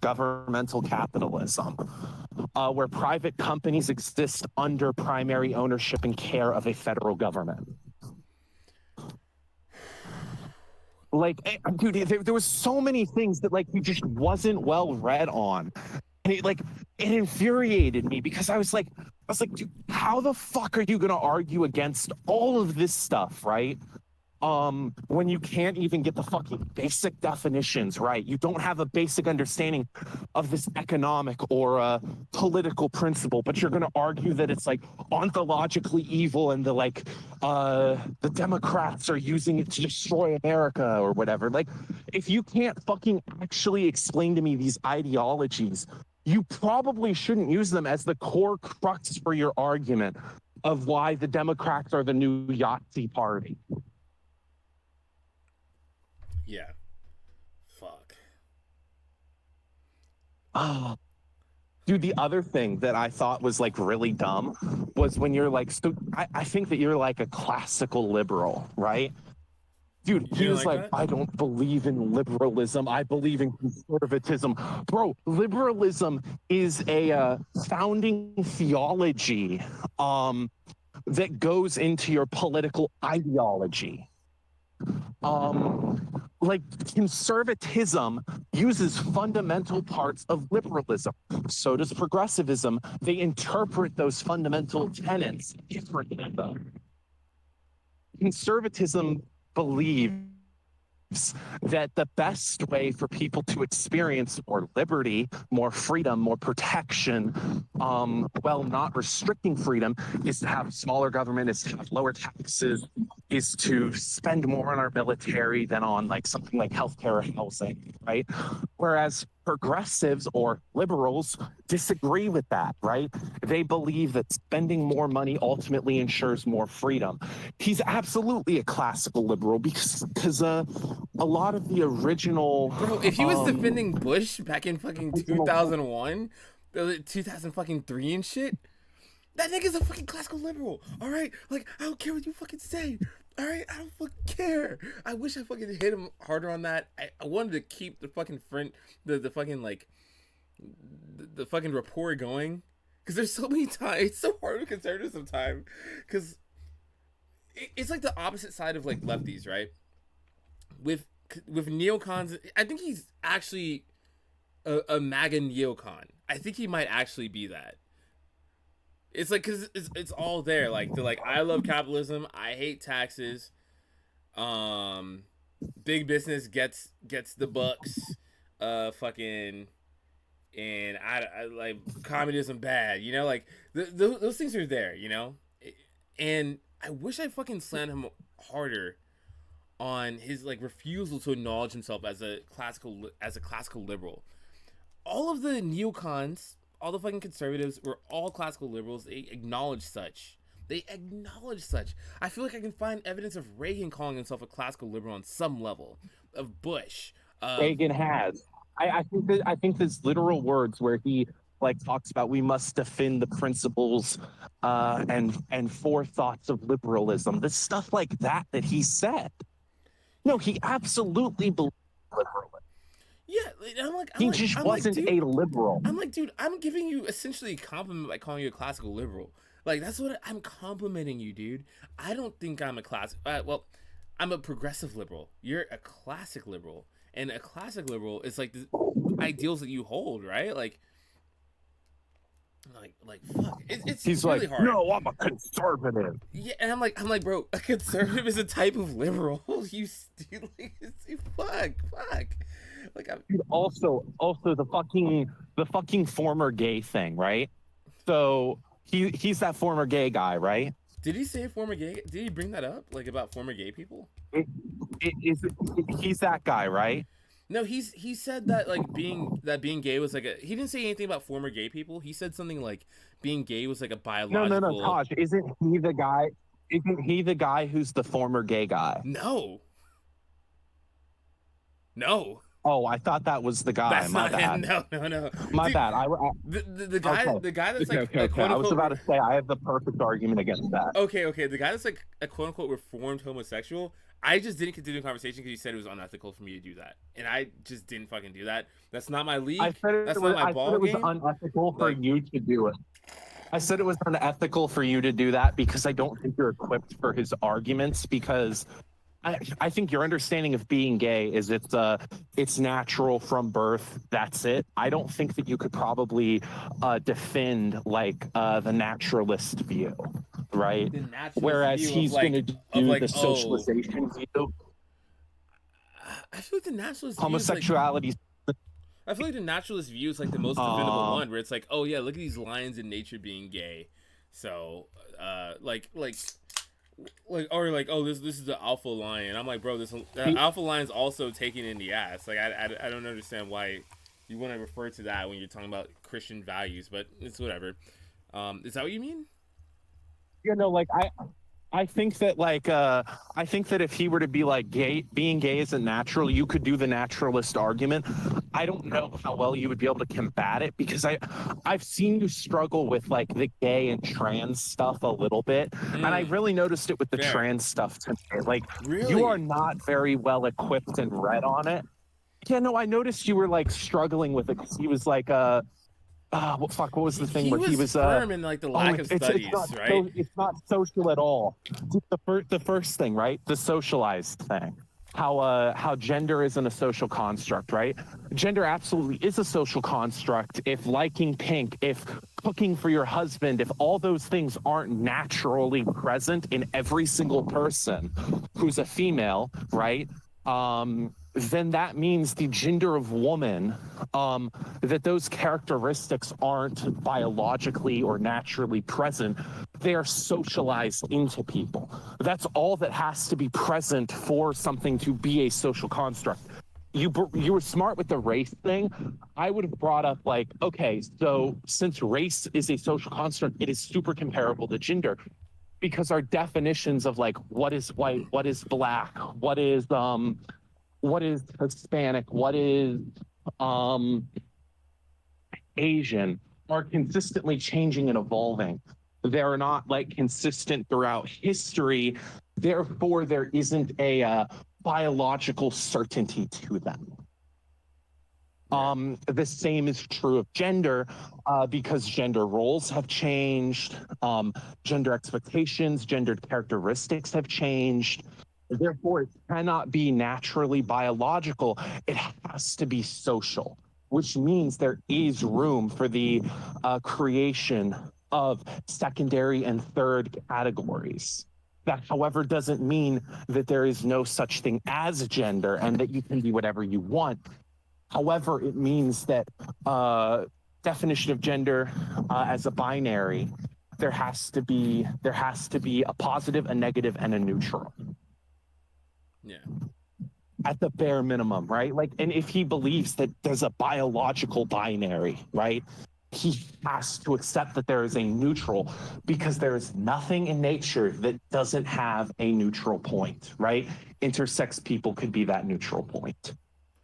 governmental capitalism, where private companies exist under primary ownership and care of a federal government. Like, dude, there was so many things that like he just wasn't well read on, and it infuriated me because I was like, dude, how the fuck are you gonna argue against all of this stuff, right? When you can't even get the fucking basic definitions right. You don't have a basic understanding of this economic or political principle, but you're going to argue that it's like ontologically evil and the Democrats are using it to destroy America or whatever. Like, if you can't fucking actually explain to me these ideologies, you probably shouldn't use them as the core crux for your argument of why the Democrats are the new Yahtzee party. Yeah. Fuck. Oh, dude, the other thing that I thought was like really dumb was when you're like, so I think that you're like a classical liberal, right? Dude, You he didn't was like, that? I don't believe in liberalism. I believe in conservatism. Bro, liberalism is a founding theology that goes into your political ideology. Like, conservatism uses fundamental parts of liberalism. So does progressivism. They interpret those fundamental tenets differently. Conservatism believes that the best way for people to experience more liberty, more freedom, more protection, while not restricting freedom, is to have smaller government, is to have lower taxes, is to spend more on our military than on like something like healthcare or housing, right? Whereas progressives or liberals disagree with that, right? They believe that spending more money ultimately ensures more freedom. He's absolutely a classical liberal because a lot of the original Bro, if he was defending Bush back in fucking 2001, 2003 and shit, that nigga's a fucking classical liberal. All right, like I don't care what you fucking say. All right, I don't fucking care. I wish I fucking hit him harder on that. I wanted to keep the fucking the fucking like the fucking rapport going, because there's so many times it's so hard with conservatives sometimes, because it's like the opposite side of like lefties, right? With neocons, I think he's actually a MAGA neocon. I think he might actually be that. It's like, because it's all there. Like, they're like, I love capitalism. I hate taxes. Big business gets the bucks. Fucking, and I like communism bad. You know, like those things are there. You know, and I wish I fucking slammed him harder on his like refusal to acknowledge himself as a classical liberal. All of the neocons, all the fucking conservatives were all classical liberals. They acknowledge such. I feel like I can find evidence of Reagan calling himself a classical liberal on some level. Of Bush. Reagan has. I think there's literal words where he like talks about we must defend the principles and forethoughts of liberalism. The stuff like that he said. No, he absolutely believed liberalism. Yeah, He just wasn't dude, a liberal. I'm like, dude, I'm giving you essentially a compliment by calling you a classical liberal. Like, that's what I'm complimenting you, dude. I don't think I'm a classic. Well, I'm a progressive liberal. You're a classic liberal, and a classic liberal is like the ideals that you hold, right? Like, fuck. It's He's really like, hard. no, I'm a conservative. Yeah, and I'm like, bro, a conservative is a type of liberal. You fuck. Like, Dude, also the fucking former gay thing, right? So he's that former gay guy, right? did he say former gay? Did he bring that up, like about former gay people? He's that guy, right? No, he said that like being gay was like a. He didn't say anything about former gay people. He said something like being gay was like a biological. No, Taj, isn't he the guy? Isn't he the guy who's the former gay guy? No. Oh, I thought that was the guy. That's My not bad. him. No. My Dude, bad. the guy Okay. the guy that's like Okay. quote I was unquote. about to say I have the perfect argument against that. Okay. The guy that's like a quote unquote reformed homosexual. I just didn't continue the conversation because you said it was unethical for me to do that, and I just didn't fucking do that. That's not my league. I said That's not my ball game. it was unethical for you to do it. I said it was unethical for you to do that because I don't think you're equipped for his arguments because I think your understanding of being gay is it's natural from birth. That's it. I don't think that you could probably defend like the naturalist view, right? The naturalist Whereas view he's of, going like- to of, do like, the socialization view. I feel like the naturalist Homosexuality. I feel like the naturalist view is like the most defendable one, where it's like, oh yeah, look at these lions in nature being gay, so or like, oh, this is the alpha lion. I'm like, bro, the alpha lion's also taken in the ass. Like, I don't understand why you want to refer to that when you're talking about Christian values, but it's whatever. Is that what you mean? You know, like I think that if he were to be like being gay isn't natural, you could do the naturalist argument. I don't know how well you would be able to combat it because I've seen you struggle with like the gay and trans stuff a little bit, and I really noticed it with the Fair. trans stuff today. Like, Really? you are not very well equipped and read on it. Yeah, no, I noticed you were like struggling with it because he was like what was the thing He where was he was firm in like the lack of studies, right? It's not social at all. The first thing, right? The socialized thing. How gender isn't a social construct, right? Gender absolutely is a social construct. If liking pink, if cooking for your husband, if all those things aren't naturally present in every single person who's a female, right? Then that means the gender of woman, that those characteristics aren't biologically or naturally present. They are socialized into people. That's all that has to be present for something to be a social construct. You were smart with the race thing. I would have brought up like, okay, so since race is a social construct, it is super comparable to gender because our definitions of like what is white, what is black, what is Hispanic, what is Asian are consistently changing and evolving. They're not like consistent throughout history. Therefore, there isn't a biological certainty to them. The same is true of gender because gender roles have changed, gender expectations, gendered characteristics have changed. Therefore, it cannot be naturally biological. It has to be social, which means there is room for the creation of secondary and third categories. That, however, doesn't mean that there is no such thing as gender and that you can be whatever you want. However, it means that definition of gender as a binary, there has to be a positive, a negative, and a neutral. Yeah. At the bare minimum, right? Like, and if he believes that there's a biological binary, right? He has to accept that there is a neutral because there is nothing in nature that doesn't have a neutral point, right? Intersex people could be that neutral point.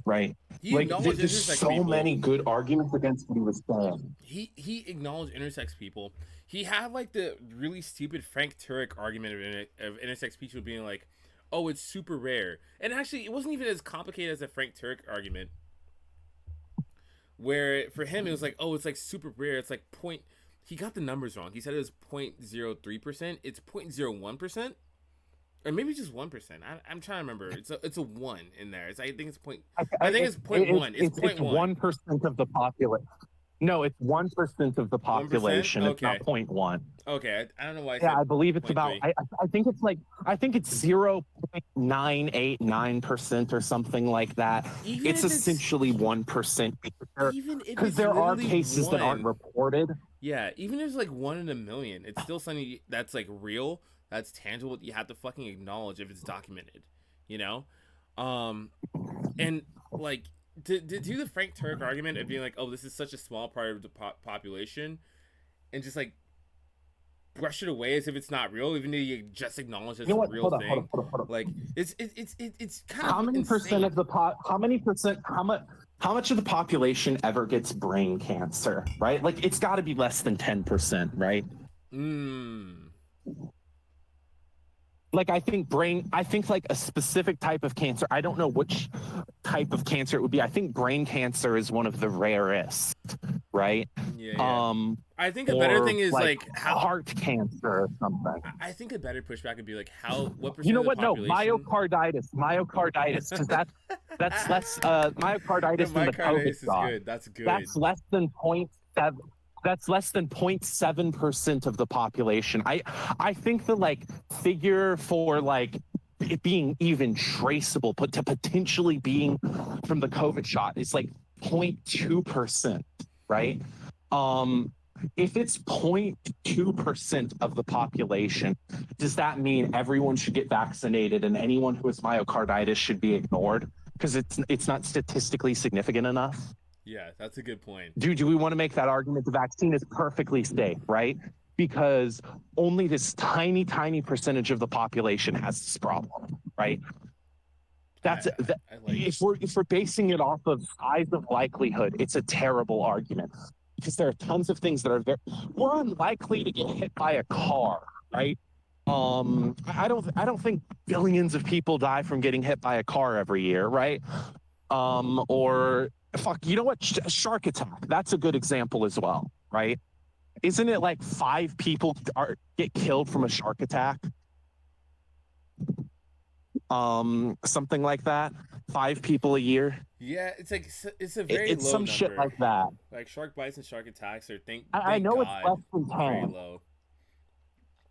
right? He Like acknowledged there's intersex so people. many good arguments against what he was saying. He acknowledged intersex people. He had like the really stupid Frank Turek argument of intersex people being like, "Oh, it's super rare," and actually, it wasn't even as complicated as the Frank Turek argument. Where for him it was like, "Oh, it's like super rare. It's like point." He got the numbers wrong. He said it was 0.03%. It's 0.01%. Or maybe just 1%. I'm trying to remember. It's a one in there. I think it's point. I think it's 0.1. It's 0.1. 1% of the population. No, it's 1% of the 1%? population. It's Okay. not 0.1. Okay, I don't know why. Yeah, I believe it's about. 0.3. I think it's like. I think it's 0.989% or something like that. Even It's if essentially 1%. Even if Because it's there are literally cases that aren't one. reported. Yeah, even if it's like 1 in a million, it's still something that's like real, that's tangible. You have to fucking acknowledge if it's documented, you know. And like to do the Frank Turek argument of being like, oh, this is such a small part of the population, and just like brush it away as if it's not real, even though you just acknowledge it's a real thing. Hold on. Like it's kind How of many insane. percent of the how much of the population ever gets brain cancer, right? Like it's got to be less than 10%, right? Like I think like a specific type of cancer. I don't know which type of cancer it would be. I think brain cancer is one of the rarest, right? Yeah. I think a better thing is like how heart cancer or something. I think a better pushback would be like what percent You know of the what? No, population? myocarditis, because that's less myocarditis than the COVID is shot. good. That's good. That's less than 0.7. That's less than 0.7% of the population. I think the like figure for like it being even traceable, but to potentially being from the COVID shot is like 0.2%, right? If it's 0.2% of the population, does that mean everyone should get vaccinated and anyone who has myocarditis should be ignored because it's not statistically significant enough? Yeah, that's a good point. Do we want to make that argument? The vaccine is perfectly safe, right? Because only this tiny percentage of the population has this problem, right? That's if we're basing it off of size of likelihood, it's a terrible argument because there are tons of things that are we're unlikely to get hit by a car, right? I don't think billions of people die from getting hit by a car every year, right? Or fuck, you know what? Shark attack. That's a good example as well, right? Isn't it like 5 people get killed from a shark attack? Something like that. 5 people a year. Yeah, it's like it's a very it's low some number. shit like that. Like shark bites and shark attacks are I know God, it's less than 10. very low.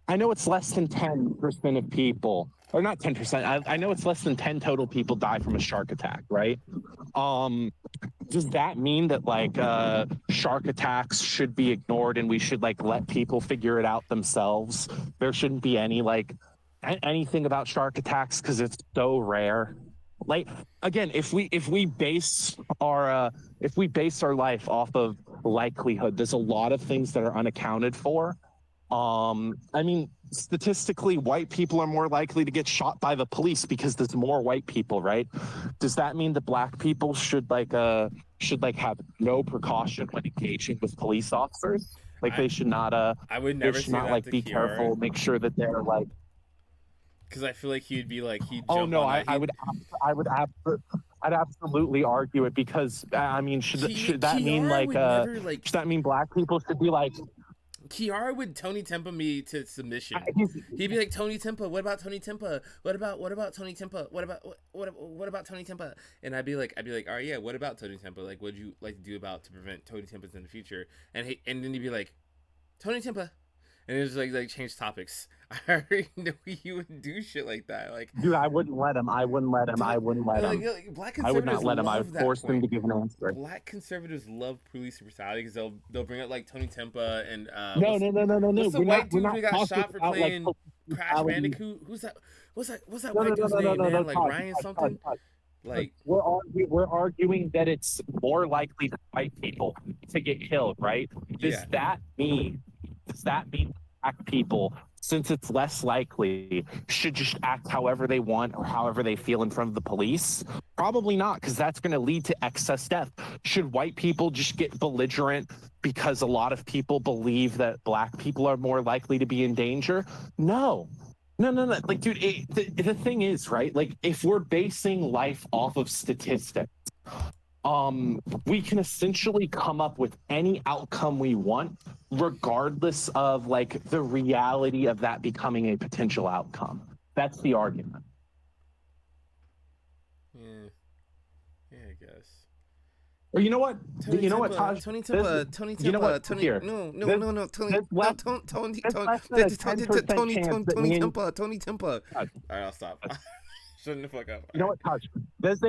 I know it's less than 10% of people, or not 10%. I know it's less than 10 total people die from a shark attack, right? Does that mean that like shark attacks should be ignored and we should like let people figure it out themselves? There shouldn't be any like anything about shark attacks because it's so rare. Like again, if we base our life off of likelihood, there's a lot of things that are unaccounted for. I mean, statistically, white people are more likely to get shot by the police because there's more white people, right? Does that mean that black people should have no precaution when engaging with police officers? Like they should not I would never say that like to be Kiara, careful, make sure that they're like. Because I feel like he'd be like he'd. Oh jump no, on I'd absolutely argue it because I mean, should that mean like should that mean black people should be like? Kiara would Tony Tempa me to submission. He'd be like, Tony Tempa, what about Tony Tempa? What about Tony Tempa? What about Tony Tempa? And I'd be like, all right, yeah, what about Tony Tempa? Like, what'd you like to do to prevent Tony Tempas in the future? And then he'd be like, Tony Tempa. And it was like change topics. I already know you would do shit like that. Like, dude, I wouldn't let him. Like, black conservatives I would not let him. I would force him to give an answer. Black conservatives love police brutality because they'll bring up like Tony Tempa and no. What's the white dude who got shot for playing like, Crash Bandicoot? Who's that? What's that white dude's name, man? Like Ryan something. Like we're arguing that it's more likely for white people to get killed, right? Does that mean black people since it's less likely, should just act however they want or however they feel in front of the police? Probably not, because that's going to lead to excess death. Should white people just get belligerent because a lot of people believe that black people are more likely to be in danger? No. No. Like, dude, the thing is, right? Like, if we're basing life off of statistics, we can essentially come up with any outcome we want, regardless of like the reality of that becoming a potential outcome. That's the argument. Yeah, I guess. Or you know what? Tony you know Tempa, what, Taj? Tony Tempa, Tony Tempa, you know what? Tony. Here. No, There's Tony, less- no, there's Tony, less than a 10% chance that Tony me and- Tempa, Tony Tempa. All right, I'll stop. Shut the fuck up. You know what, Taj? There's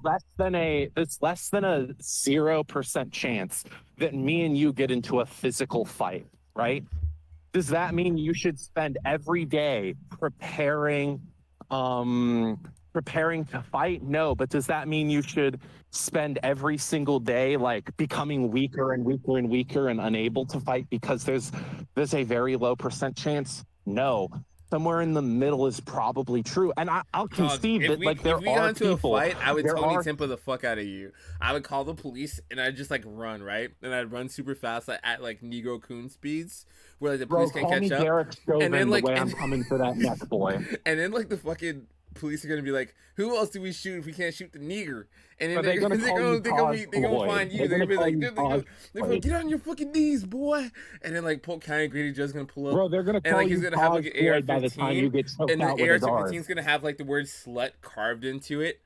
less than a 0% chance that me and you get into a physical fight, right? Does that mean you should spend every day preparing to fight? No, but does that mean you should spend every single day like becoming weaker and weaker and weaker and unable to fight because there's a very low percent chance? No. Somewhere in the middle is probably true, and I'll concede that like there if we are got into people. a fight, I would there Tony are- Tempa the fuck out of you. I would call the police and I'd just like run, right? And I'd run super fast at like Negro coon speeds, where like the police can't catch up. Derek Chauvin, And then, like, the way and- I'm coming for that neck, boy. And then like the fucking police are gonna be like, who else do we shoot if we can't shoot the nigger? And then they're gonna find you. They're gonna be like, get on your fucking knees, boy. And then like Polk County Grady Judge's gonna pull up. Bro, they're gonna and call like you he's gonna have like an AR-15, by the time you get choked and the out with his arm. AR-15's gonna have like the word slut carved into it.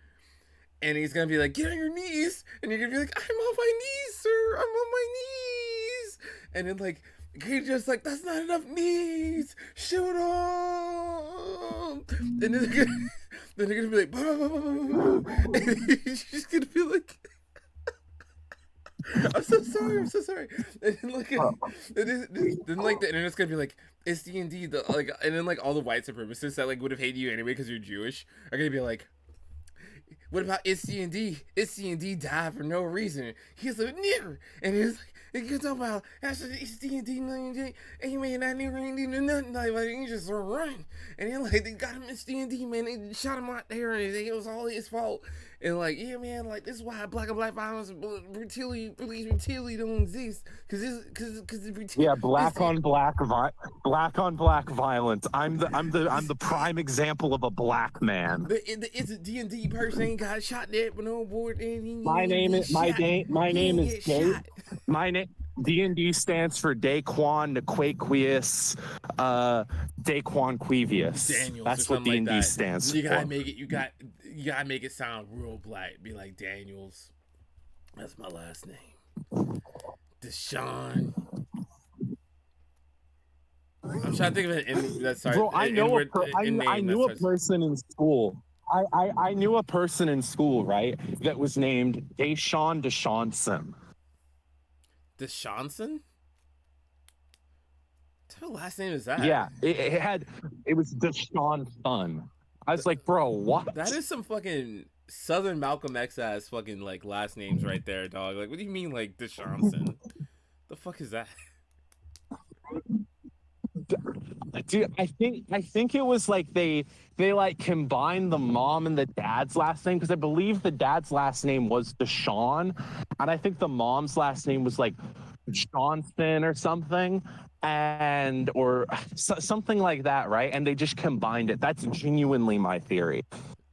And he's gonna be like, get on your knees. And you're gonna be like, I'm on my knees, sir. I'm on my knees. And then like Grady Judge's like, that's not enough knees. Shoot him. And then they're gonna be like, and he's just gonna be like, I'm so sorry. And then like, then like the internet's gonna be like, it's D&D, like, and then like all the white supremacists that like would have hated you anyway because you're Jewish are gonna be like, what about it's D&D? It's D&D died for no reason. He's a nigger, and he's like, you talking about it's D&D, and you man that nigger ain't even nothing. Like he just run, and then like they got him in D&D, man. They shot him out there, and it was all his fault. And like, yeah, man, like this is why black on black violence, police brutality don't exist, because yeah, black on black violence. I'm the prime example of a black man. It's a D&D person ain't got shot dead, but no board. My name is Dave. My name D&D stands for Daquan Nequaquius, Daquan Quivius. Daniels. That's what D&D like stands you gotta for. make it. You gotta make it sound real black. Be like Daniels. That's my last name. Deshaun. I'm trying to think of it. Bro, I knew a person in school. I knew a person in school, right, that was named Deshaun Deshaunson. Deshaunson? What type of last name is that? Yeah, it was Deshaun Son. I was like, bro, what? That is some fucking Southern Malcolm X ass fucking like last names right there, dog. Like, what do you mean like Deshaunson? The fuck is that? Dude, I think it was like they like combined the mom and the dad's last name, because I believe the dad's last name was Deshaun, and I think the mom's last name was like Johnson or something, or something like that, right? And they just combined it. That's genuinely my theory.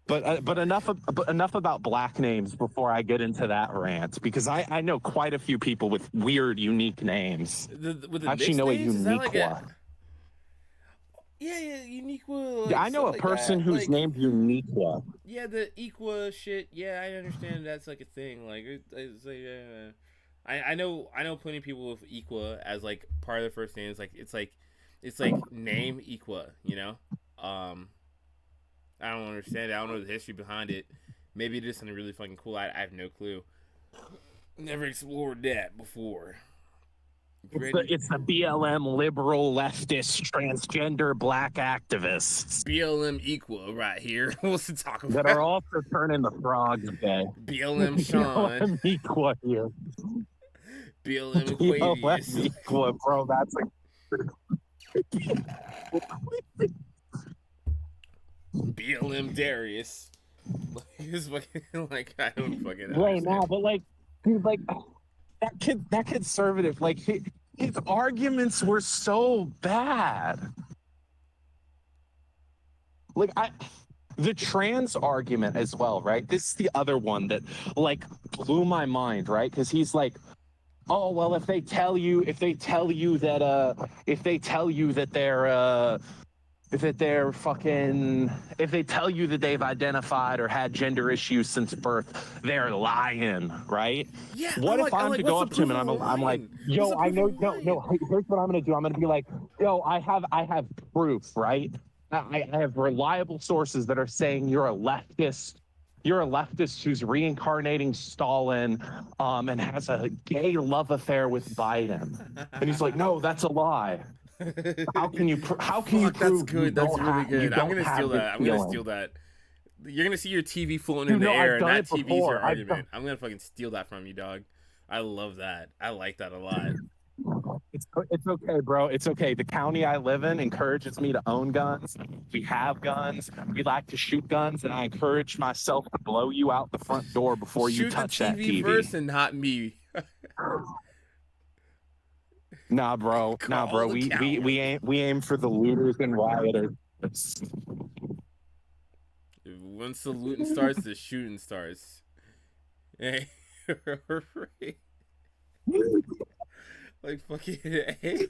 But enough about black names before I get into that rant, because I know quite a few people with weird, unique names. With I actually know names? a unique one. Yeah, Uniqua. Yeah, I know a person who's like, named Uniqua. Yeah, the Equa shit. Yeah, I understand that's like a thing. Like, it's like, I know plenty of people with Equa as like part of their first name. It's like name Equa. You know, I don't understand it. I don't know the history behind it. Maybe it is something really fucking cool. I have no clue. Never explored that before. It's the BLM liberal leftist transgender black activists. BLM Equa right here. What's to talk about? That are also turning the frogs gay. BLM Sean. BLM Equa here. BLM Aquarius. BLM Equa, bro. That's BLM Darius. He's fucking like, I don't fucking Right understand. now, but like, dude, like that conservative, like his arguments were so bad. Like the trans argument as well, right? This is the other one that like blew my mind, right? Because he's like, oh well, if they tell you that if they tell you that they've identified or had gender issues since birth, they're lying, right? Yeah, What if I'm like, to go what's the up to him proof and of I'm like, lying? What's yo, the I proof know, of no, lying? here's what I'm gonna do. I'm gonna be like, yo, I have proof, right? I have reliable sources that are saying you're a leftist. You're a leftist who's reincarnating Stalin, and has a gay love affair with Biden. And he's like, no, that's a lie. How can you Fuck, that's prove good. That's really you good. I'm don't gonna steal have this that. I'm gonna feeling? steal that. You're gonna see your TV floating in Dude, the no, air, I've and done that it TV's your before. argument. I'm gonna fucking steal that from you, dog. I love that. I like that a lot. It's okay, bro. It's okay. The county I live in encourages me to own guns. We have guns. We like to shoot guns, and I encourage myself to blow you out the front door before you Shoot the touch that TV TV. first and not me. Nah, bro. Nah, Call bro. the We coward. aim for the looters and rioters. Once the looting starts, the shooting starts. Hey, like fucking. Hey.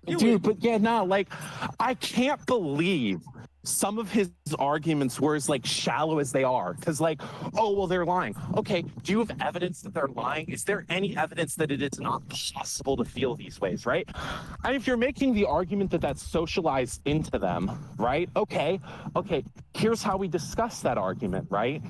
Dude, but yeah, nah, like I can't believe some of his arguments were as like shallow as they are. Cause like, oh well, they're lying. Okay, do you have evidence that they're lying? Is there any evidence that it is not possible to feel these ways, right? And if you're making the argument that that's socialized into them, right? Okay, here's how we discuss that argument, right?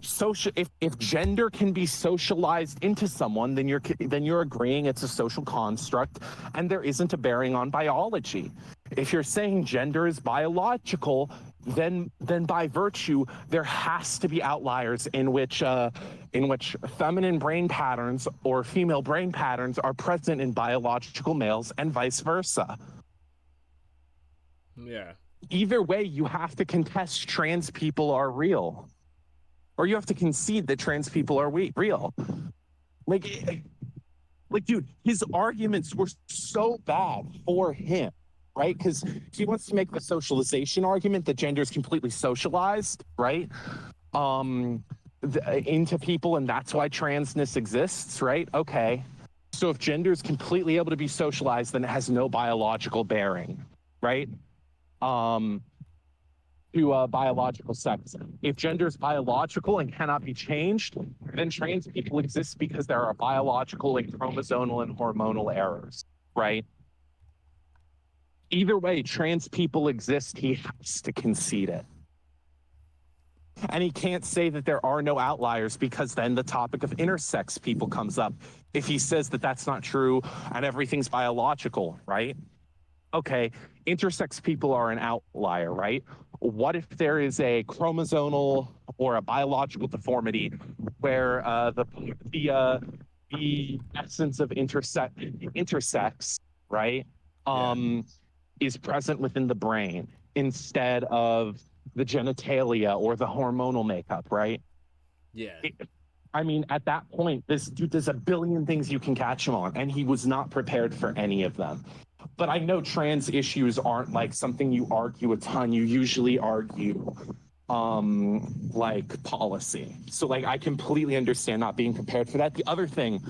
Social, if gender can be socialized into someone, then you're agreeing it's a social construct and there isn't a bearing on biology. If you're saying gender is biological, then by virtue there has to be outliers in which feminine brain patterns or female brain patterns are present in biological males and vice versa. Yeah. Either way, you have to contest trans people are real. Or you have to concede that trans people are real. Like, dude, his arguments were so bad for him, right? Because he wants to make the socialization argument that gender is completely socialized, right? Into people, and that's why transness exists, right? Okay. So if gender is completely able to be socialized, then it has no biological bearing, right? To biological sex. If gender is biological and cannot be changed, then trans people exist because there are biological and chromosomal and hormonal errors, right? Either way, trans people exist. He has to concede it. And he can't say that there are no outliers because then the topic of intersex people comes up. If he says that that's not true and everything's biological, right? Okay, intersex people are an outlier, right? What if there is a chromosomal or a biological deformity where the essence of intersex, right, is present within the brain instead of the genitalia or the hormonal makeup, right? Yeah. I mean, at that point, this dude, there's a billion things you can catch him on, and he was not prepared for any of them. But I know trans issues aren't like something you argue a ton. You usually argue like policy. So like I completely understand not being prepared for that. The other thing,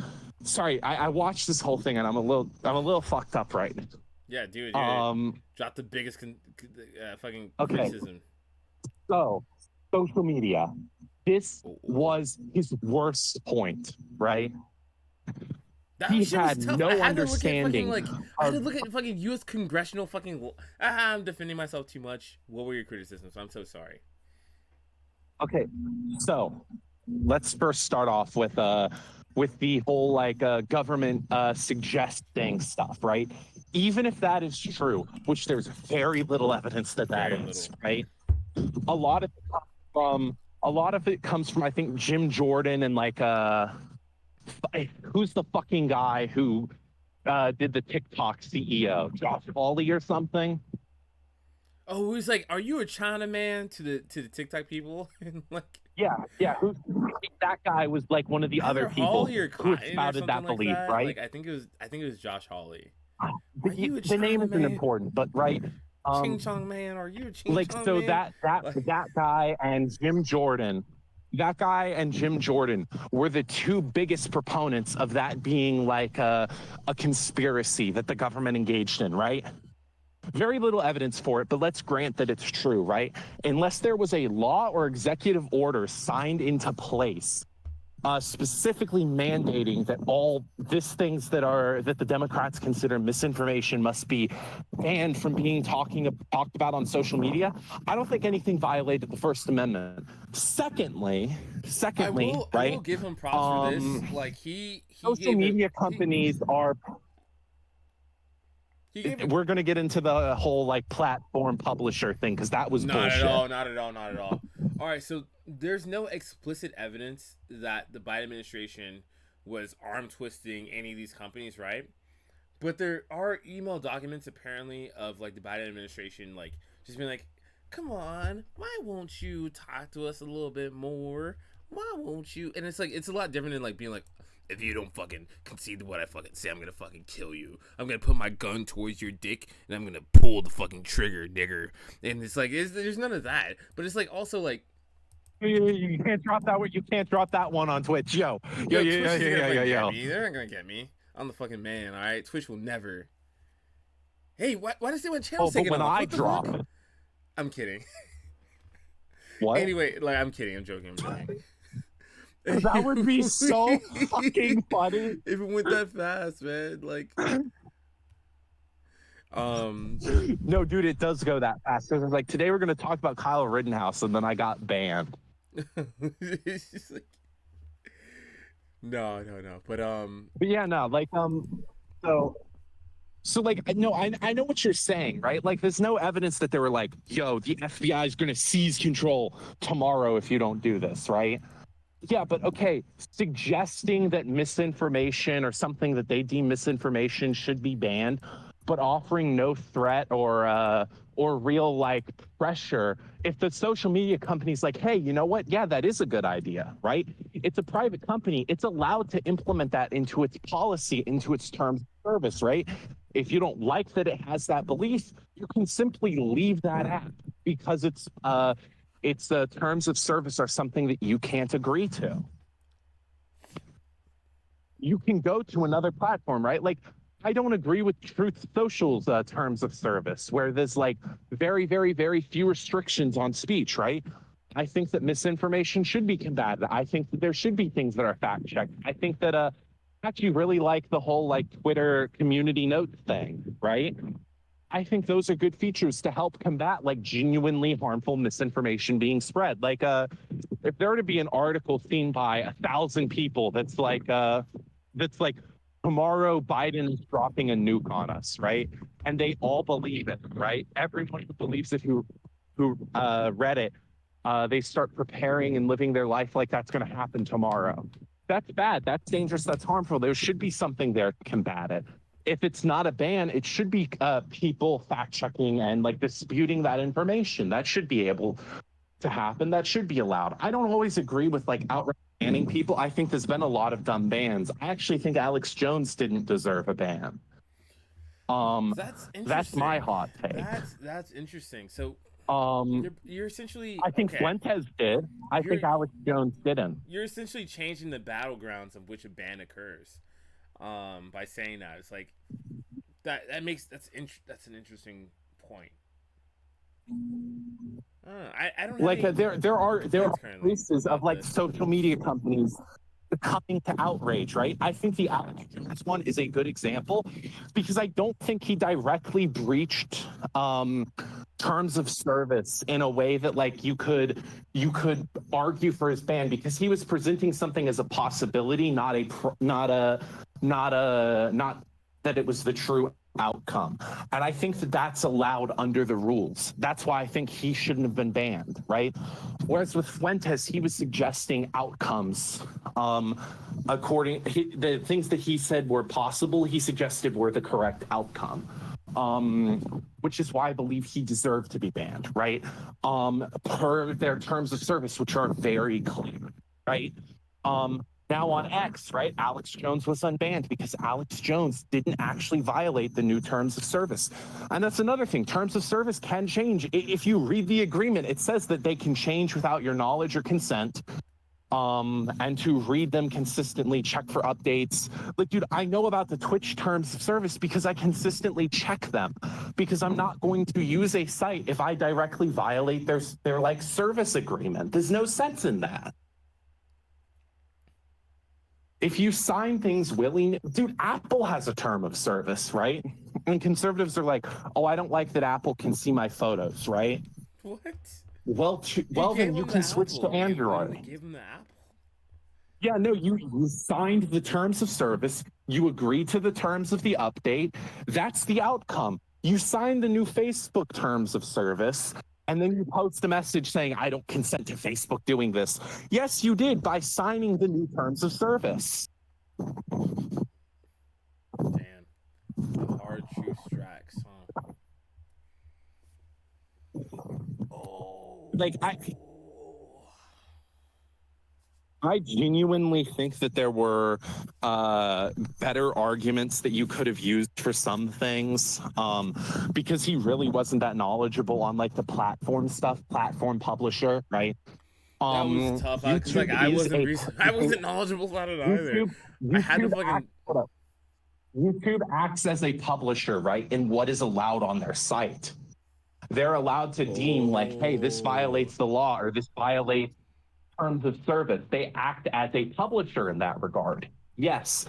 sorry, I watched this whole thing and I'm a little fucked up right now. Yeah, dude. Drop the biggest fucking criticism. So, social media. This was his worst point, right? He had no understanding. I had to look at fucking U.S. congressional fucking. I'm defending myself too much. What were your criticisms? I'm so sorry. Okay, so let's first start off with the whole like government suggesting stuff, right? Even if that is true, which there's very little evidence that is, right? A lot of it comes from I think Jim Jordan and like who's the fucking guy who did the TikTok CEO, Josh Hawley or something? Oh, he's like, "Are you a China man?" to the TikTok people, and like, Yeah. That guy was like one of the other either people Hawley or who Cotton or spouted something that like belief, that. right? Like, I think it was Josh Hawley. Are you a The name China isn't man? important, but right. Ching Chong man? Are you a Ching Like Chong so man? that that Like, that guy and Jim Jordan, that guy and Jim Jordan were the two biggest proponents of that being like a conspiracy that the government engaged in, right? Very little evidence for it, but let's grant that it's true, right? Unless there was a law or executive order signed into place specifically mandating that all these things that the Democrats consider misinformation must be banned from being talked about on social media. I don't think anything violated the First Amendment. Secondly, I right? will give him props for this. Like he Social gave it. media companies are. He gave it. We're going to get into the whole like platform publisher thing because that was Not bullshit. at all. Not at all. Not at all. All right. So there's no explicit evidence that the Biden administration was arm twisting any of these companies, right? But there are email documents apparently of like the Biden administration like just being like, "Come on, why won't you talk to us a little bit more? Why won't you?" And it's like it's a lot different than like being like, "If you don't fucking concede to what I fucking say, I'm gonna fucking kill you. I'm gonna put my gun towards your dick and I'm gonna pull the fucking trigger, nigger." And it's like there's none of that. But it's like also like, You can't drop that one. You can't drop that one on Twitch, yo. Twitch is gonna fucking get me. They're not gonna get me. I'm the fucking man. All right, Twitch will never. Hey, why does they want channel taken But when off? I drop, I'm kidding. what? Anyway, like I'm kidding. I'm joking. That would be so fucking funny if it went that fast, man. Like, no, dude, it does go that fast. Because like today we're gonna talk about Kyle Rittenhouse, and then I got banned. It's just like, no. But yeah, no, like so like no, I know what you're saying, right? Like there's no evidence that they were like, yo, the FBI is gonna seize control tomorrow if you don't do this, right? Yeah, but okay, suggesting that misinformation or something that they deem misinformation should be banned, but offering no threat or real like pressure. If the social media company's like, hey, you know what? Yeah, that is a good idea, right? It's a private company. It's allowed to implement that into its policy, into its terms of service, right? If you don't like that it has that belief, you can simply leave that app because its terms of service are something that you can't agree to. You can go to another platform, right? Like, I don't agree with Truth Social's terms of service, where there's like very, very, very few restrictions on speech, right? I think that misinformation should be combated. I think that there should be things that are fact checked. I think that I actually really like the whole like Twitter community note thing, right? I think those are good features to help combat like genuinely harmful misinformation being spread. Like if there were to be an article seen by 1,000 people that's like tomorrow Biden is dropping a nuke on us, right? And they all believe it, right? Everyone who believes it who read it, they start preparing and living their life like that's going to happen tomorrow. That's bad. That's dangerous. That's harmful. There should be something there to combat it. If it's not a ban, it should be people fact checking and like disputing that information. That should be able to happen. That should be allowed. I don't always agree with like outright banning people. I think there's been a lot of dumb bans. I actually think Alex Jones didn't deserve a ban. That's interesting. That's my hot take. That's interesting. So you're essentially. I think Fuentes did. I think Alex Jones didn't. You're essentially changing the battlegrounds of which a ban occurs. By saying that, it's like that's an interesting point. I don't like there are cases of like social media companies coming to outrage, right? I think the Alex Jones one is a good example because I don't think he directly breached terms of service in a way that like you could argue for his ban because he was presenting something as a possibility, not that it was the true outcome. And I think that that's allowed under the rules. That's why I think he shouldn't have been banned, right? Whereas with Fuentes, he was suggesting outcomes. The things that he said were possible, he suggested were the correct outcome. Which is why I believe he deserved to be banned, right? Per their terms of service, which are very clear, right? Now on X, right, Alex Jones was unbanned because Alex Jones didn't actually violate the new terms of service. And that's another thing. Terms of service can change. If you read the agreement, it says that they can change without your knowledge or consent. And to read them consistently, check for updates. Like, dude, I know about the Twitch terms of service because I consistently check them, because I'm not going to use a site if I directly violate their like service agreement. There's no sense in that. If you sign things willingly, dude, Apple has a term of service, right? And conservatives are like, oh, I don't like that Apple can see my photos, right? What? Well, then you can switch to Android. Give them the Apple. Yeah, no, you signed the terms of service. You agreed to the terms of the update. That's the outcome. You signed the new Facebook terms of service, and then you post a message saying, I don't consent to Facebook doing this. Yes, you did, by signing the new terms of service. Damn. The hard truth strikes, huh? Oh. Like, I genuinely think that there were better arguments that you could have used for some things, because he really wasn't that knowledgeable on like the platform stuff, platform publisher, right? That was tough. Like, I wasn't knowledgeable about it either. I had to fucking. YouTube acts as a publisher, right? In what is allowed on their site. They're allowed to deem like, hey, this violates the law or this violates terms of service. They act as a publisher in that regard. Yes,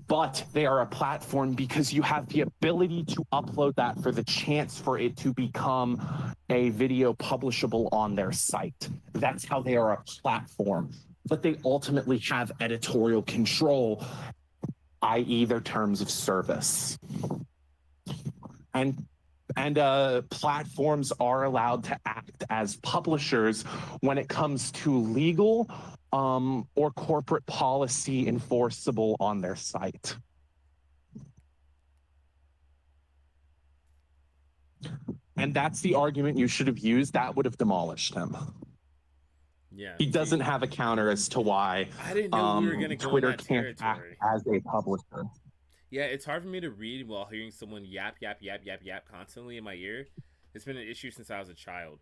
but they are a platform because you have the ability to upload that for the chance for it to become a video publishable on their site. That's how they are a platform. But they ultimately have editorial control, i.e. their terms of service. And platforms are allowed to act as publishers when it comes to legal or corporate policy enforceable on their site. And that's the argument you should have used. That would have demolished him. Yeah, he doesn't have a counter as to why I didn't know we were gonna go Twitter in that can't act as a publisher. Yeah, it's hard for me to read while hearing someone yap constantly in my ear. It's been an issue since I was a child.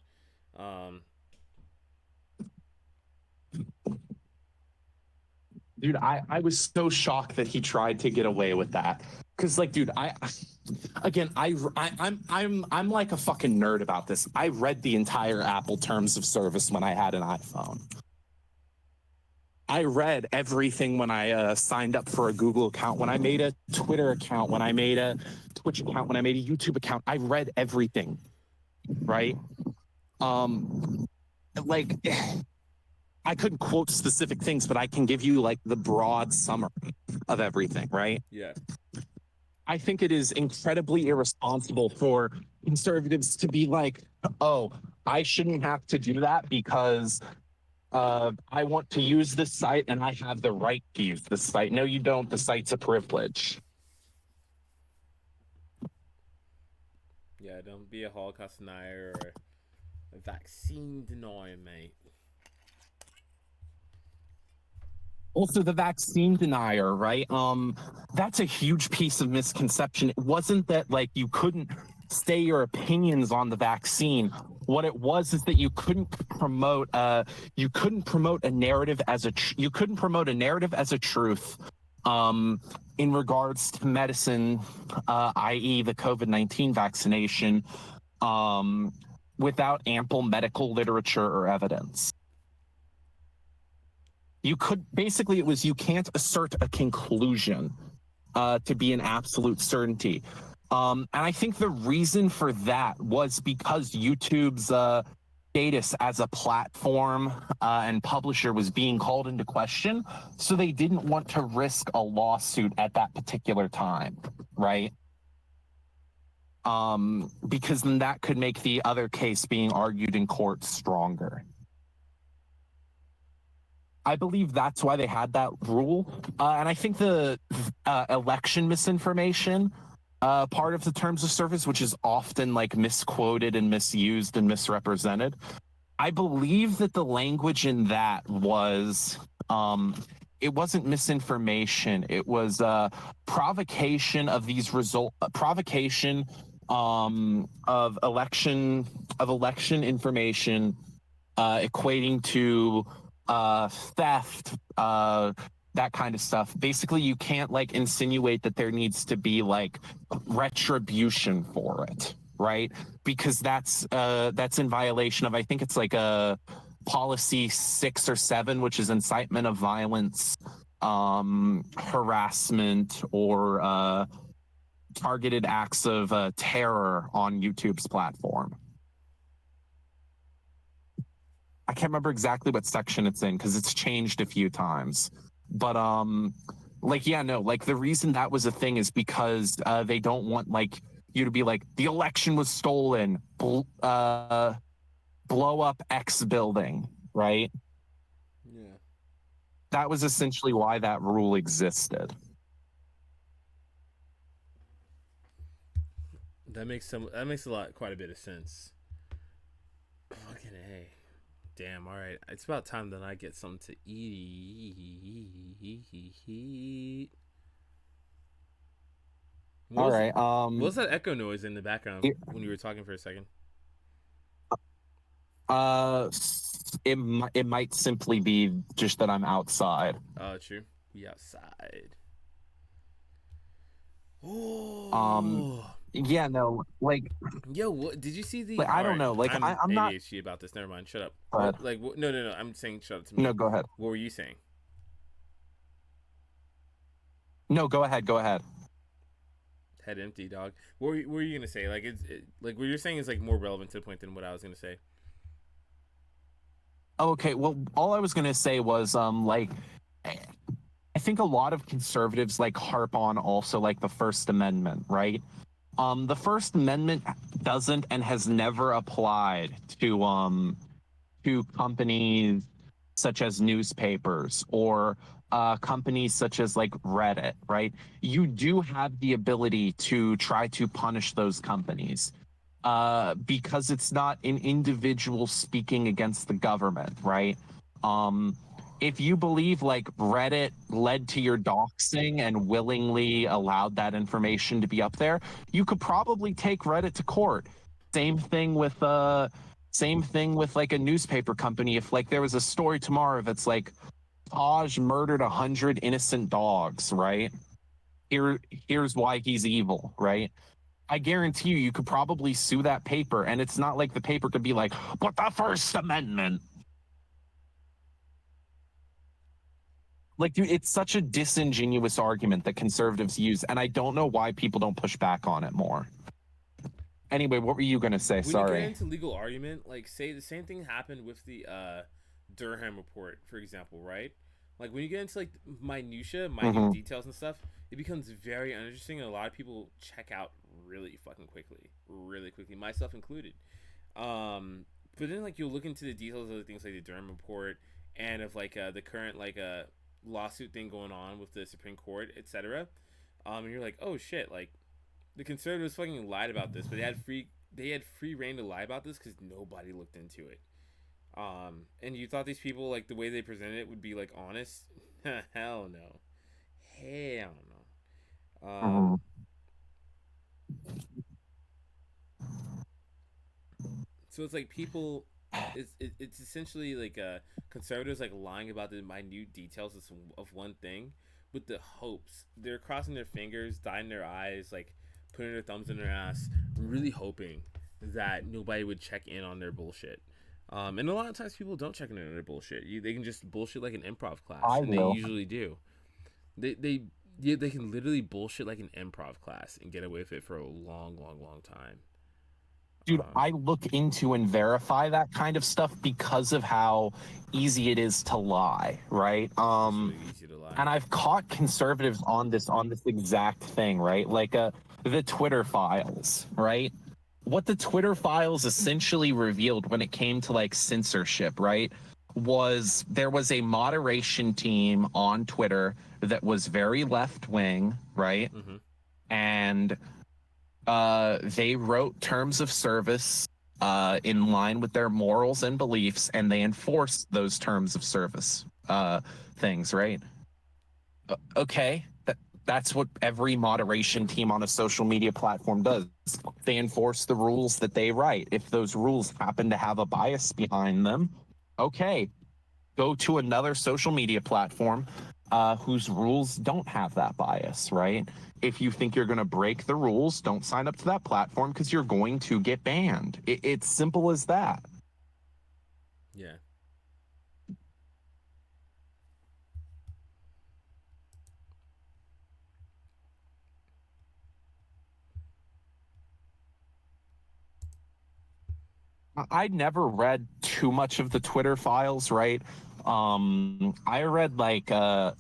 Dude, I was so shocked that he tried to get away with that. Cause like, dude, I'm like a fucking nerd about this. I read the entire Apple terms of service when I had an iPhone. I read everything when I signed up for a Google account, when I made a Twitter account, when I made a Twitch account, when I made a YouTube account. I read everything, right? Like, I couldn't quote specific things, but I can give you like the broad summary of everything, right? Yeah. I think it is incredibly irresponsible for conservatives to be like, oh, I shouldn't have to do that because I want to use this site and I have the right to use this site. No, you don't. The site's a privilege. Yeah, don't be a Holocaust denier or a vaccine denier, mate. Also, the vaccine denier, right? That's a huge piece of misconception. It wasn't that like you couldn't say your opinions on the vaccine. What it was is that you couldn't promote a narrative as a truth in regards to medicine, i.e. the COVID-19 vaccination, without ample medical literature or evidence. You can't assert a conclusion to be an absolute certainty. And I think the reason for that was because YouTube's status as a platform and publisher was being called into question. So they didn't want to risk a lawsuit at that particular time, right? because then that could make the other case being argued in court stronger. I believe that's why they had that rule. And I think the election misinformation part of the terms of service, which is often like misquoted and misused and misrepresented, I believe that the language in that was it wasn't misinformation. It was provocation of these provocation of election information equating to theft, that kind of stuff. Basically, you can't like insinuate that there needs to be like retribution for it, right? Because that's in violation of, I think it's like a policy 6 or 7, which is incitement of violence, harassment, or targeted acts of terror on YouTube's platform. I can't remember exactly what section it's in because it's changed a few times. But the reason that was a thing is because they don't want like you to be like, the election was stolen, blow up X building, right? Yeah. That was essentially why that rule existed. That makes quite a bit of sense. Fucking A. Damn, all right. It's about time that I get something to eat. All right. What was that echo noise in the background when you were talking for a second? It might simply be just that I'm outside. Oh, true. We outside. Oh. Yeah, no, like, yo, what did you see the? Like, I don't know, like, I'm not ADHD about this. Never mind. Shut up. Like, no. I'm saying shut up to me. No, go ahead. What were you saying? No, go ahead. Head empty, dog. What were you gonna say? Like, like what you're saying is like more relevant to the point than what I was gonna say. Okay, well, all I was gonna say was like, I think a lot of conservatives like harp on also like the First Amendment, right? The First Amendment doesn't and has never applied to companies such as newspapers or companies such as like Reddit, right? You do have the ability to try to punish those companies because it's not an individual speaking against the government, right? If you believe like Reddit led to your doxing and willingly allowed that information to be up there, you could probably take Reddit to court. Same thing with like a newspaper company. If like there was a story tomorrow that's like Taj murdered 100 innocent dogs, right? Here's why he's evil, right? I guarantee you could probably sue that paper, and it's not like the paper could be like, but the First Amendment. Like, dude, it's such a disingenuous argument that conservatives use, and I don't know why people don't push back on it more. Anyway, what were you going to say? Sorry. When you get into legal argument, like, say the same thing happened with the Durham report, for example, right? Like, when you get into, like, minute details and stuff, it becomes very uninteresting, and a lot of people check out really fucking quickly. Really quickly, myself included. But then, like, you'll look into the details of things like the Durham report and of, like, the current, like, lawsuit thing going on with the Supreme Court, etc. And you're like, oh shit, like the conservatives fucking lied about this, but they had free reign to lie about this because nobody looked into it. And you thought these people, like, the way they presented it would be like honest? Hell no. So it's like people, it's essentially like conservatives like lying about the minute details of one thing with the hopes. They're crossing their fingers, dotting their eyes, like putting their thumbs in their ass, really hoping that nobody would check in on their bullshit. And a lot of times people don't check in on their bullshit. They can just bullshit like an improv class, they usually do. They can literally bullshit like an improv class and get away with it for a long time. Dude, I look into and verify that kind of stuff because of how easy it is to lie, right? It's really easy to lie. And I've caught conservatives on this exact thing, right? Like the Twitter files, right? What the Twitter files essentially revealed when it came to like censorship, right, was there was a moderation team on Twitter that was very left wing, right? Mm-hmm. And they wrote terms of service in line with their morals and beliefs, and they enforced those terms of service things, right? Okay, that's what every moderation team on a social media platform does. They enforce the rules that they write. If those rules happen to have a bias behind them, okay, go to another social media platform whose rules don't have that bias, right? If you think you're going to break the rules, don't sign up to that platform because you're going to get banned. It's simple as that. Yeah. I never read too much of the Twitter files, right? I read like so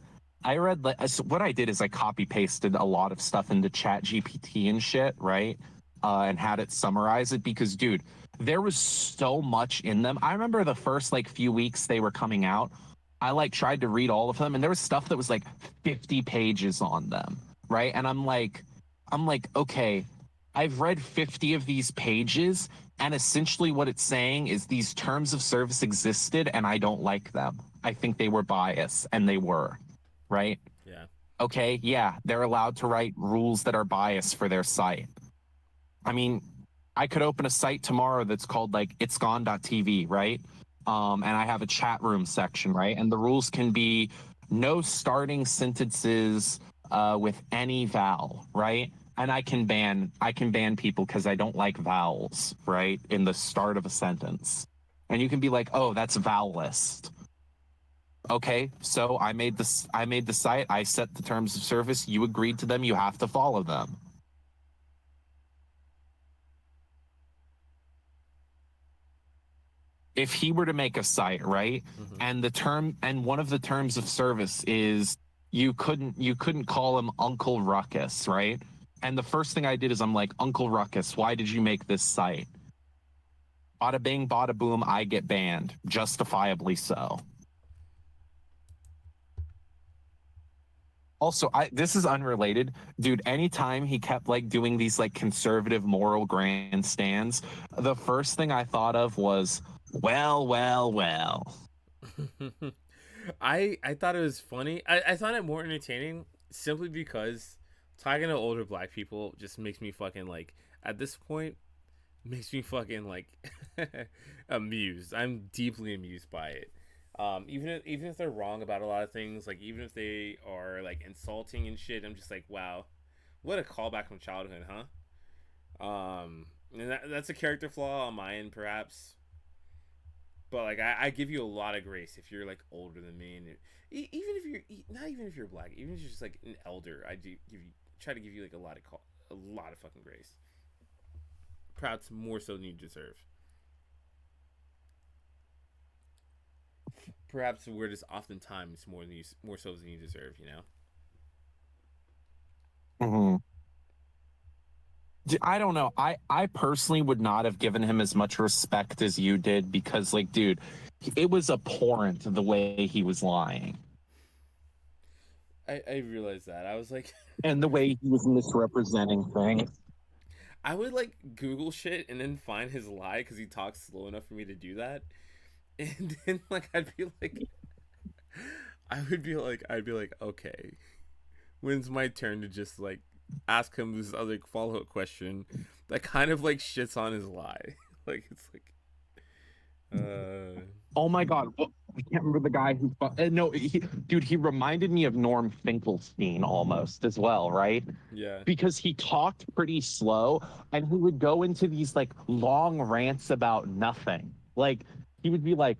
what I did is I copy pasted a lot of stuff into Chat GPT and shit, right? And had it summarize it because, dude, there was so much in them. I remember the first like few weeks they were coming out. I like tried to read all of them, and there was stuff that was like 50 pages on them, right? And I'm like, okay, I've read 50 of these pages, and essentially what it's saying is these terms of service existed and I don't like them. I think they were biased, and they were, right? Yeah. Okay, yeah, they're allowed to write rules that are biased for their site. I mean, I could open a site tomorrow that's called like itsgone.tv, right? And I have a chat room section, right? And the rules can be no starting sentences with any vowel, right? And I can ban people because I don't like vowels, right? In the start of a sentence. And you can be like, oh, that's vowelist. Okay, so I made the site, I set the terms of service, you agreed to them, you have to follow them. If he were to make a site, right, Mm-hmm. and one of the terms of service is you couldn't call him Uncle Ruckus, right? And the first thing I did is I'm like, Uncle Ruckus, why did you make this site? Bada bing, bada boom, I get banned, justifiably so. Also, this is unrelated, dude. Anytime he kept like doing these like conservative moral grandstands, the first thing I thought of was, well, well, well. I thought it was funny. I found it more entertaining simply because talking to older black people just makes me fucking like at this point makes me fucking like amused. I'm deeply amused by it. Even if they're wrong about a lot of things, like even if they are like insulting and shit, I'm just like, wow, what a callback from childhood, huh? And that's a character flaw on my end, perhaps. But like, I give you a lot of grace if you're like older than me, and even if you're not even if you're black, even if you're just like an elder, I do give you try to give you like a lot of fucking grace. Perhaps more so than you deserve. Perhaps we're just oftentimes more so than you deserve. You know. Mm-hmm. I don't know. I personally would not have given him as much respect as you did because, like, dude, it was abhorrent the way he was lying I realized that. I was like, and the way he was misrepresenting things. I would like Google shit and then find his lie because he talks slow enough for me to do that, and then like I'd be like, okay, when's my turn to just like ask him this other follow up question that kind of like shits on his lie. Like it's like Oh my God. I can't remember the guy who, no, dude, he reminded me of Norm Finkelstein almost as well, right? yeah. Because he talked pretty slow and he would go into these like long rants about nothing. Like he would be like,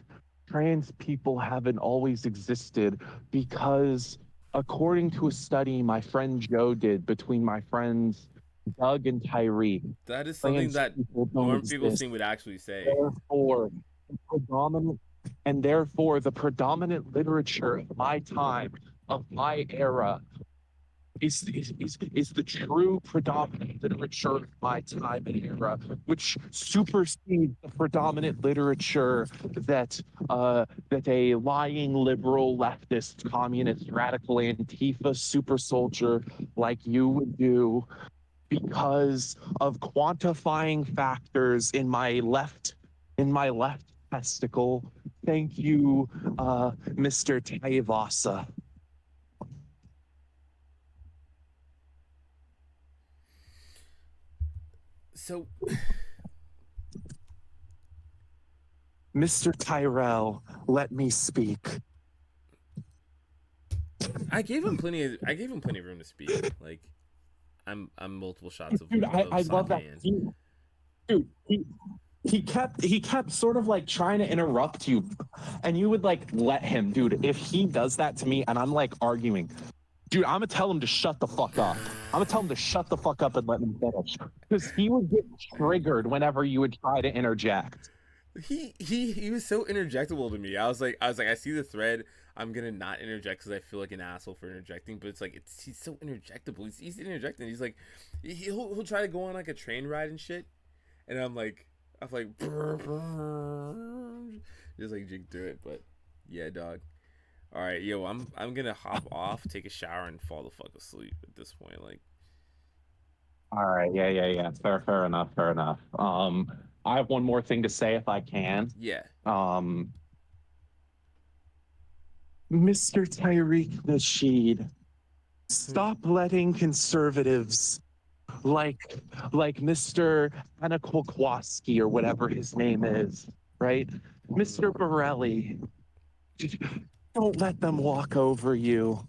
trans people haven't always existed because according to a study my friend Joe did between my friends Doug and Tyree, That is something trans that people don't Norm exist. Finkelstein would actually say. Therefore, the predominant the predominant literature of my time, of my era, is the true predominant literature of my time and era, which supersedes the predominant literature that that a lying liberal leftist communist radical Antifa super soldier like you would do because of quantifying factors in my left testicle. Thank you, Mr. Tayavasa. So Mr. Tyrell, let me speak. I gave him plenty of room to speak. Like I'm multiple shots Dude, of I love sake that. in. Dude, he kept sort of like trying to interrupt you, and you would like let him. Dude, if he does that to me and I'm like arguing, dude, I'm gonna tell him to shut the fuck up. I'm gonna tell him to shut the fuck up and let me finish. Because he would get triggered whenever you would try to interject. He was so interjectable to me. I was like I see the thread. I'm gonna not interject because I feel like an asshole for interjecting. But it's like he's so interjectable. He's interjecting. He's like he'll try to go on like a train ride and shit. And I'm like brr, brr, just like jig through it. But yeah, dog. All right, yo, I'm gonna hop off, take a shower, and fall the fuck asleep at this point. Like, All right, yeah. Fair enough, fair enough. I have one more thing to say if I can. yeah, Um, Mr. Tyreek Nasheed, stop letting conservatives like Mr. Anakolkowski or whatever his name is, right? Mr. Borelli, don't let them walk over you.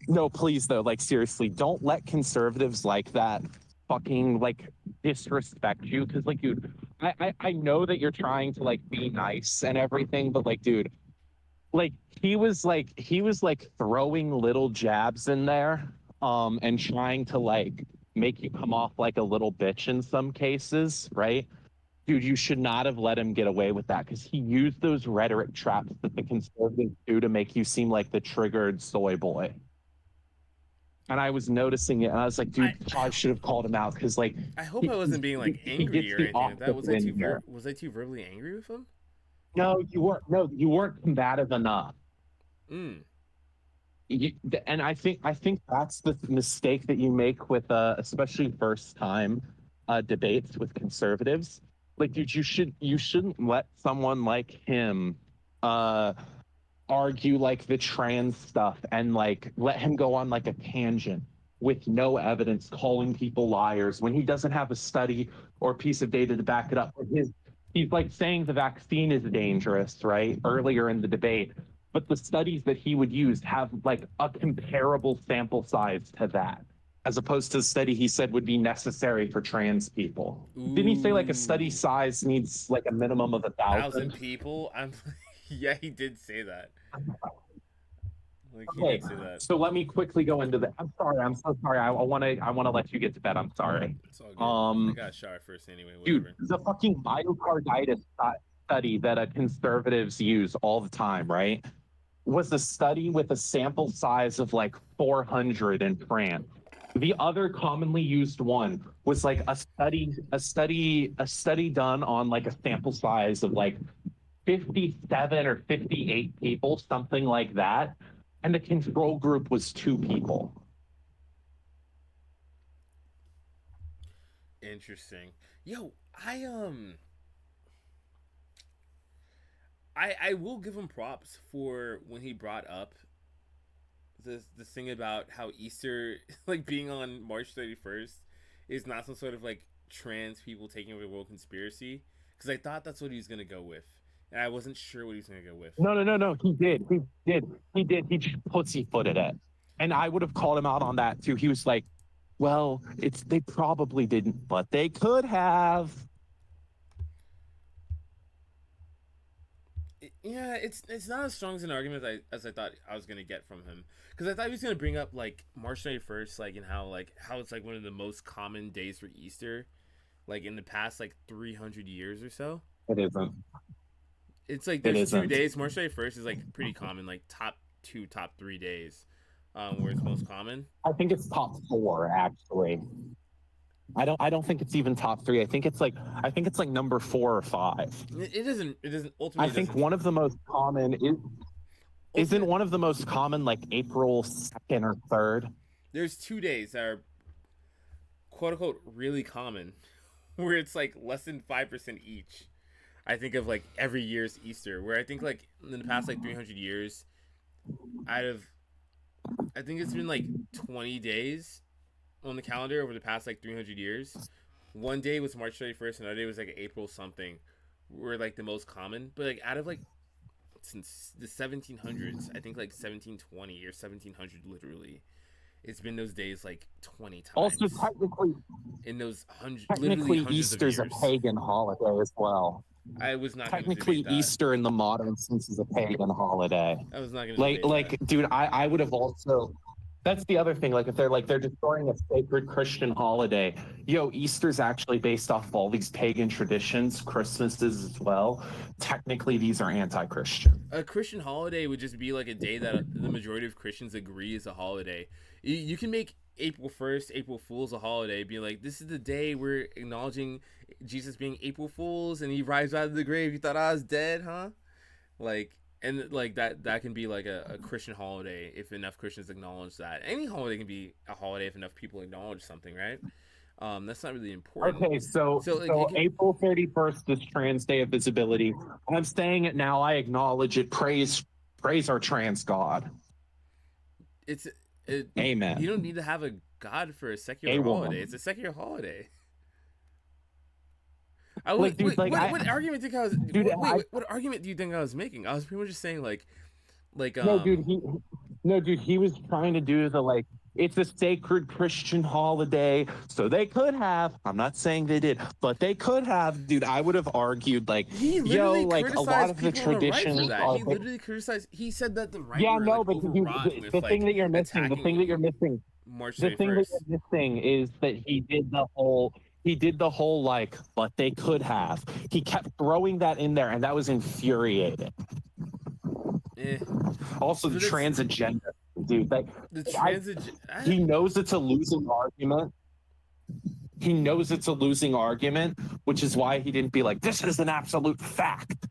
No, please though, like seriously, don't let conservatives like that fucking like disrespect you. Cause like, dude, I know that you're trying to like be nice and everything, but like, dude, like he was like throwing little jabs in there and trying to like make you come off like a little bitch in some cases, right? Dude, you should not have let him get away with that because he used those rhetoric traps that the conservatives do to make you seem like the triggered soy boy. And I was noticing it and I was like, I dude, I should have called him out because like I hope I wasn't being like he angry gets or the anything like that. opposite in here. Was I too verbally angry with him? No, you weren't. No, you weren't combative enough. Mm. You, and I think that's the mistake that you make with especially first time debates with conservatives. Like, dude, you shouldn't let someone like him uh argue like the trans stuff and like let him go on like a tangent with no evidence, calling people liars when he doesn't have a study or piece of data to back it up. He's like saying the vaccine is dangerous, right? Earlier in the debate. But the studies that he would use have like a comparable sample size to that, as opposed to the study he said would be necessary for trans people. Didn't he say like a study Ooh, size needs like a minimum of 1,000 1,000? people. I'm yeah, he did say that. Like he Okay, did say that. so let me quickly go into the. I'm sorry. I'm so sorry. I want to let you get to bed. I'm sorry. It's all good. I Um, got a shower first anyway. dude, Whatever. the fucking myocarditis study that conservatives use all the time, right? Was a study with a sample size of like 400 in France. The other commonly used one was like a study done on like a sample size of like 57 or 58 people, something like that. And the control group was 2 people. Interesting. Yo, I will give him props for when he brought up this thing about how Easter like being on March 31st is not some sort of like trans people taking over the world conspiracy because I thought that's what he was gonna go with and I wasn't sure what he was gonna go with. No. He did. He did. He just pussyfooted it. And I would have called him out on that too. He was like, well, it's they probably didn't, but they could have. Yeah, it's not as strong as an argument as I thought I was gonna get from him because I thought he was gonna bring up like March 31st, like and how it's like one of the most common days for Easter, like in the past like 300 years or so. It isn't. It's like It there's 2 days. isn't. March 31st is like pretty common, like top 2, top 3 days, where it's most common. I think it's top 4 actually. I don't think it's even top 3. I think it's like number 4 or 5. It doesn't I ultimately. think one of the most common isn't one of the most common like April 2nd or 3rd. There's 2 days that are quote unquote really common, where it's like less than 5% each. I think of like every year's Easter, where I think like in the past like 300 years, out of I think it's been like 20 days on the calendar over the past like 300 years. One day was March 31st, another day was like April something, were like the most common. But like out of like since the 1700s, I think like 1720 or 1700 literally, it's been those days like 20 times. Also, in those technically hundreds Easter's of a years. pagan holiday as well. I was not Technically, Easter in the modern sense is a pagan holiday. I was not going to debate that. Dude, I would have also. That's the other thing. Like, if they're destroying a sacred Christian holiday, Easter's actually based off of all these pagan traditions. Christmas is as well. Technically, these are anti-Christian. A Christian holiday would just be like a day that the majority of Christians agree is a holiday. You can make April 1st, April Fool's a holiday, be like, this is the day we're acknowledging Jesus being April Fool's and he rises out of the grave. You thought I was dead, huh? Like, and like that can be like a Christian holiday if enough Christians acknowledge that. Any holiday can be a holiday if enough people acknowledge something, right? That's not really important. Okay, so April 31st is Trans Day of Visibility. I'm saying it now. I acknowledge it. Praise our trans God. Amen. You don't need to have a god for a secular holiday. It's a secular holiday. What argument do you think I was? What argument do you think I was making? I was pretty much just saying No, dude, he was trying to do the it's a sacred Christian holiday, so they could have. I'm not saying they did, but they could have, dude. I would have argued a lot of the traditions. He literally criticized. He said that the right. Yeah, no, but the thing that you're missing, March 31st. The thing that you're missing is that he did the whole but they could have. He kept throwing that in there, and that was infuriating. Also, the trans agenda, dude. He knows it's a losing argument. Which is why he didn't be like, this is an absolute fact.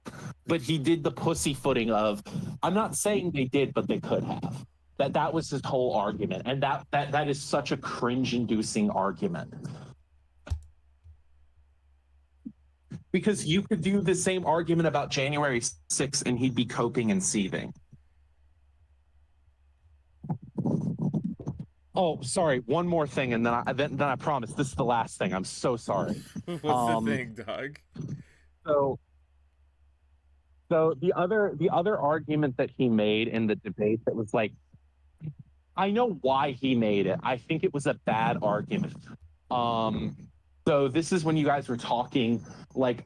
But he did the pussyfooting of, I'm not saying they did, but they could have. That was his whole argument. And that is such a cringe-inducing argument. Because you could do the same argument about January 6th and he'd be coping and seething. Oh, sorry. One more thing, and then I promise this is the last thing. I'm so sorry. What's the thing, dog? So the other argument that he made in the debate that was like, I know why he made it. I think it was a bad argument. So this is when you guys were talking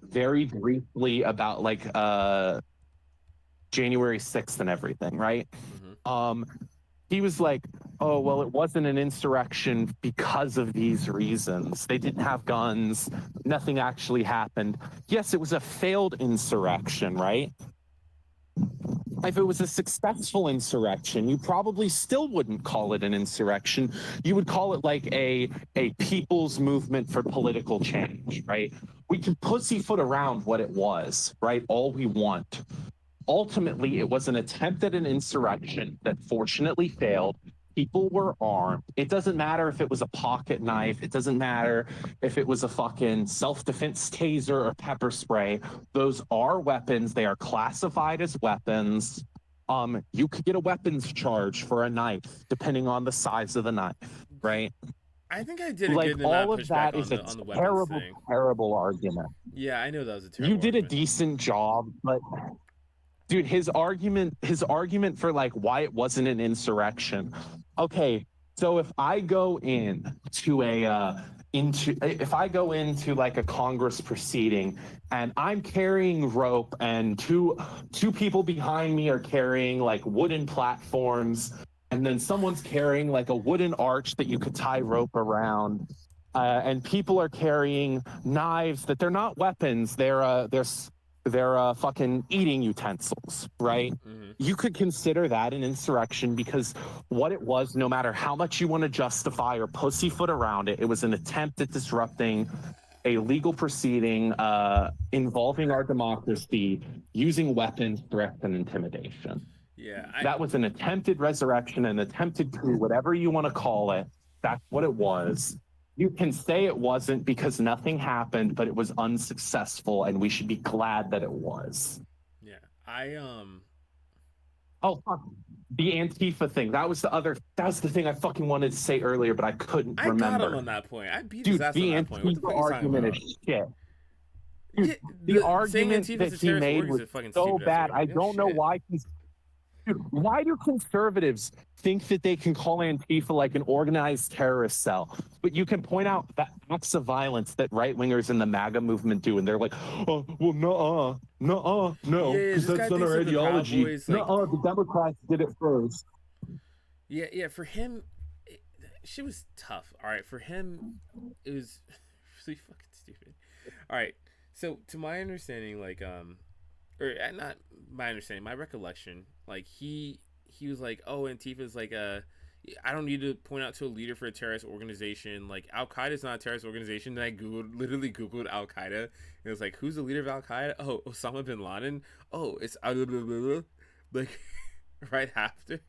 very briefly about January 6th and everything, right? Mm-hmm. He was like, oh, well, it wasn't an insurrection because of these reasons. They didn't have guns. Nothing actually happened. Yes, it was a failed insurrection, right? If it was a successful insurrection, you probably still wouldn't call it an insurrection. You would call it a people's movement for political change, right? We can pussyfoot around what it was, right? All we want. Ultimately, it was an attempt at an insurrection that fortunately failed. People were armed. It doesn't matter if it was a pocket knife. It doesn't matter if it was a fucking self-defense taser or pepper spray. Those are weapons. They are classified as weapons. You could get a weapons charge for a knife, depending on the size of the knife, right? I think I did a good amount of pushback on the weapons thing. Terrible argument. Yeah, I know that was a terrible You did argument. A decent job, but... Dude, his argument for why it wasn't an insurrection. Okay, so if I go into a Congress proceeding and I'm carrying rope and two people behind me are carrying wooden platforms, and then someone's carrying a wooden arch that you could tie rope around, and people are carrying knives that they're not weapons, they're their fucking eating utensils, right? Mm-hmm. You could consider that an insurrection because what it was, no matter how much you want to justify or pussyfoot around it, it was an attempt at disrupting a legal proceeding involving our democracy using weapons, threats, and intimidation. Yeah, that was an attempted resurrection, an attempted coup, whatever you want to call it. That's what it was. You can say it wasn't because nothing happened, but it was unsuccessful, and we should be glad that it was. Yeah, Oh, fuck. The Antifa thing. That was the thing I fucking wanted to say earlier, but I couldn't remember. I got him on that point. I beat Dude, his ass the on that point. What the Antifa fuck argument is shit. Dude, Yeah, the argument saying that Antifa's he a terrorist made org is was a fucking so stupid ass bad. I argument. don't know Shit. why Dude, why do conservatives think that they can call Antifa like an organized terrorist cell? But you can point out the acts of violence that right-wingers in the MAGA movement do, and they're like, oh, well, no, Yeah, because this guy that's not thinks our that the Proud ideology. Boys, like- The Democrats did it first. Yeah, for him, shit was tough. All right, for him, it was really fucking stupid. All right, so to my understanding, like, or not my understanding, my recollection, like he was like, oh, Antifa's like I don't need to point out to a leader for a terrorist organization. Like Al Qaeda is not a terrorist organization. And I literally googled Al Qaeda, and it was like, who's the leader of Al Qaeda? Oh, Osama bin Laden. Oh, it's like right after.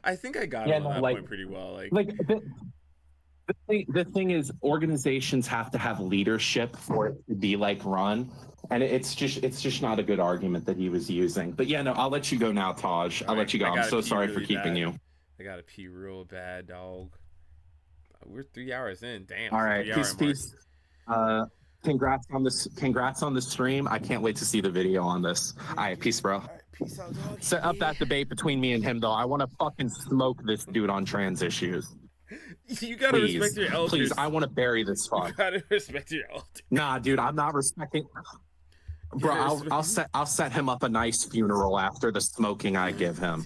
I think I got him on that point pretty well. The thing is, organizations have to have leadership for it to be like run, and it's just not a good argument that he was using. But yeah, no, I'll let you go now, Taj. I'll let you go. I'm so sorry for keeping you. I gotta pee real bad, dog. We're 3 hours in. Damn. All right, peace. Congrats on the stream. I can't wait to see the video on this. All right, peace, bro. All right, peace out, dog. Set up that debate between me and him, though. I want to fucking smoke this dude on trans issues. You gotta respect your elders. Please, I want to bury this fuck. You gotta respect your elders. Nah, dude, I'm not respecting. Bro, I'll set him up a nice funeral after the smoking I give him.